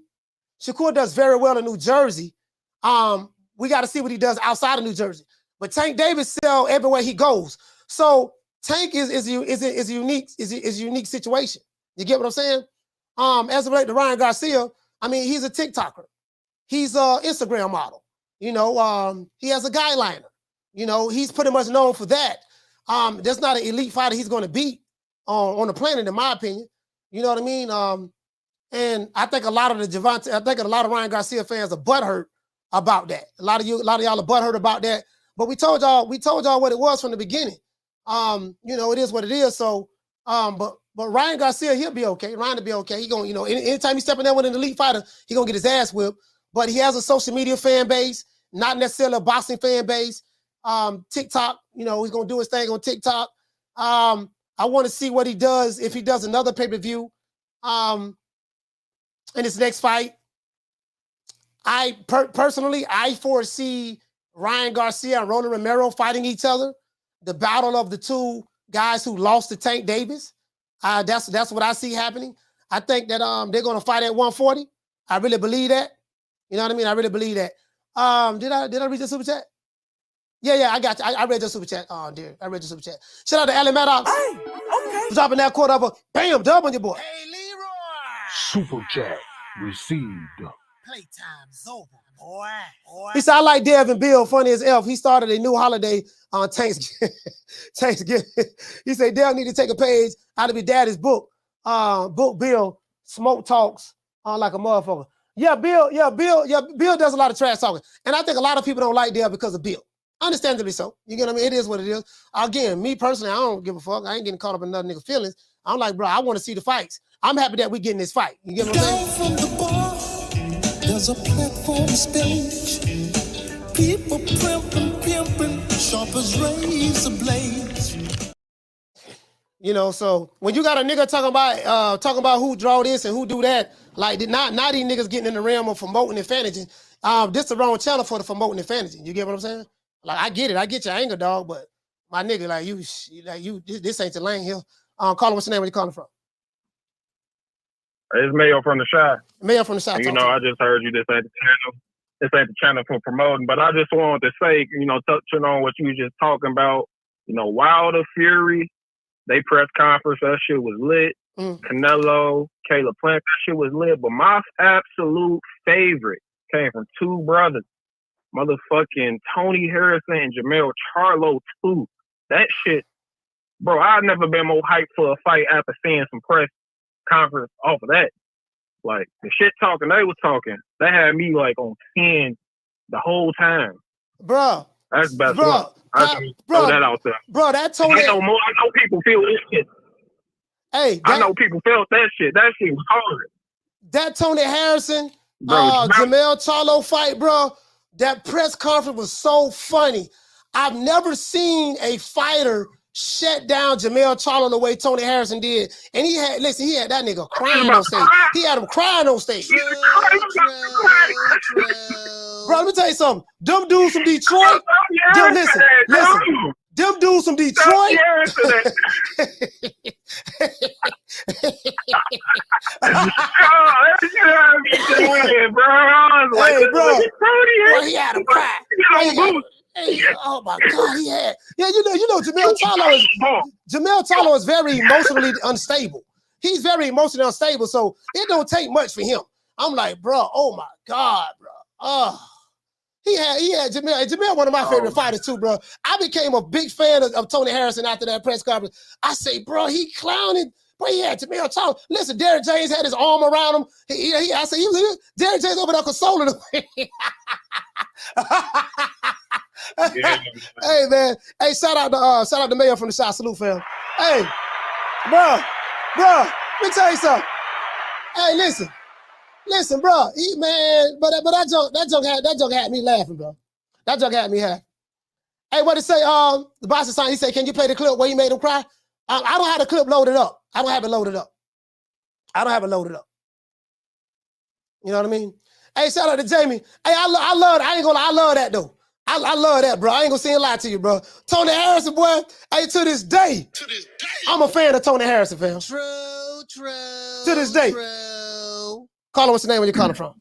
We got to see what he does outside of New Jersey. But Tank Davis sell everywhere he goes. So Tank is a unique situation. You get what I'm saying? As it relates to Ryan Garcia, I mean, he's a TikToker. He's an Instagram model. You know, he has a guideliner. You know, he's pretty much known for that. There's not an elite fighter he's going to beat on the planet, in my opinion. You know what I mean? And I think a lot of Ryan Garcia fans are butthurt about that. A lot of y'all are butthurt about that. But we told y'all what it was from the beginning. You know, it is what it is. So, but Ryan Garcia, he'll be okay. Ryan will be okay. He gonna, you know, anytime he's stepping there with an elite fighter, he gonna get his ass whipped. But he has a social media fan base, not necessarily a boxing fan base. TikTok, you know, he's gonna do his thing on TikTok. I want to see what he does if he does another pay-per-view in his next fight. I personally foresee Ryan Garcia and Roland Romero fighting each other. The battle of the two guys who lost to Tank Davis. That's what I see happening. I think that they're gonna fight at 140. I really believe that. You know what I mean? I really believe that. Did I read the super chat? Yeah, I got you. I read your super chat. Oh, dear. I read your super chat. Shout out to Allen Maddox. Hey, okay. Dropping that quarter of a bam dub on your boy. Hey, Leroy. Super chat received. Playtime's over, boy. He said, I like Devin Bill, funny as F. He started a new holiday on Thanksgiving. He said, Dev need to take a page out of his daddy's book. Book Bill, smoke talks like a motherfucker. Bill does a lot of trash talking. And I think a lot of people don't like Dev because of Bill. Understandably so. You get what I mean? It is what it is. Again, me personally, I don't give a fuck. I ain't getting caught up in another nigga feelings. I'm like, bro, I want to see the fights. I'm happy that we getting this fight. You get what I'm saying? From the bar, there's a platform stage. People pimping, sharp as razor blades. You know, so when you got a nigga talking about who draw this and who do that, like not these niggas getting in the realm of promoting and fantasy. This the wrong channel for the promoting and fantasy. You get what I'm saying? Like I get your anger, dog, but my nigga, this ain't your lane here. Call him, what's your name? Where you calling from? It's Mayo from the Shy. Mayo from the Shy. You know, I just heard you. This ain't the channel. This ain't the channel for promoting. But I just wanted to say, you know, touching on what you were just talking about. You know, Wilder, Fury, they press conference. That shit was lit. Canelo, Caleb Plant, that shit was lit. But my absolute favorite came from two brothers, motherfucking Tony Harrison and Jamel Charlo too. That shit, bro. I've never been more hyped for a fight after seeing some press conference off of that. Like the shit talking they was talking, that had me like on 10 the whole time. Bro, that's best. Bro, I throw that out there. Bro, that Tony. I know people feel this shit. Hey, I know people felt that shit. That shit was hard. That Tony Harrison, bro, Jamel Charlo fight, bro. That press conference was so funny. I've never seen a fighter shut down Jamel Charlo the way Tony Harrison did. And he had that nigga crying on stage. He had him crying on stage. Bro, let me tell you something. Them dudes from Detroit. Listen. Them dudes from Detroit. Hey, bro, he had him cry. Hey, oh my God, he had. Yeah, you know, Jamel Charlo is very emotionally unstable. He's very emotionally unstable, so it don't take much for him. I'm like, bro, oh my God, bro. Oh. He had Jamel, one of my favorite fighters too, bro. I became a big fan of Tony Harrison after that press conference. I say, bro, he clowning. But he had Jamel Charlo. Listen, Derrick James had his arm around him. I said, Derrick James over there consoling him. Hey, man. Hey, shout out to Mayo from the Shy. Salute, fam. Hey, bro, let me tell you something. Hey, listen, bro. But that joke had me laughing, bro. That joke had me happy. Hey, what to say? The boxer sign. He said, "Can you play the clip where he made him cry?" I don't have the clip loaded up. I don't have it loaded up. You know what I mean? Hey, shout out to Jamie. Hey, I love. I ain't gonna lie. I love that though. I love that, bro. I ain't gonna say a lie to you, bro. Tony Harrison, boy. Hey, to this day, I'm a fan of Tony Harrison, fam. True. To this day. Caller, what's the name where you calling from?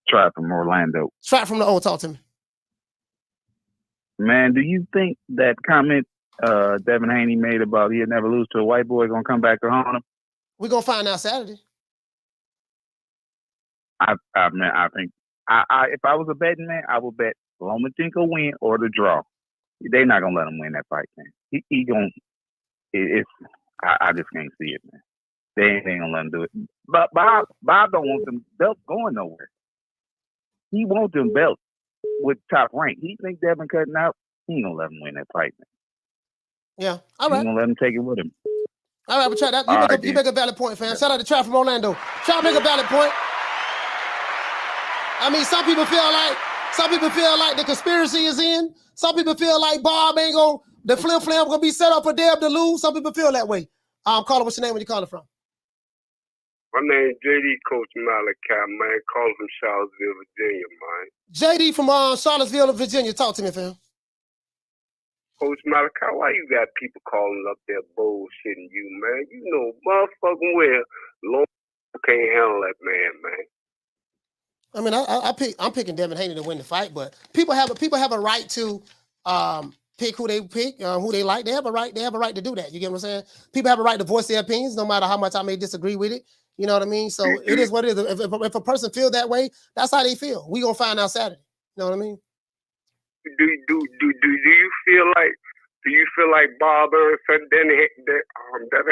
Trap from Orlando. Trap from the old. Talk to me. Man, do you think that comment Devin Haney made about he'd never lose to a white boy gonna come back to haunt him? We're gonna find out Saturday. I think if I was a betting man, I would bet Lomachenko win or the draw. They're not gonna let him win that fight, man. He gonna. I just can't see it, man. They ain't gonna let him do it. But Bob don't want them belts going nowhere. He wants them belts with top rank. He think Devin cutting out. He ain't gonna let him win that fight, man. Yeah, all right. He gonna let him take it with him. All right, we'll try that. You make a valid point, fam. Shout out to Trap from Orlando. Try to make a valid point. I mean, some people feel like the conspiracy is in. Some people feel like Bob ain't gonna, the flim-flam gonna be set up for Deb to lose. Some people feel that way. Caller, what's your name? Where you calling from? My name's JD Coach Malachi, man. Calling from Charlottesville, Virginia, man. JD from Charlottesville, Virginia. Talk to me, fam. Coach Malachi, why you got people calling up there bullshitting you, man? You know, motherfucking well, Loma can't handle that man. I mean, I'm picking Devin Haney to win the fight, but people have a right to pick who they pick, who they like. They have a right to do that. You get what I'm saying? People have a right to voice their opinions, no matter how much I may disagree with it. You know what I mean? So it is what it is. If a person feel that way, that's how they feel. We gonna find out Saturday. You know what I mean? Do you feel like Bob set Devin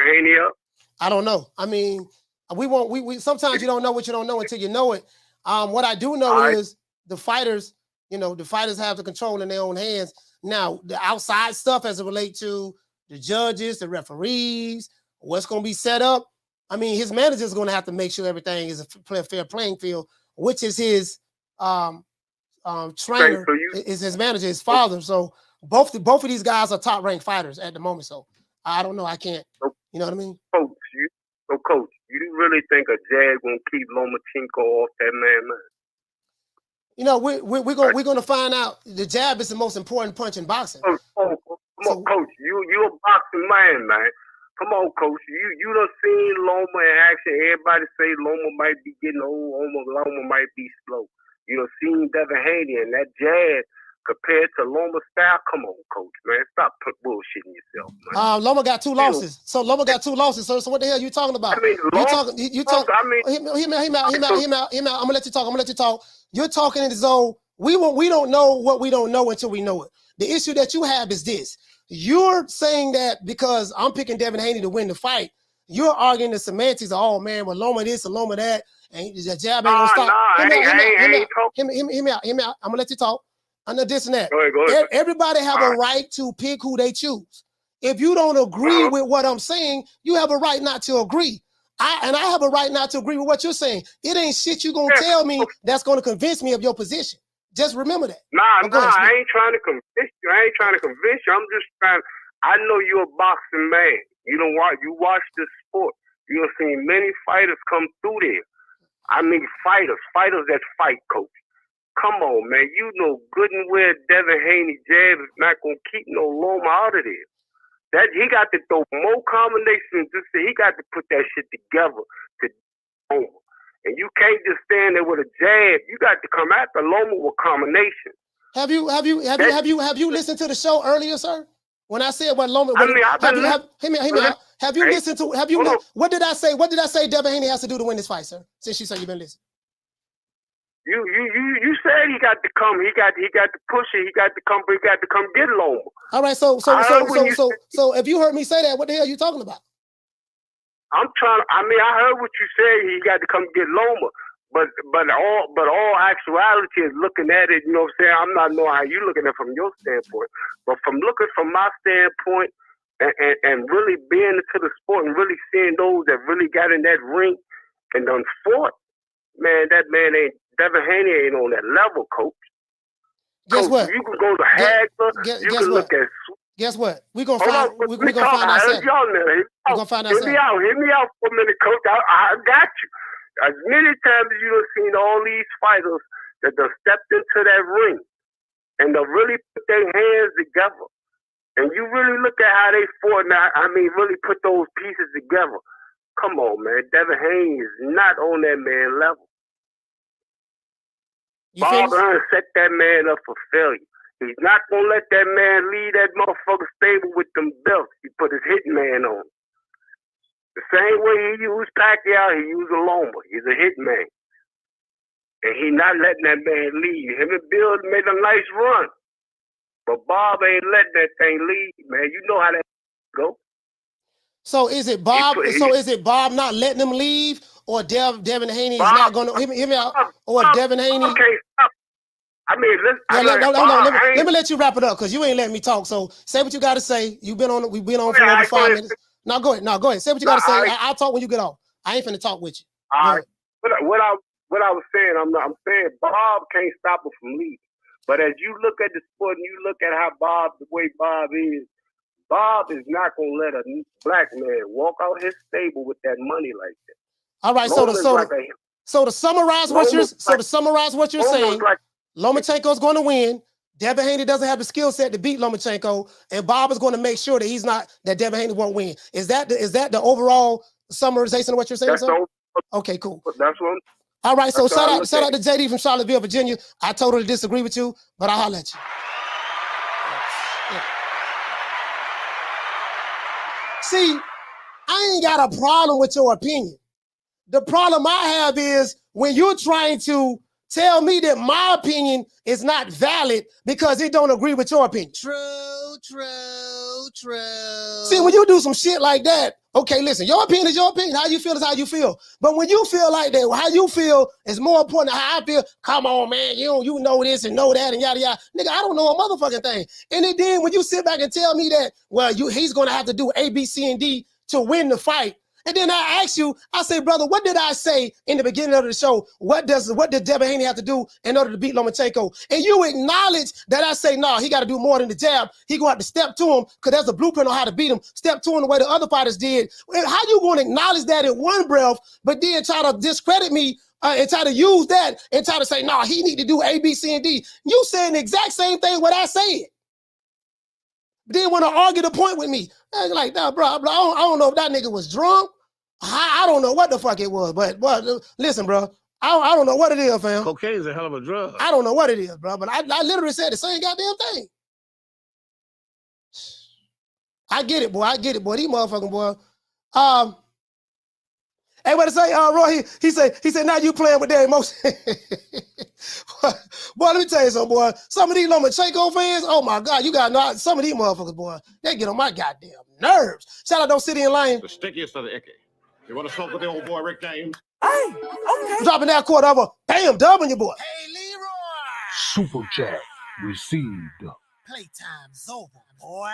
Haney up? I don't know. I mean, we sometimes you don't know what you don't know until you know it. What I do know is the fighters have the control in their own hands. Now, the outside stuff as it relates to the judges, the referees, what's going to be set up. I mean, his manager is going to have to make sure everything is a fair playing field, which is his trainer, is his manager, his father. So both of these guys are top ranked fighters at the moment. So I don't know. I can't. You know what I mean? Coach, you really think a jag gonna keep Lomachenko off that man? You know, we're gonna find out. The jab is the most important punch in boxing. Coach, you a boxing man. Come on, coach. You done seen Loma in action. Everybody say Loma might be getting old. Loma might be slow. You done seen Devin Haney and that jazz compared to Loma style. Come on, coach, man. Stop bullshitting yourself, man. Loma got 2 losses. So Loma got 2 losses. So what the hell you talking about? I mean, you talk. I mean, hear me out. I'm gonna let you talk. You're talking as though we don't know what we don't know until we know it. The issue that you have is this. You're saying that because I'm picking Devin Haney to win the fight, you're arguing the semantics of, oh man, well, Loma this or Loma that, and the jab ain't gonna stop. Hear me out. I'm gonna let you talk. I know this and that. Go ahead. Everybody have a right to pick who they choose. If you don't agree with what I'm saying, you have a right not to agree. I have a right not to agree with what you're saying. It ain't shit you gonna tell me that's gonna convince me of your position. Just remember that. Nah, I ain't trying to convince you. I'm just trying. I know you're a boxing man. You watch this sport. You have seen many fighters come through there. I mean, fighters that fight, coach. Come on, man. You know good and well Devin Haney jab is not gonna keep no Loma out of there. That he got to throw more combinations. He got to put that shit together to Loma. And you can't just stand there with a jab. You got to come after Loma with combinations. Have you listened to the show earlier, sir? When I said what Loma, what did I say? What did I say Devin Haney has to do to win this fight, sir? Since you said you've been listening. You said he got to come. He got to push it. He got to come get Loma. All right, so if you heard me say that, what the hell are you talking about? I heard what you said. He got to come get Loma, but all actuality is looking at it. You know what I'm saying? I'm not knowing how you looking at it from your standpoint, but from looking from my standpoint and really being into the sport and really seeing those that really got in that ring and done fought, man, Devin Haney ain't on that level, coach. Guess what? You can go to Hagler. You can look at. Guess what? We're gonna find ourselves. Hear me out for a minute, coach. I got you. As many times as you have seen all these fighters that have stepped into that ring and they really put their hands together, and you really look at how they fought. Now, really put those pieces together. Come on, man. Devin Haney is not on that man level. Bob Aaron set that man up for failure. He's not going to let that man leave that motherfucker stable with them belts. He put his hitman on. The same way he used Pacquiao, he used Loma. He's a hitman. And he not letting that man leave. Him and Bill made a nice run. But Bob ain't letting that thing leave, man. You know how that go. So is it Bob? Is it Bob not letting him leave, or Devin Haney is not going to hear me out, or Devin Haney? Okay, stop. Let me let you wrap it up because you ain't letting me talk. So say what you got to say. We've been on for over 5 minutes. Now go ahead. Say what you got to say. I'll talk when you get off. I ain't finna talk with you. All right. What I was saying, I'm saying Bob can't stop him from leaving. But as you look at the sport and you look at how the way Bob is not gonna let a black man walk out his stable with that money like that. All right. So to summarize what you're saying. Lomachenko is going to win. Devin Haney doesn't have the skill set to beat Lomachenko, and Bob is going to make sure that Devin Haney won't win. Is that the overall summarization of what you're saying, sir? Okay, cool. That's what. All right, so shout out to JD from Charlottesville, Virginia. I totally disagree with you, but I'll holler at you. Yeah. See, I ain't got a problem with your opinion. The problem I have is when you're trying to tell me that my opinion is not valid because it don't agree with your opinion. True. See, when you do some shit like that, okay, listen, your opinion is your opinion. How you feel is how you feel. But when you feel like that, how you feel is more important than how I feel. Come on, man, you know this and know that and yada, yada. Nigga, I don't know a motherfucking thing. And then when you sit back and tell me that, well, he's going to have to do A, B, C, and D to win the fight, and then I ask you, I say, brother, what did I say in the beginning of the show? What did Devin Haney have to do in order to beat Lomachenko? And you acknowledge that I say, no, he got to do more than the jab. He going to have to step to him because there's a blueprint on how to beat him. Step to him the way the other fighters did. How you going to acknowledge that in one breath, but then try to discredit me and try to use that and try to say, no, he need to do A, B, C, and D. You saying the exact same thing what I said. Then want to argue the point with me. Like, nah, bro, I don't know if that nigga was drunk. I don't know what the fuck it was, but listen, bro, I don't know what it is, fam. Cocaine's a hell of a drug. I don't know what it is, bro, but I literally said the same goddamn thing. I get it, boy. I get it, boy. These motherfucking boy. Hey, what to say, Roy? He said, now you playing with their emotion. Boy, let me tell you something, boy. Some of these Lomachenko fans, oh my God, you gotta know, some of these motherfuckers, boy, they get on my goddamn nerves. Shout out Don't City and Lion. The stickiest of the icky. You want to smoke with the old boy Rick James? Hey, okay. Dropping that quarter over, bam, dubbing your boy. Hey, Leroy. Super chat received. Playtime's over, boy.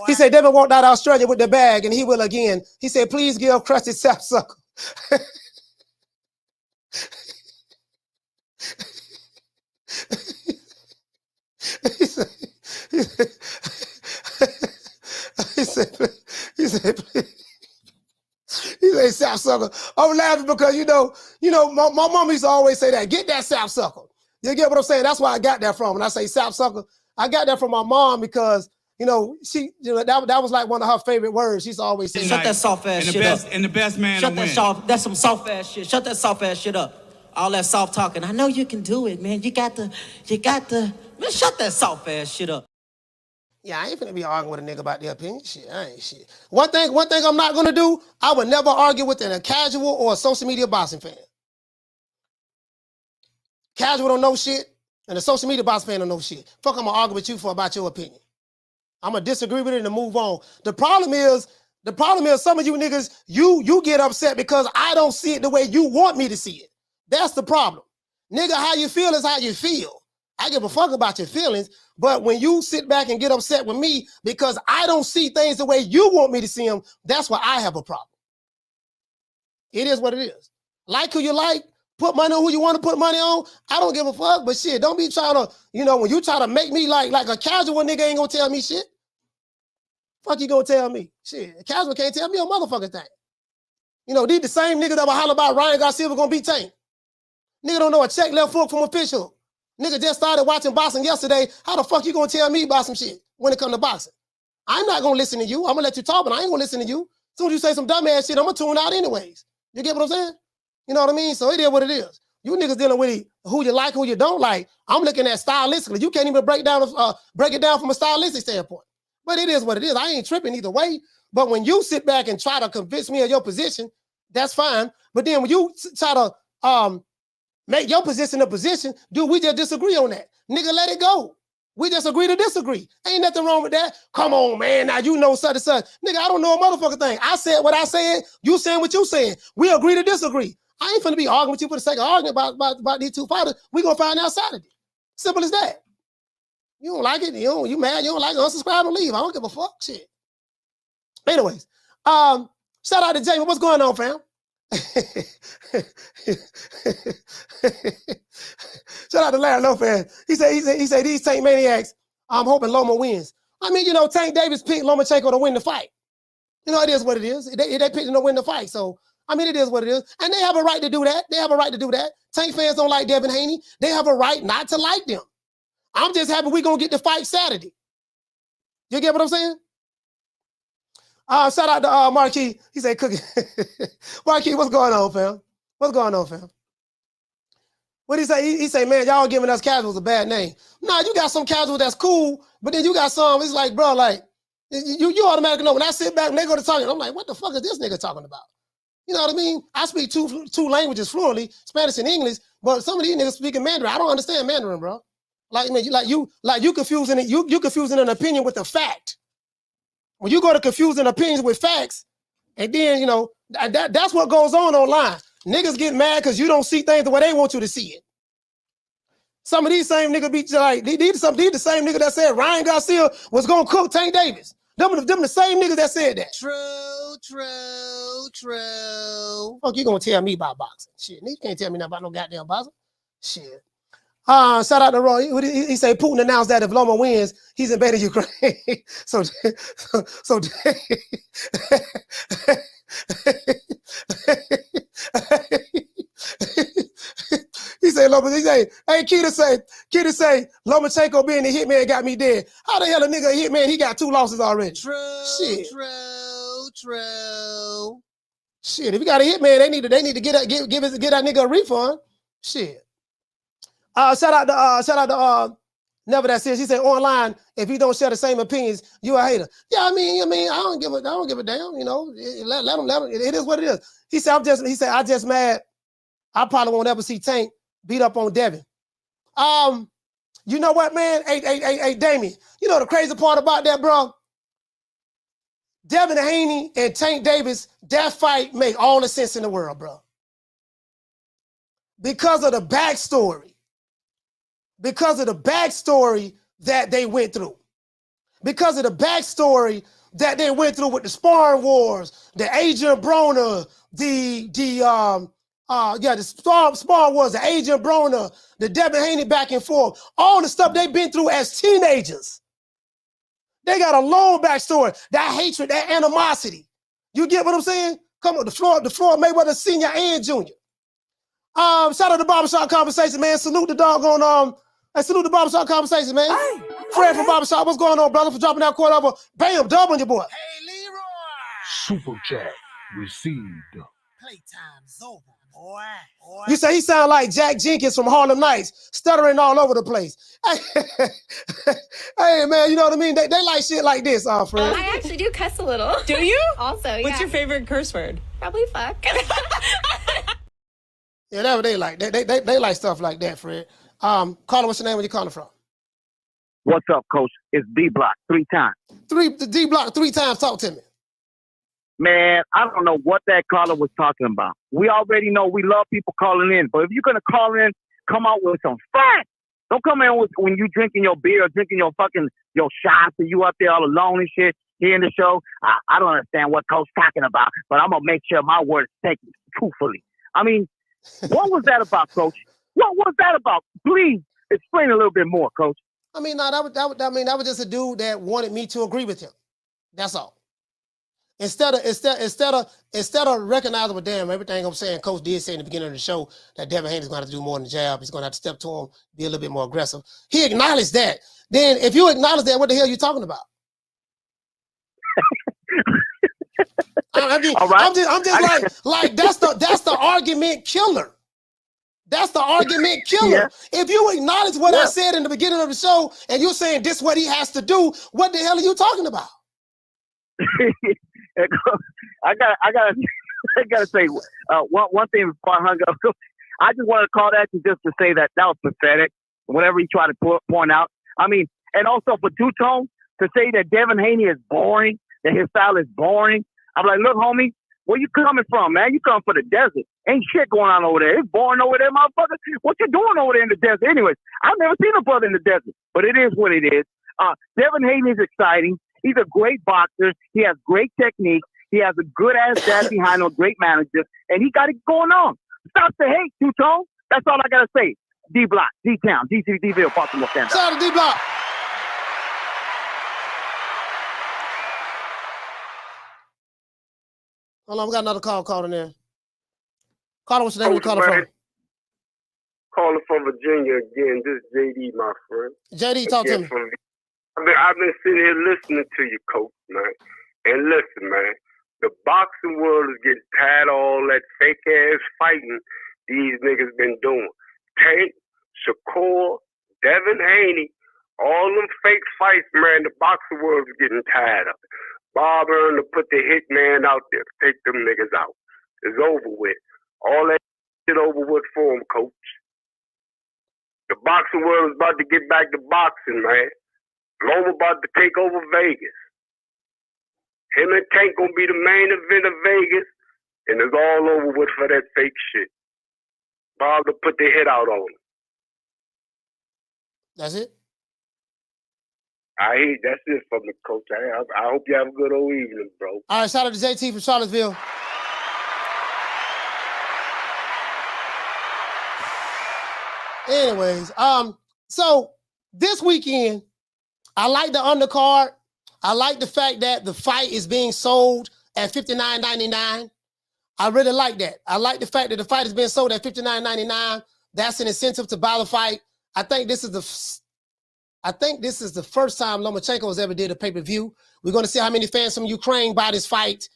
He said, Devin walked out of Australia with the bag, and he will again. He said, please give Krusty sapsucker. He said, sapsucker. I'm laughing because, you know, my mom used to always say that, get that sapsucker. You get what I'm saying? That's where I got that from. When I say sapsucker, I got that from my mom because, you know, that was like one of her favorite words. She's always saying, shut that soft ass shit up. And the best man shut to that win. soft. That's some soft ass shit. Shut that soft ass shit up. All that soft talking. I know you can do it, man. You got to. Man, shut that soft ass shit up. Yeah, I ain't finna be arguing with a nigga about their opinion. Shit, I ain't shit. One thing I'm not gonna do, I would never argue with a casual or a social media boxing fan. Casual don't know shit, and a social media boxing fan don't know shit. Fuck, I'm gonna argue with you about your opinion. I'm gonna disagree with it and move on. The problem is some of you niggas, you get upset because I don't see it the way you want me to see it. That's the problem. Nigga, how you feel is how you feel. I give a fuck about your feelings, but when you sit back and get upset with me because I don't see things the way you want me to see them, that's why I have a problem. It is what it is. Like who you like, put money on who you want to put money on. I don't give a fuck, but shit, don't be trying to, when you try to make me like a casual nigga ain't gonna tell me shit. Fuck you gonna tell me? Shit, a casual can't tell me a motherfucking thing. These the same niggas that will holler about Ryan Garcia gonna beat Tank. Nigga don't know a check left hook from a fish hook. Nigga just started watching boxing yesterday. How the fuck you gonna tell me about some shit when it come to boxing? I'm not gonna listen to you. I'm gonna let you talk, but I ain't gonna listen to you. As soon as you say some dumbass shit, I'm gonna tune out anyways. You get what I'm saying? You know what I mean? So it is what it is. You niggas dealing with who you like, who you don't like. I'm looking at stylistically. You can't even break it down from a stylistic standpoint. But it is what it is. I ain't tripping either way. But when you sit back and try to convince me of your position, that's fine. But then when you try to make your position a position, dude, we just disagree on that. Nigga, let it go. We just agree to disagree. Ain't nothing wrong with that. Come on, man. Now you know such and such. Nigga, I don't know a motherfucking thing. I said what I said. You saying what you saying. We agree to disagree. I ain't finna be arguing with you for the sake of arguing about these two fighters. We gonna find out Saturday. Simple as that. You don't like it, you mad, you don't like it, unsubscribe and leave. I don't give a fuck. Shit. Anyways, shout out to Jamie. What's going on, fam? Shout out to Larry Lopez. He said these Tank Maniacs, I'm hoping Loma wins. I mean, Tank Davis picked Lomachenko to win the fight. It is what it is. They picked him to win the fight. So, I mean, it is what it is. And they have a right to do that. They have a right to do that. Tank fans don't like Devin Haney. They have a right not to like them. I'm just happy we're going to get the fight Saturday. You get what I'm saying? Shout out to Marquis. He said, cookie. Marquis, what's going on, fam? What's going on, fam? What he say? He say, man, y'all giving us casuals a bad name. Nah, you got some casual that's cool, but then you got some, it's like, bro, like, you automatically know. When I sit back and they go to talking, I'm like, what the fuck is this nigga talking about? You know what I mean? I speak two languages fluently, Spanish and English, but some of these niggas speaking Mandarin. I don't understand Mandarin, bro. Like, man, you confusing it. You confusing an opinion with a fact. When you go to confusing opinions with facts, and then that's what goes on online. Niggas get mad because you don't see things the way they want you to see it. Some of these same niggas be like, these the same niggas that said Ryan Garcia was gonna cook Tank Davis. Them the same niggas that said that. True. Fuck, you gonna tell me about boxing? Shit, you can't tell me nothing about no goddamn boxing. Shit. Shout out to Roy. He say Putin announced that if Loma wins, he's invaded Ukraine. so He say, hey, Keita say, Lomachenko being the hitman got me dead. How the hell a nigga a hitman? He got 2 losses already. True. Shit, if you got a hitman, they need to get that nigga a refund. Shit. Shout out to Never That Serious. He said online, if you don't share the same opinions, you a hater. Yeah, I mean, I don't give a damn. You know, let him. It is what it is. He said, I just mad. I probably won't ever see Tank beat up on Devin. You know what, man? Hey, Damien. You know the crazy part about that, bro? Devin Haney and Tank Davis, that fight make all the sense in the world, bro. Because of the backstory. Because of the backstory that they went through. Because of the backstory that they went through with the sparring wars, the Adrian Broner, the sparring wars, the Adrian Broner, the Devin Haney back and forth, all the stuff they've been through as teenagers. They got a long backstory, that hatred, that animosity. You get what I'm saying? Come on, the Floyd Mayweather Senior and Junior. Shout out to Barbershop Conversation, man. Salute the doggone, salute the Barbershop Conversation, man. Hey, Fred from Barbershop, what's going on, brother? For dropping that quarter over. Bam, dub on your boy. Hey, Leroy. Super chat received. Playtime's over, boy. You say he sound like Jack Jenkins from Harlem Nights, stuttering all over the place. Hey, man, you know what I mean? They like shit like this, Fred. I actually do cuss a little. Do you? Also, yeah. What's your favorite curse word? Probably fuck. Yeah, that's what they like. They like stuff like that, Fred. Caller, what's your name? Where you calling from? What's up, Coach? It's D-Block 3 times. D-Block 3 times. Talk to me. Man, I don't know what that caller was talking about. We already know we love people calling in, but if you're gonna call in, come out with some facts. Don't come in with when you drinking your beer or drinking your shots and you up there all alone and shit hearing the show. I don't understand what Coach talking about, but I'm gonna make sure my word is taken truthfully. I mean, what was that about, Coach? What was that about? Please explain a little bit more, Coach. I mean, no, that was just a dude that wanted me to agree with him. That's all. Instead of recognizing, well, damn, everything I'm saying, Coach did say in the beginning of the show that Devin Haney's going to have to do more than jab. He's going to have to step to him, be a little bit more aggressive. He acknowledged that. Then, if you acknowledge that, what the hell are you talking about? I'm just like that's the argument killer. That's the argument killer. Yeah. If you acknowledge what I said in the beginning of the show, and you're saying this is what he has to do, what the hell are you talking about? I gotta say one thing before I hung up. I just wanted to call that just to say that was pathetic. Whatever he tried to point out. I mean, and also for Two-Tone to say that Devin Haney is boring, that his style is boring. I'm like, look, homie, where you coming from, man? You come from the desert. Ain't shit going on over there. It's boring over there, motherfucker. What you doing over there in the desert? Anyways, I've never seen a brother in the desert, but it is what it is. Devin Haney is exciting. He's a great boxer. He has great technique. He has a good-ass dad behind him, great manager, and he got it going on. Stop the hate, Two-Tone. That's all I got to say. D-Block, D-Town, D-City, D-Ville, Baltimore, stand up. Shout out to D-Block. Hold on, we got another call in there. Caller, what's your name? Where you calling from? Calling from Virginia again. This is JD, my friend. JD, talk to me. I've been sitting here listening to you, Coach, man. And listen, man, the boxing world is getting tired of all that fake-ass fighting these niggas been doing. Tank, Shakur, Devin Haney, all them fake fights, man, the boxing world is getting tired of it. Bob Earn to put the hitman out there, take them niggas out. It's over with. All that shit over with for him, Coach. The boxing world is about to get back to boxing, man. Loma about to take over Vegas. Him and Tank gonna be the main event of Vegas, and it's all over with for that fake shit. Bob to put the hit out on him. That's it? That's it from the Coach. I hope you have a good old evening, bro. All right, shout out to JT from Charlottesville. Anyways, so this weekend, I like the undercard. I like the fact that the fight is being sold at $59.99. I really like that. I like the fact that the fight is being sold at $59.99. That's an incentive to buy the fight. I think this is the first time Lomachenko has ever did a pay-per-view. We're going to see how many fans from Ukraine buy this fight.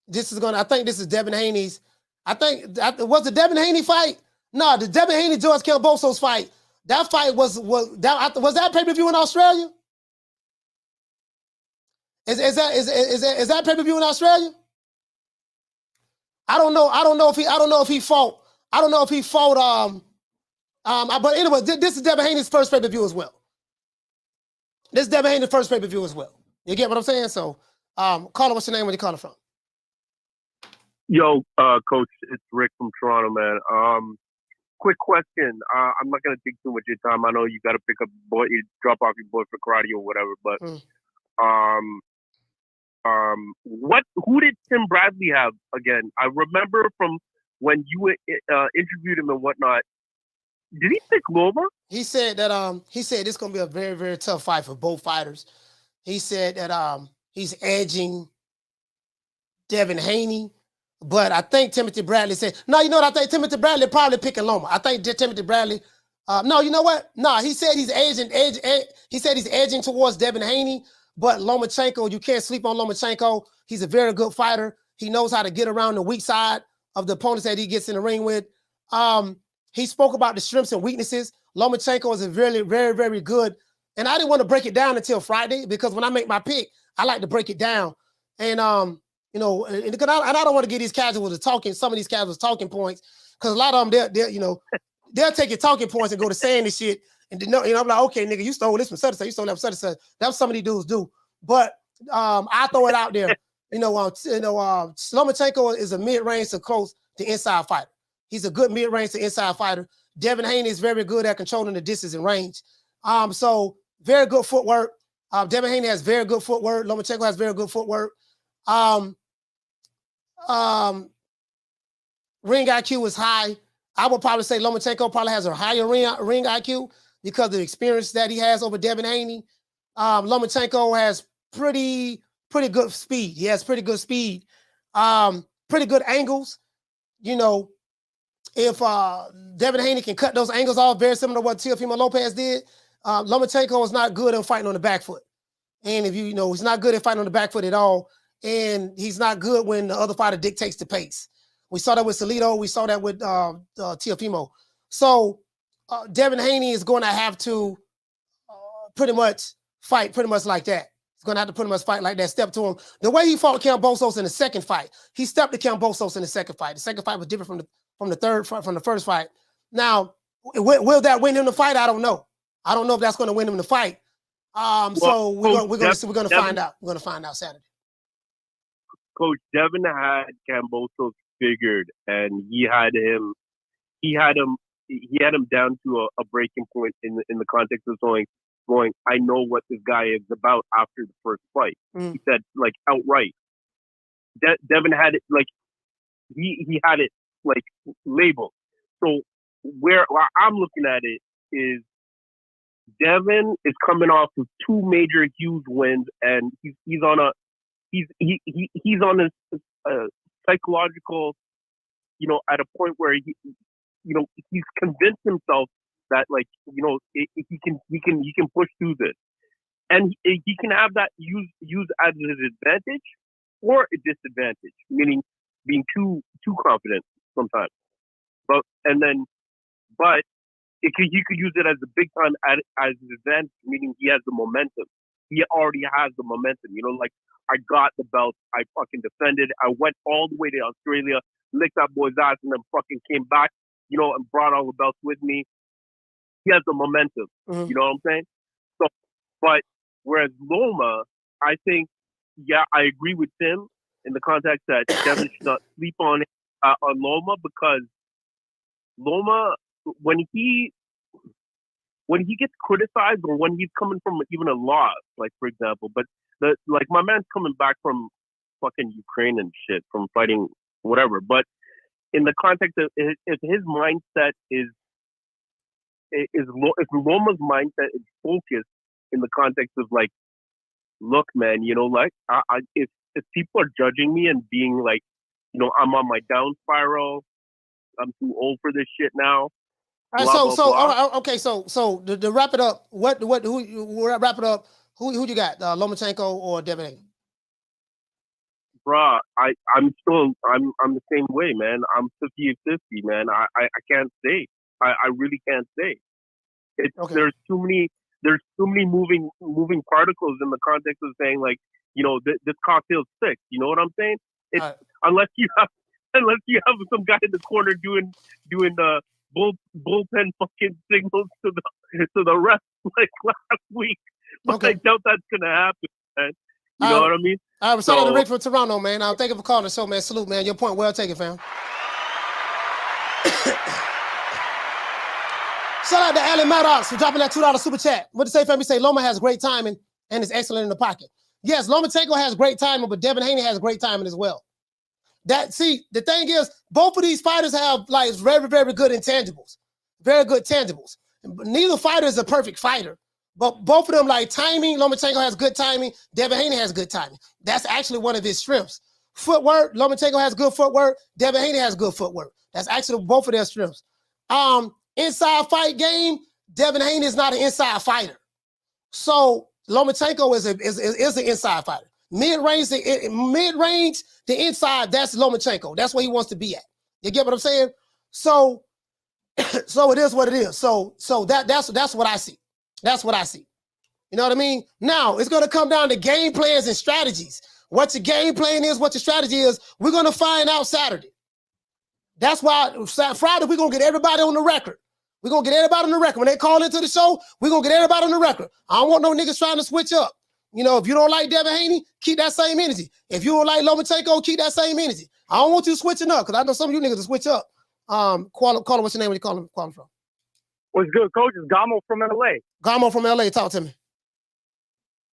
This is I think this is Devin Haney's. Was the Devin Haney fight? No, the Devin Haney George Kambosos fight. That fight was that pay-per-view in Australia? Is that pay-per-view in Australia? I don't know if he fought. But anyway, this is Devin Haney's first pay-per-view as well. This is Devin Haney's first pay-per-view as well. You get what I'm saying? So, caller, what's your name? Where you calling from? Yo, Coach, it's Rick from Toronto, man. Quick question. I'm not gonna take too much of your time. I know you got to pick up you drop off your boy for karate or whatever. But who did Tim Bradley have again? I remember from when you interviewed him and whatnot. Did he pick Loma? He said that this is gonna be a very, very tough fight for both fighters. He said that he's edging Devin Haney. But I think Timothy Bradley said, no, you know what? I think Timothy Bradley probably picking Loma. I think Timothy Bradley, no, you know what? No, he said he's edging towards Devin Haney, but Lomachenko, you can't sleep on Lomachenko. He's a very good fighter. He knows how to get around the weak side of the opponents that he gets in the ring with. He spoke about the strengths and weaknesses. Lomachenko is a very, very, very good, and I didn't want to break it down until Friday because when I make my pick, I like to break it down. And, you know, and I don't want to get these casuals to talking, some of these casuals talking points, because a lot of them, they'll take your talking points and go to saying this shit. And I'm like, okay, nigga, you stole this from such and such, you stole that from such and such. That's what some of these dudes do. But I throw it out there. Lomachenko is a mid-range to close to inside fighter. He's a good mid-range to inside fighter. Devin Haney is very good at controlling the distance and range. So very good footwork. Devin Haney has very good footwork. Lomachenko has very good footwork. Ring IQ is high. I would probably say Lomachenko probably has a higher ring IQ because of the experience that he has over Devin Haney. Lomachenko has pretty good speed. He has pretty good speed. Pretty good angles. You know, if Devin Haney can cut those angles off, very similar to what Teofimo Lopez did, Lomachenko is not good at fighting on the back foot. And if he's not good at fighting on the back foot at all. And he's not good when the other fighter dictates the pace. We saw that with Salido. We saw that with Teofimo. So Devin Haney is going to have to pretty much fight pretty much like that. He's going to have to pretty much fight like that, step to him. The way he fought Kambosos in the second fight, he stepped to Kambosos in the second fight. The second fight was different from the first fight. Now, will that win him the fight? I don't know. I don't know if that's going to win him the fight. So we're going to find out. We're going to find out Saturday. Coach, Devin had Kambosos figured, and he had him down to a breaking point in the context of going, I know what this guy is about after the first fight. He said, like, outright. Devin had it, like, he had it, like, labeled. So where I'm looking at it is Devin is coming off of two major huge wins, and he's on a psychological, at a point where he's convinced himself that, like, he can push through this, and he can have that use as his advantage or a disadvantage, meaning being too confident sometimes. But he could use it as a big time as his advantage, meaning he has the momentum. He already has the momentum. Like, I got the belt. I fucking defended. I went all the way to Australia, licked that boy's ass, and then fucking came back, and brought all the belts with me. He has the momentum. You know what I'm saying? So, but whereas Loma, I think, yeah, I agree with Tim in the context that Devin should not sleep on Loma, because Loma, when he gets criticized or when he's coming from even a loss, like, for example, but like, my man's coming back from fucking Ukraine and shit, from fighting whatever. But in the context of if his mindset if Loma's mindset is focused in the context of, like, look, man, you know, like if people are judging me and being like, you know, I'm on my down spiral, I'm too old for this shit now. All right, blah, blah. all right, okay, so to wrap it up, who wrap it up? Who you got, Lomachenko or Devin Haney? Bruh, I'm the same way, man. I'm 50-50, man. I can't say. I really can't say. There's too many moving particles in the context of saying, like, you know, this cocktail's sick. You know what I'm saying? It's unless you have some guy in the corner doing the bullpen fucking signals to the rest like last week. But I doubt that's gonna happen, man. You know what I mean? All right, shout out to Rick from Toronto, man. Thank you for calling the show, man. Salute, man. Your point well taken, fam. Shout out to Alan Maddox for dropping that $2 super chat. What to say, fam? You say Loma has great timing and is excellent in the pocket. Yes, Lomachenko has great timing, but Devin Haney has great timing as well. The thing is, both of these fighters have like very, very good intangibles. Very good tangibles. Neither fighter is a perfect fighter. But both of them, like timing, Lomachenko has good timing. Devin Haney has good timing. That's actually one of his strengths. Footwork, Lomachenko has good footwork. Devin Haney has good footwork. That's actually both of their strengths. Inside fight game, Devin Haney is not an inside fighter. So Lomachenko is an inside fighter. Mid-range, the inside, that's Lomachenko. That's where he wants to be at. You get what I'm saying? So it is what it is. So that's what I see. That's what I see. You know what I mean? Now, it's going to come down to game plans and strategies. What your game plan is, what your strategy is, we're going to find out Saturday. That's why Friday, we're going to get everybody on the record. We're going to get everybody on the record. When they call into the show, we're going to get everybody on the record. I don't want no niggas trying to switch up. You know, if you don't like Devin Haney, keep that same energy. If you don't like Lomachenko, keep that same energy. I don't want you switching up because I know some of you niggas will switch up. Call him, what's your name when you call him from? What's good, Coach? It's Gamo from LA. Gamo from LA, talk to me.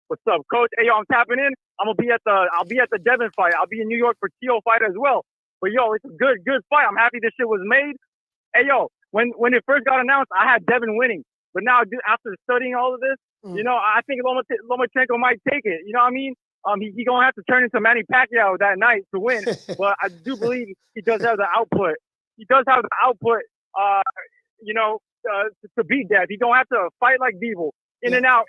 What's up, Coach? Hey, yo, I'm tapping in. I'll be at the Devin fight. I'll be in New York for Tio fight as well. But yo, it's a good fight. I'm happy this shit was made. Hey, yo, when it first got announced, I had Devin winning. But now, after studying all of this, you know, I think Lomachenko might take it. You know what I mean? He gonna have to turn into Manny Pacquiao that night to win. But I do believe he does have the output. He does have the output. You know, to beat Dev. He gonna have to fight like Devil. In and out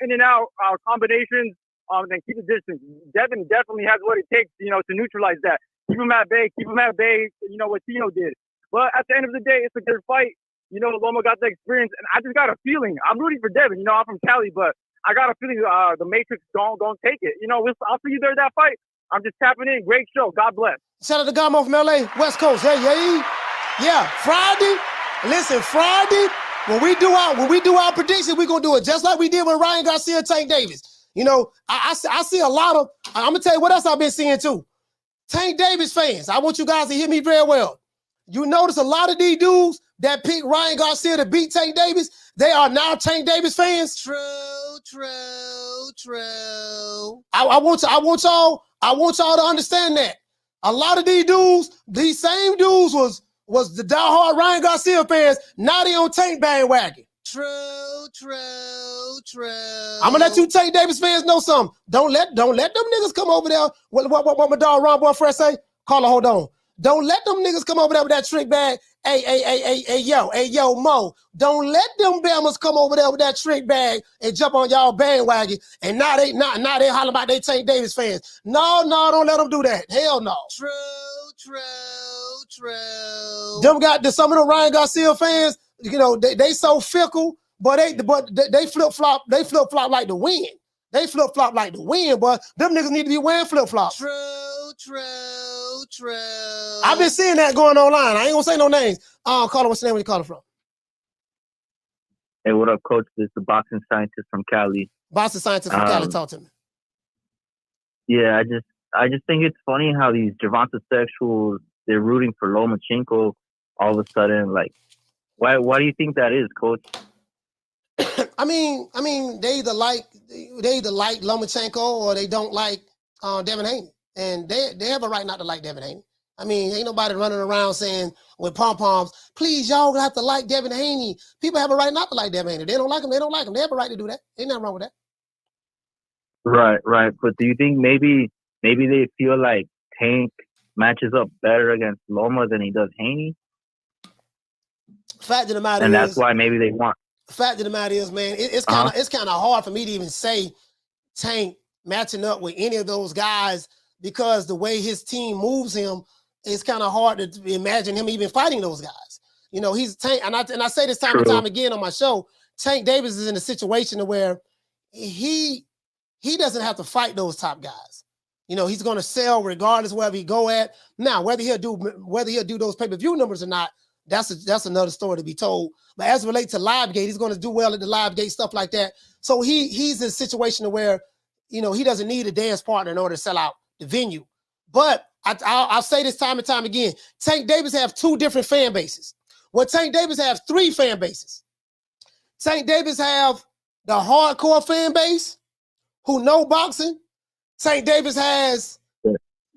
combinations. Then keep the distance. Devin definitely has what it takes, you know, to neutralize that. Keep him at bay. You know what Tino did. But at the end of the day, it's a good fight. You know, Loma got the experience, and I just got a feeling. I'm rooting for Devin. You know, I'm from Cali, but I got a feeling the Matrix gonna take it. You know, I'll see you there that fight. I'm just tapping in. Great show. God bless. Shout out to Gamo from LA, West Coast. Hey. Yeah, Friday. Listen, Friday, when we do our predictions, we're gonna do it just like we did with Ryan Garcia and Tank Davis. You know, I see a lot of, I'm gonna tell you what else I've been seeing too. Tank Davis fans, I want you guys to hear me very well. You notice a lot of these dudes that picked Ryan Garcia to beat Tank Davis, they are now Tank Davis fans. True. I want y'all to understand that. A lot of these dudes, these same dudes was the diehard Ryan Garcia fans. Now they on Tank bandwagon. True. I'm gonna let you Tank Davis fans know something. Don't let them niggas come over there. What my dog Ron Boy Fresh say? Caller, hold on. Don't let them niggas come over there with that trick bag. Hey, yo, Mo. Don't let them Bammers come over there with that trick bag and jump on y'all bandwagon. And now they hollering about they Tank Davis fans. No, don't let them do that. Hell no. True. Some of the Ryan Garcia fans, you know, they so fickle, but they flip flop like the wind. They flip flop like the wind, but them niggas need to be wearing flip flops. True. I've been seeing that going online. I ain't gonna say no names. Caller, what's your name? Where you calling from? Hey, what up, Coach? This is the boxing scientist from Cali. Boxing scientist from Cali, talk to me. Yeah, I just think it's funny how these Gervonta sexuals, they're rooting for Lomachenko all of a sudden. Like, why do you think that is, Coach? I mean, they either like Lomachenko or they don't like Devin Haney, and they have a right not to like Devin Haney. I mean, ain't nobody running around saying with pom-poms, please, y'all have to like Devin Haney. People have a right not to like Devin Haney. They don't like him. They have a right to do that. Ain't nothing wrong with that. Right. But do you think maybe they feel like Tank matches up better against Loma than he does Haney? Fact of the matter And is, that's why maybe they want. Fact of the matter is, man, it's kind of hard for me to even say Tank matching up with any of those guys because the way his team moves him, it's kind of hard to imagine him even fighting those guys. You know, he's Tank, and I say this time and time again on my show. Tank Davis is in a situation where he doesn't have to fight those top guys. You know, he's going to sell regardless wherever he go at. Now, whether he'll do those pay-per-view numbers or not, that's another story to be told. But as it relates to Livegate, he's going to do well at the Livegate, stuff like that. So he's in a situation where, you know, he doesn't need a dance partner in order to sell out the venue. But I'll say this time and time again, Tank Davis have two different fan bases. Well, Tank Davis have three fan bases. Tank Davis have the hardcore fan base who know boxing. Tank Davis has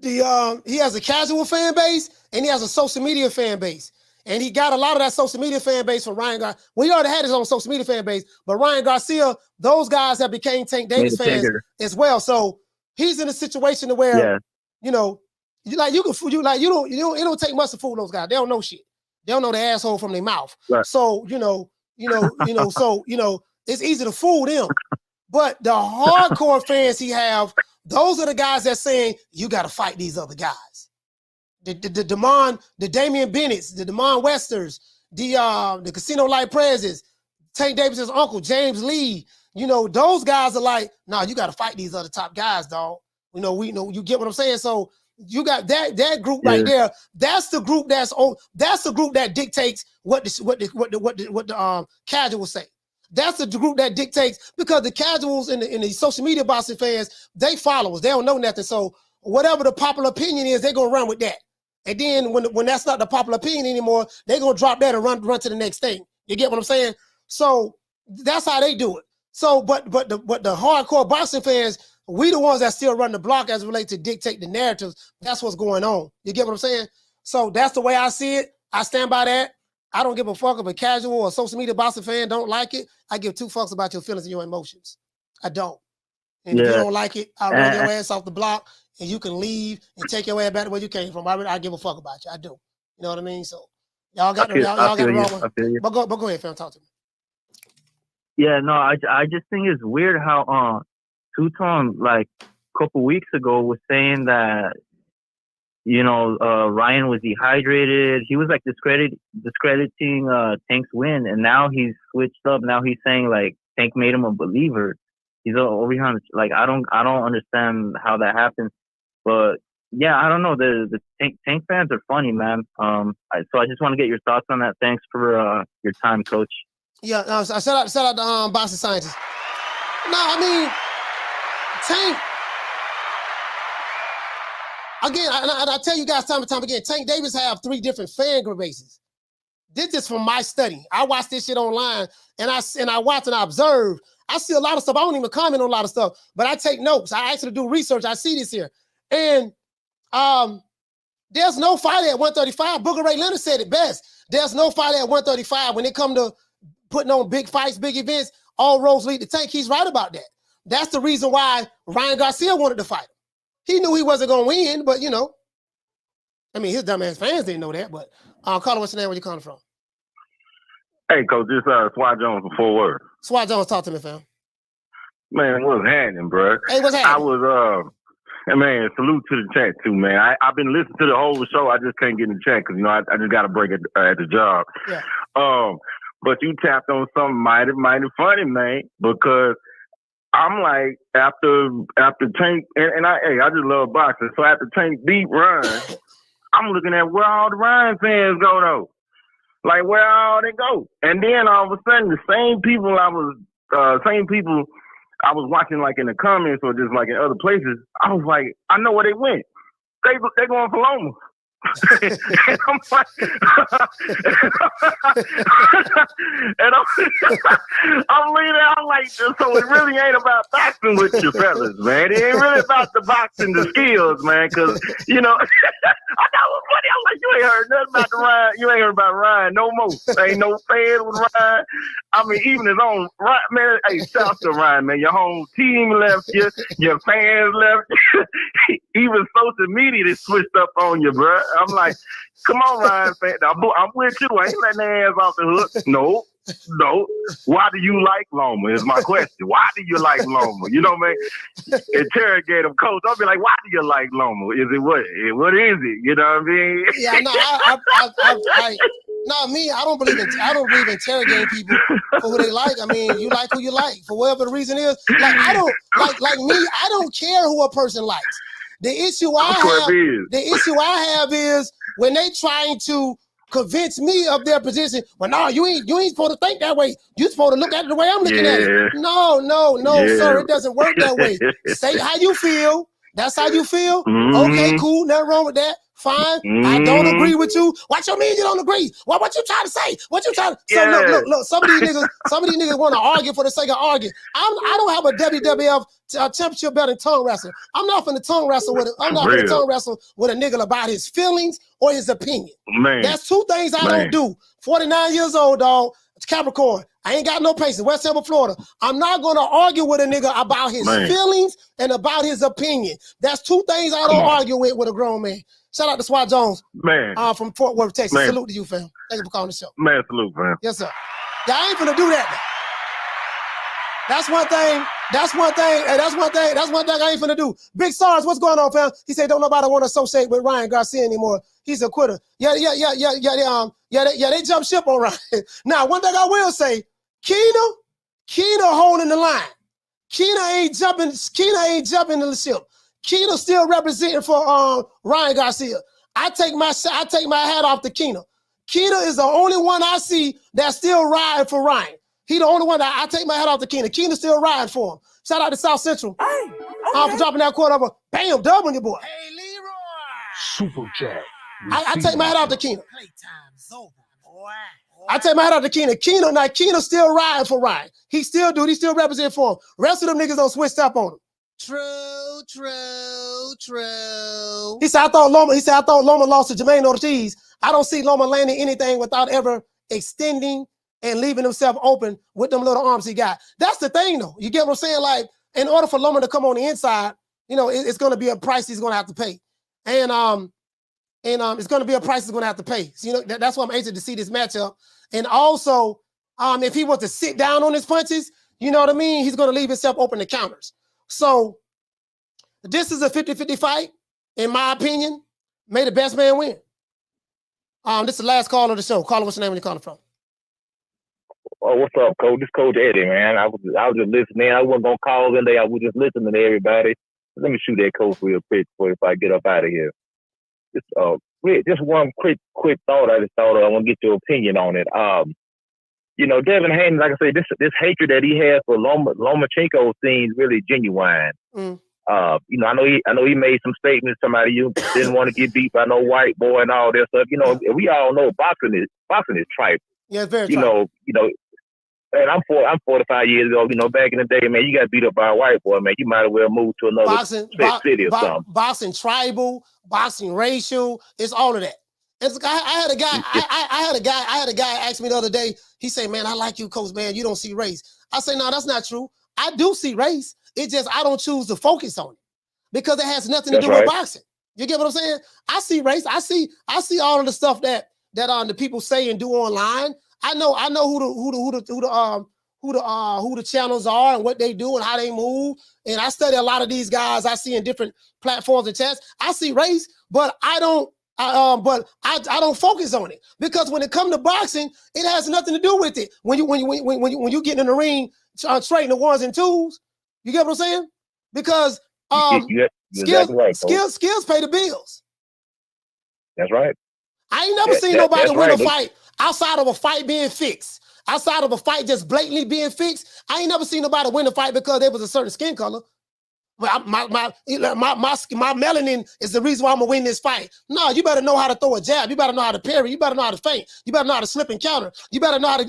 he has a casual fan base and he has a social media fan base. And he got a lot of that social media fan base from Ryan Garcia. Well, he already had his own social media fan base, but Ryan Garcia, those guys have became Tank Davis fans as well. So he's in a situation where, you know, it don't take much to fool those guys. They don't know shit. They don't know the asshole from their mouth. Right. So, it's easy to fool them. But the hardcore fans he have, those are the guys that's saying, you got to fight these other guys. The Damian Bennett's, the Damon Westers, the Casino Light Prezes, Tank Davis's uncle, James Lee, you know, those guys are like, nah, you got to fight these other top guys, dog. You know, you get what I'm saying? So you got that group right there. That's the group that dictates what the casuals say. That's the group that dictates, because the casuals and the social media boxing fans, they followers, they don't know nothing. So whatever the popular opinion is, they're gonna run with that. And then when that's not the popular opinion anymore, they're gonna drop that and run to the next thing. You get what I'm saying? So that's how they do it. So, but the hardcore boxing fans, we the ones that still run the block as it relates to dictate the narratives. That's what's going on. You get what I'm saying? So that's the way I see it. I stand by that. I don't give a fuck if a casual or social media boxing fan don't like it. I give two fucks about your feelings and your emotions. I don't. And if you don't like it, I'll run your ass off the block and you can leave and take your ass back to where you came from. I give a fuck about you. I do. You know what I mean? So y'all got the wrong one. But go ahead, fam. Talk to me. Yeah, no, I just think it's weird how Two-Tone, like a couple weeks ago, was saying that, you know, Ryan was dehydrated. He was like discrediting Tank's win, and now he's switched up. Now he's saying like Tank made him a believer. He's over here on like I don't understand how that happens, but yeah, I don't know. The Tank fans are funny, man. So I just want to get your thoughts on that. Thanks for your time, Coach. Yeah, shout out to boxing scientists. No, I mean Tank. Again, I tell you guys time and time again, Tank Davis have three different fan bases. This is from my study. I watch this shit online, and I watch and I observe. I see a lot of stuff. I don't even comment on a lot of stuff, but I take notes. I actually do research. I see this here. And there's no fight at 135. Booker Ray Leonard said it best. There's no fight at 135. When it come to putting on big fights, big events, all roads lead to Tank. He's right about that. That's the reason why Ryan Garcia wanted to fight him. He knew he wasn't going to win, but, you know, I mean, his dumbass fans didn't know that, but Carter, what's your name? Where you calling from? Hey, Coach, this is Swat Jones from Fort Worth. Swat Jones, talk to me, fam. Man, what's happening, bro? Hey, what's happening? I was, man, salute to the chat, too, man. I've been listening to the whole show. I just can't get in the chat because, you know, I just got a break at the job. Yeah. But you tapped on something mighty funny, man, because I'm like, after Tank, and I just love boxing. So after Tank beat Ryan, I'm looking at where all the Ryan fans go, though. Like, where all they go? And then all of a sudden, the same people I was watching, like, in the comments or just, like, in other places, I was like, I know where they went. They going for Loma. And I'm like, I'm leaning out like, so it really ain't about boxing with your fellas, man. It ain't really about the boxing, the skills, man. Because, you know, I thought it was funny. I was like, you ain't heard nothing about the Ryan. You ain't heard about Ryan no more. There ain't no fans with Ryan. I mean, even his own Ryan, man. Hey, shout to Ryan, man. Your whole team left you. Your fans left you. Even social media is switched up on you, bro. I'm like, come on, Ryan, fan. I'm with you. I ain't letting their ass off the hook. No. Why do you like Loma is my question. Why do you like Loma? You know what I mean? Interrogate him, coach. I'll be like, why do you like Loma? Is it what? What is it? You know what I mean? Yeah, no, I don't believe interrogating people for who they like. I mean, you like who you like for whatever the reason is. Like I don't like me. I don't care who a person likes. The issue I have is when they trying to convince me of their position. Well, no, you ain't supposed to think that way. You supposed to look at it the way I'm looking at it. No, sir, it doesn't work that way. Say how you feel. That's how you feel. Okay, cool. Nothing wrong with that. Fine. I don't agree with you. What you mean you don't agree? What you trying to say? What you trying to say? So look. Some of these niggas want to argue for the sake of arguing. I don't have a WWF championship belt in tongue wrestling. I'm not finna tongue wrestle with a nigga about his feelings or his opinion. Man. That's two things I don't do. 49 years old, dog. Capricorn. I ain't got no patience. West Tampa, Florida. I'm not gonna argue with a nigga about his feelings and about his opinion. That's two things I don't argue with a grown man. Shout out to Swat Jones, from Fort Worth, Texas. Salute to you, fam. Thank you for calling the show. Man, salute, man. Yes, sir. Yeah, I ain't finna do that. That's one thing. That's one thing I ain't finna do. Big SARS, what's going on, fam? He said, don't nobody want to associate with Ryan Garcia anymore. He's a quitter. Yeah, they jumped ship on Ryan. Now, one thing I will say, Keena holding the line. Keena ain't jumping the ship. Keena still representing for Ryan Garcia. I take my hat off to Keena. Keena is the only one I see that's still riding for Ryan. He the only one that I take my hat off to Keena. Keena's still riding for him. Shout out to South Central. For dropping that quarter over. Bam, dub on your boy. Hey, Leroy. Super Jack. I take my hat off to Keena. I take my hat off to Keena. Keena still riding for Ryan. He still representing for him. Rest of them niggas don't switch up on him. True. He said, I thought Loma lost to Jermaine Ortiz. I don't see Loma landing anything without ever extending and leaving himself open with them little arms he got. That's the thing, though. You get what I'm saying? Like, in order for Loma to come on the inside, it's going to be a price he's going to have to pay. And it's going to be a price he's going to have to pay. So, that's why I'm anxious to see this matchup. And also, if he was to sit down on his punches, you know what I mean? He's going to leave himself open to counters. So this is a 50-50 fight, in my opinion. May the best man win. This is the last call of the show. Caller, what's your name and you calling from? Oh, what's up, Coach? This Coach Eddie, man. I was just listening. I wasn't gonna call in there. I was just listening to everybody. Let me shoot that coach real quick before I get up out of here. Just one quick thought I just thought of. I want to get your opinion on it. Devin Haney, like I said, this hatred that he has for Lomachenko seems really genuine. I know he made some statements. Somebody you didn't want to get beat by no white boy and all that stuff. We all know boxing is trifling. Yeah, very trifling. And I'm 45 years ago. Back in the day, man, you got beat up by a white boy, man. You might as well move to another city or something. Boxing tribal, boxing racial, it's all of that. I had a guy ask me the other day. He said, "Man, I like you, Coach. Man, you don't see race." I say, "No, that's not true. I do see race. It's just I don't choose to focus on it because it has nothing to do with boxing." You get what I'm saying? I see race. I see all of the stuff that the people say and do online. I know who the channels are and what they do and how they move. And I study a lot of these guys I see in different platforms and chats. I see race, but I don't focus on it because when it comes to boxing, it has nothing to do with it. When you get in the ring, trading the ones and twos, you get what I'm saying? Because skills pay the bills. That's right. I ain't never seen nobody win a fight outside of a fight being fixed. Outside of a fight just blatantly being fixed, I ain't never seen nobody win a fight because there was a certain skin color. My melanin is the reason why I'm gonna win this fight. No, you better know how to throw a jab. You better know how to parry. You better know how to feint. You better know how to slip and counter. You better know how to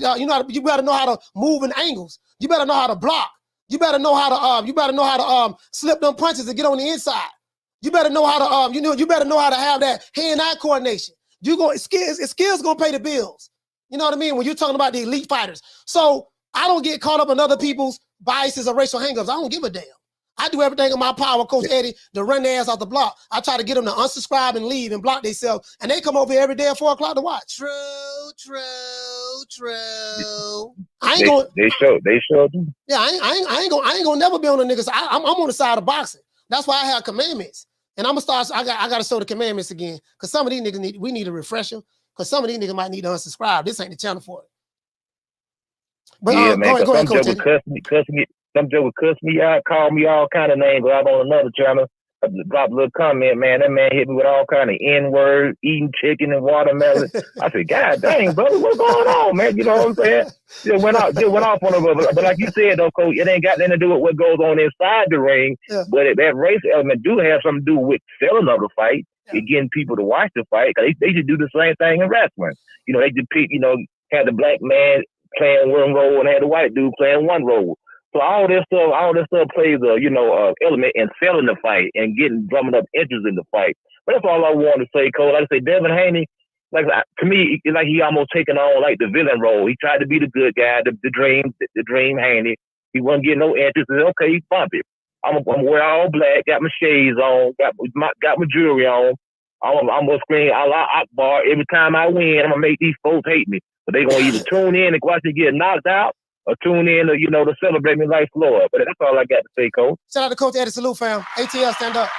you better know how to move in angles. You better know how to block. You better know how to slip them punches and get on the inside. You better know how to you better know how to have that hand-eye coordination. Skills gonna pay the bills. You know what I mean? When you're talking about the elite fighters. So I don't get caught up in other people's biases or racial hangups. I don't give a damn. I do everything in my power, Coach Eddie, to run their ass off the block. I try to get them to unsubscribe and leave and block themselves, and they come over here every day at 4 o'clock to watch. True. I ain't going. They show do. Yeah, I ain't gonna never be on the niggas. I'm on the side of boxing. That's why I have commandments, and I'm gonna start. I gotta show the commandments again, because some of these niggas we need a refresher, because some of these niggas might need to unsubscribe. This ain't the channel for it. But yeah, man. go ahead, Coach. Some joke would cuss me out, call me all kind of names. But I'm on another channel. I dropped a little comment, man. That man hit me with all kind of N-words, eating chicken and watermelon. I said, God dang, brother, what's going on, man? You know what I'm saying? Just went off on him. But like you said, though, Coach, it ain't got nothing to do with what goes on inside the ring. Yeah. But that race element do have something to do with selling of the fight, and getting people to watch the fight. Cause they should do the same thing in wrestling. You know, they depict, had the black man playing one role and had the white dude playing one role. So all this stuff plays a element in selling the fight and drumming up interest in the fight. But that's all I wanted to say, Cole. Like I say, Devin Haney, to me, it's like he almost taking on like the villain role. He tried to be the good guy, the dream Haney. He wasn't getting no interest. He said, okay, he bump it. I'm wear all black, got my shades on, got my jewelry on. I'm gonna scream Allah Akbar every time I win. I'm gonna make these folks hate me. But they gonna either tune in and watch me get knocked out, or tune in to, to celebrate me like Floyd. But that's all I got to say, Coach. Shout out to Coach Eddie. Salute, fam. ATL, stand up.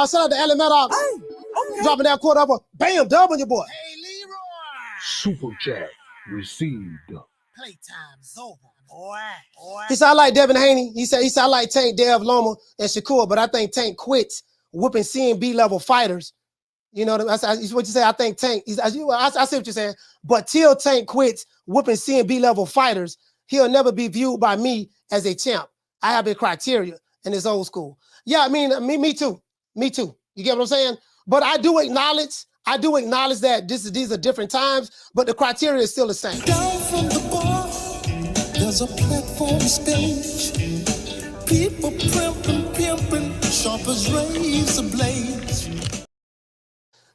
Shout out to Alan Maddox. Dropping that quarter up. Bam, dub on your boy. Hey, Leroy. Super chat received. Playtime's over, boy. He said, I like Devin Haney. He said, I like Tank, Dev, Loma, and Shakur, but I think Tank quits whooping CNB level fighters. You know, that's what you say. I think Tank, I see what you're saying. But till Tank quits whooping CNB level fighters, he'll never be viewed by me as a champ. I have a criteria, and it's old school. Yeah, I mean, me too. Me too. You get what I'm saying? But I do acknowledge that these are different times, but the criteria is still the same. Down from the bar, there's a platform stage. People pimping, sharp as razor blades.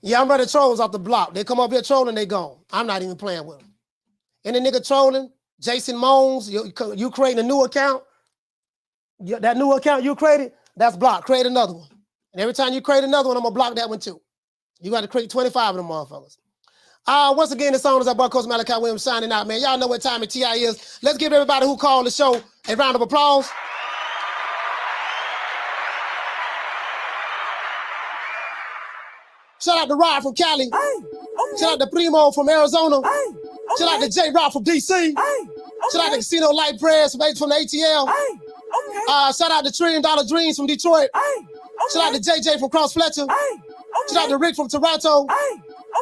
Yeah, I'm running trolls off the block. They come up here trolling, they gone. I'm not even playing with them. Any nigga trolling, Jason Mones, you creating a new account, that new account you created, that's blocked. Create another one. And every time you create another one, I'm going to block that one too. You got to create 25 of them motherfuckers. Once again, the song is our boy Coach Malachi Williams signing out, man. Y'all know what time it TI is. Let's give everybody who called the show a round of applause. Shout out to Rod from Cali. Shout out to Primo from Arizona. Shout out to J Rock from DC. Shout out to Casino Light Prayers from the ATL. Shout out to $1 Trillion Dreams from Detroit. Shout out to JJ from Cross Fletcher. Shout out to Rick from Toronto.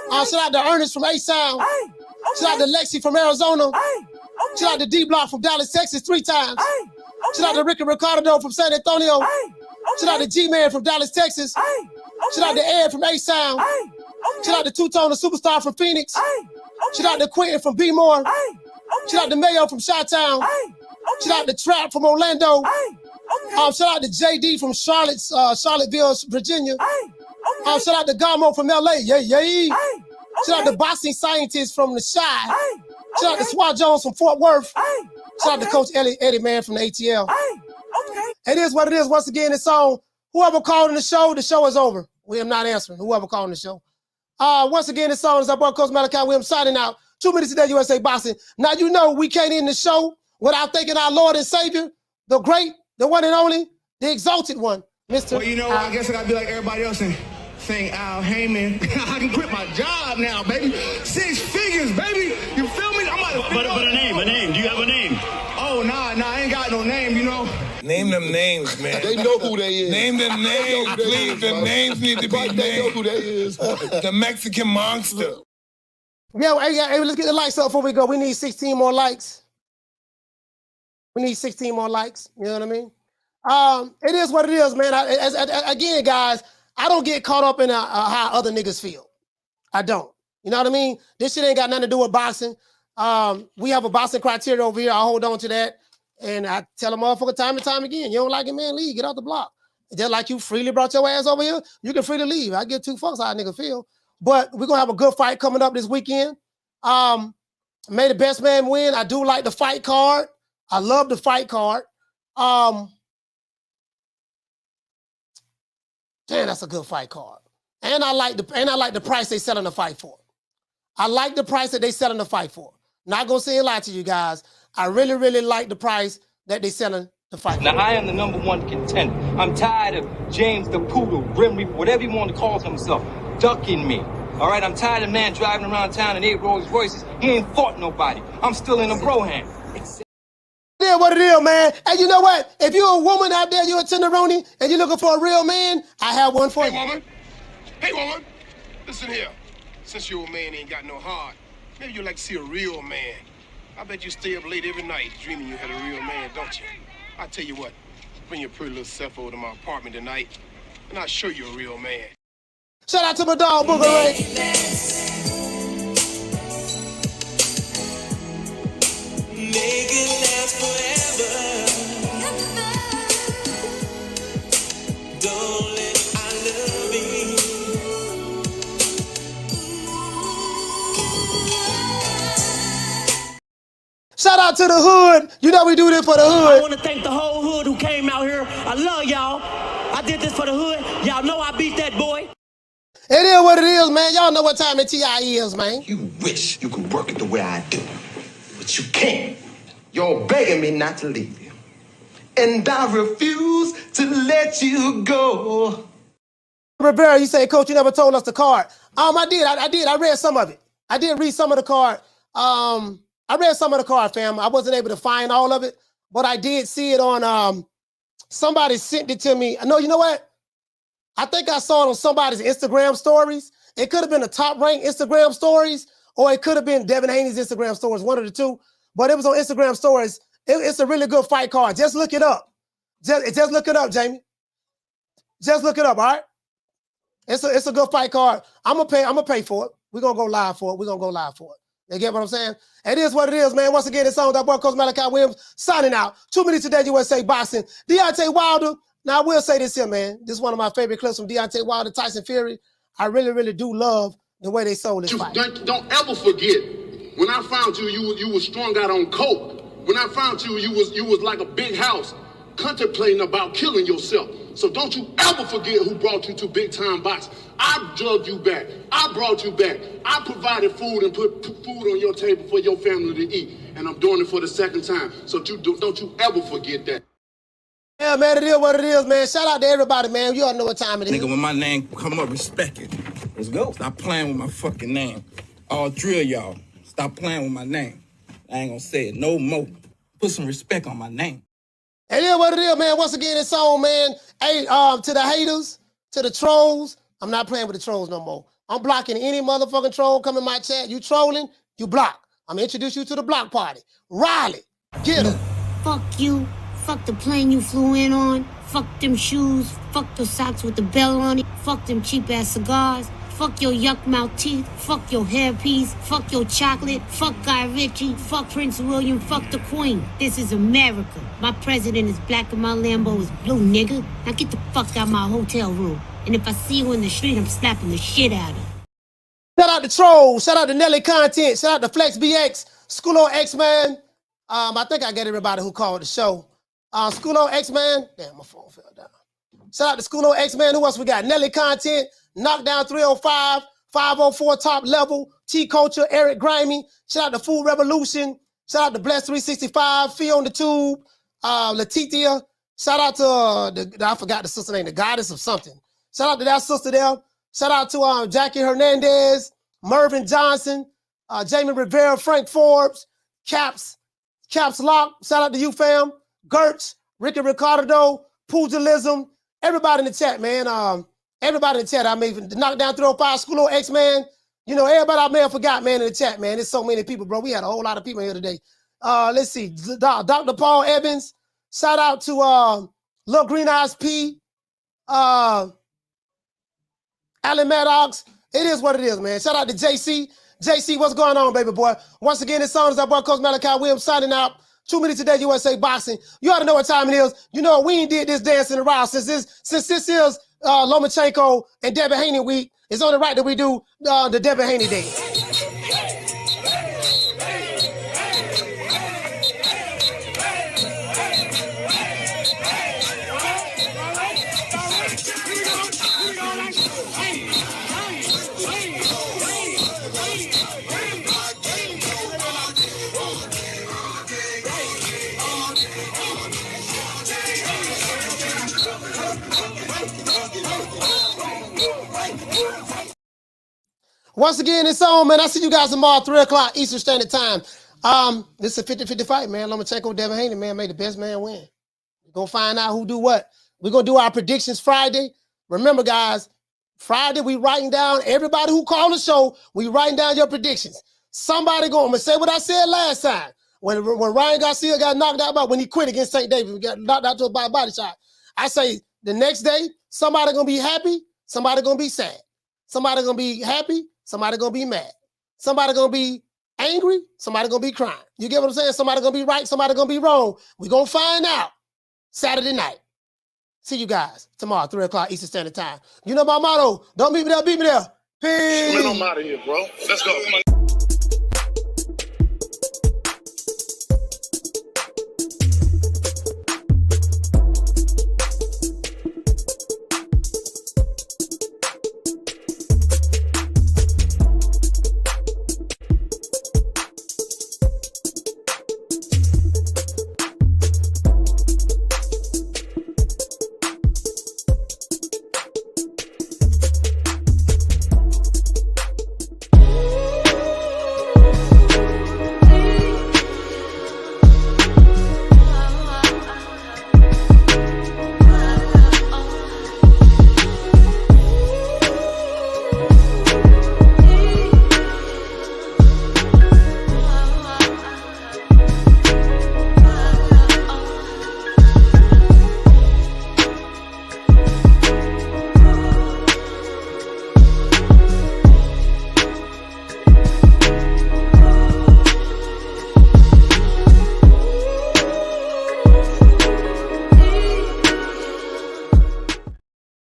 Shout out to Ernest from A-Sound. Shout out to Lexi from Arizona. Shout out to D-Block from Dallas, Texas 3 times. Shout out to Rick and Ricardo from San Antonio. Shout out to G-Man from Dallas, Texas. Shout out to Ed from A-Sound. Shout out to Two-Tone, the superstar from Phoenix. Shout out to Quentin from B-More. Shout out to Mayo from Chi-Town. Shout out to Trap from Orlando. Shout out to JD from Charlottesville, Virginia. Shout out to Gamo from LA. Yay. Shout out to Boxing Scientist from the Shy. Shout out to Swat Jones from Fort Worth. Shout out to Coach Eddie Man from the ATL. It is what it is. Once again, it's on. Whoever called in the show is over. We are not answering. Whoever called in the show. Once again, this song is our boy Coach Malachi Williams signing out. 2 minutes today, USA Boxing. Now you know we can't end the show without thanking our Lord and Savior, the great, the one and only, the exalted one, Mr. Well, you know, I guess I gotta be like everybody else and saying Al Heyman. I can quit my job now, baby. 6 figures, baby. You feel me? But a name. Do you have a name? Oh, nah, I ain't got no name, you know. Name them names, man. They know who they is. Name them names, please. The names need to be named. They know who they is. The Mexican Monster. Yeah, let's get the likes up before we go. We need 16 more likes. We need 16 more likes. You know what I mean? It is what it is, man. Again, guys, I don't get caught up in how other niggas feel. I don't. You know what I mean? This shit ain't got nothing to do with boxing. We have a boxing criteria over here. I'll hold on to that. And I tell a motherfucker time and time again, you don't like it, man, leave, get off the block. Just like you freely brought your ass over here, you can freely leave. I give two fucks how a nigga feel. But we're gonna have a good fight coming up this weekend. May the best man win. I do like the fight card. I love the fight card. Damn, that's a good fight card. And I like the price they selling the fight for. I like the price that they selling the fight for. Not gonna say a lie to you guys. I really, really like the price that they selling the fight for. Now, I am the #1 contender. I'm tired of James the Poodle, Grim Reaper, whatever you want to call himself, ducking me. All right, I'm tired of man driving around town in 8 Rolls Royces. He ain't fought nobody. I'm still in a bro hand. Yeah, what it is, man. And you know what? If you're a woman out there, you're a tenderoni, and you're looking for a real man, I have one for you. Hey, woman. Listen here. Since your man ain't got no heart, maybe you'd like to see a real man. I bet you stay up late every night dreaming you had a real man, don't you? I tell you what, bring your pretty little self over to my apartment tonight, and I'll show you a real man. Shout out to my dog, Booger Ray. Make it last forever. Don't let I love you. Shout out to the hood. You know we do this for the hood. I want to thank the whole hood who came out here. I love y'all. I did this for the hood. Y'all know I beat that boy. It is what it is, man. Y'all know what time it TI is, man. You wish you could work it the way I do, but you can't. You're begging me not to leave you, and I refuse to let you go. Rivera, you say, Coach, you never told us the card. I did. I read some of it. I did read some of the card. I read some of the card, fam. I wasn't able to find all of it, but I did see it on, somebody sent it to me. No, you know what? I think I saw it on somebody's Instagram stories. It could have been the top-ranked Instagram stories, or it could have been Devin Haney's Instagram stories, one of the two. But it was on Instagram stories. It's a really good fight card. Just look it up. Just look it up, Jamie. Just look it up, all right? It's a good fight card. I'm gonna pay for it. We're gonna go live for it. You get what I'm saying? It is what it is, man. Once again, it's on that boy, Coach Malachi Williams, signing out. 2 minutes today, USA Boxing. Deontay Wilder. Now, I will say this here, man. This is one of my favorite clips from Deontay Wilder, Tyson Fury. I really, really do love the way they sold this fight. Don't ever forget, when I found you, you was strung out on coke. When I found you, you was like a big house, contemplating about killing yourself. So don't you ever forget who brought you to big time boxing. I drugged you back. I brought you back. I provided food and put food on your table for your family to eat. And I'm doing it for the second time. So don't you ever forget that. Yeah, man, it is what it is, man. Shout out to everybody, man. You all know what time it is. Nigga, when my name come up, respect it. Let's go. Stop playing with my fucking name. All three of y'all, stop playing with my name. I ain't gonna say it no more. Put some respect on my name. It is what it is, man. Once again, it's on, man. Hey, to the haters, to the trolls, I'm not playing with the trolls no more. I'm blocking any motherfucking troll come in my chat. You trolling, you block. I'm gonna introduce you to the block party. Riley, get him. Fuck you. Fuck the plane you flew in on. Fuck them shoes. Fuck the socks with the bell on it. Fuck them cheap-ass cigars. Fuck your yuck-mouth teeth. Fuck your hairpiece. Fuck your chocolate. Fuck Guy Ritchie. Fuck Prince William. Fuck the Queen. This is America. My president is black and my Lambo is blue, nigga. Now get the fuck out my hotel room. And if I see you in the street, I'm slapping the shit out of you. Shout out to Trolls. Shout out to Nelly Content. Shout out to Flex BX. School on X-Man. I think I get everybody who called the show. School on X-Man. Damn, my phone fell down. Shout out to School on X-Man. Who else we got? Nelly Content. Knockdown 305. 504 Top Level. T-Culture. Eric Grimey. Shout out to Food Revolution. Shout out to Bless 365. Fee on the Tube. Letitia. Shout out to, I forgot the sister name. The Goddess of something. Shout out to that sister there. Shout out to Jackie Hernandez. Mervyn Johnson. Jamie Rivera. Frank Forbes. Caps Lock. Shout out to you, fam. Gertz, Ricky Ricardo, Pugilism, everybody in the chat, man. Everybody in the chat. I mean, the Knockdown 305, School of X-Man. You know, everybody I may have forgot, man, in the chat, man. There's so many people, bro. We had a whole lot of people here today. Let's see. Dr. Paul Evans. Shout out to Lil Green Eyes P. Alan Maddox. It is what it is, man. Shout out to JC. JC, what's going on, baby boy? Once again, this song is our boy, Coach Malachi Williams, signing out. 2 Minutes Today USA Boxing. You ought to know what time it is. You know, we ain't did this dance in a while since this is Lomachenko and Devin Haney week. It's only right that we do the Devin Haney day. Once again, it's on, man. I see you guys tomorrow, 3 o'clock Eastern Standard Time. This is a 50-50 fight, man. Lomachenko, Devin Haney, man. May the best man win. We're going to find out who do what. We're going to do our predictions Friday. Remember, guys, Friday, we writing down everybody who called the show. We writing down your predictions. Somebody going to say what I said last time. When Ryan Garcia got knocked out, when he quit against St. David, we got knocked out to a body shot. I say the next day, somebody going to be happy, somebody going to be sad. Somebody going to be happy, somebody going to be mad. Somebody going to be angry, somebody going to be crying. You get what I'm saying? Somebody going to be right, somebody going to be wrong. We're going to find out Saturday night. See you guys tomorrow, 3 o'clock Eastern Standard Time. You know my motto, don't beat me there, beat me there. Peace. Man, I'm out of here, bro. Let's go. Come on.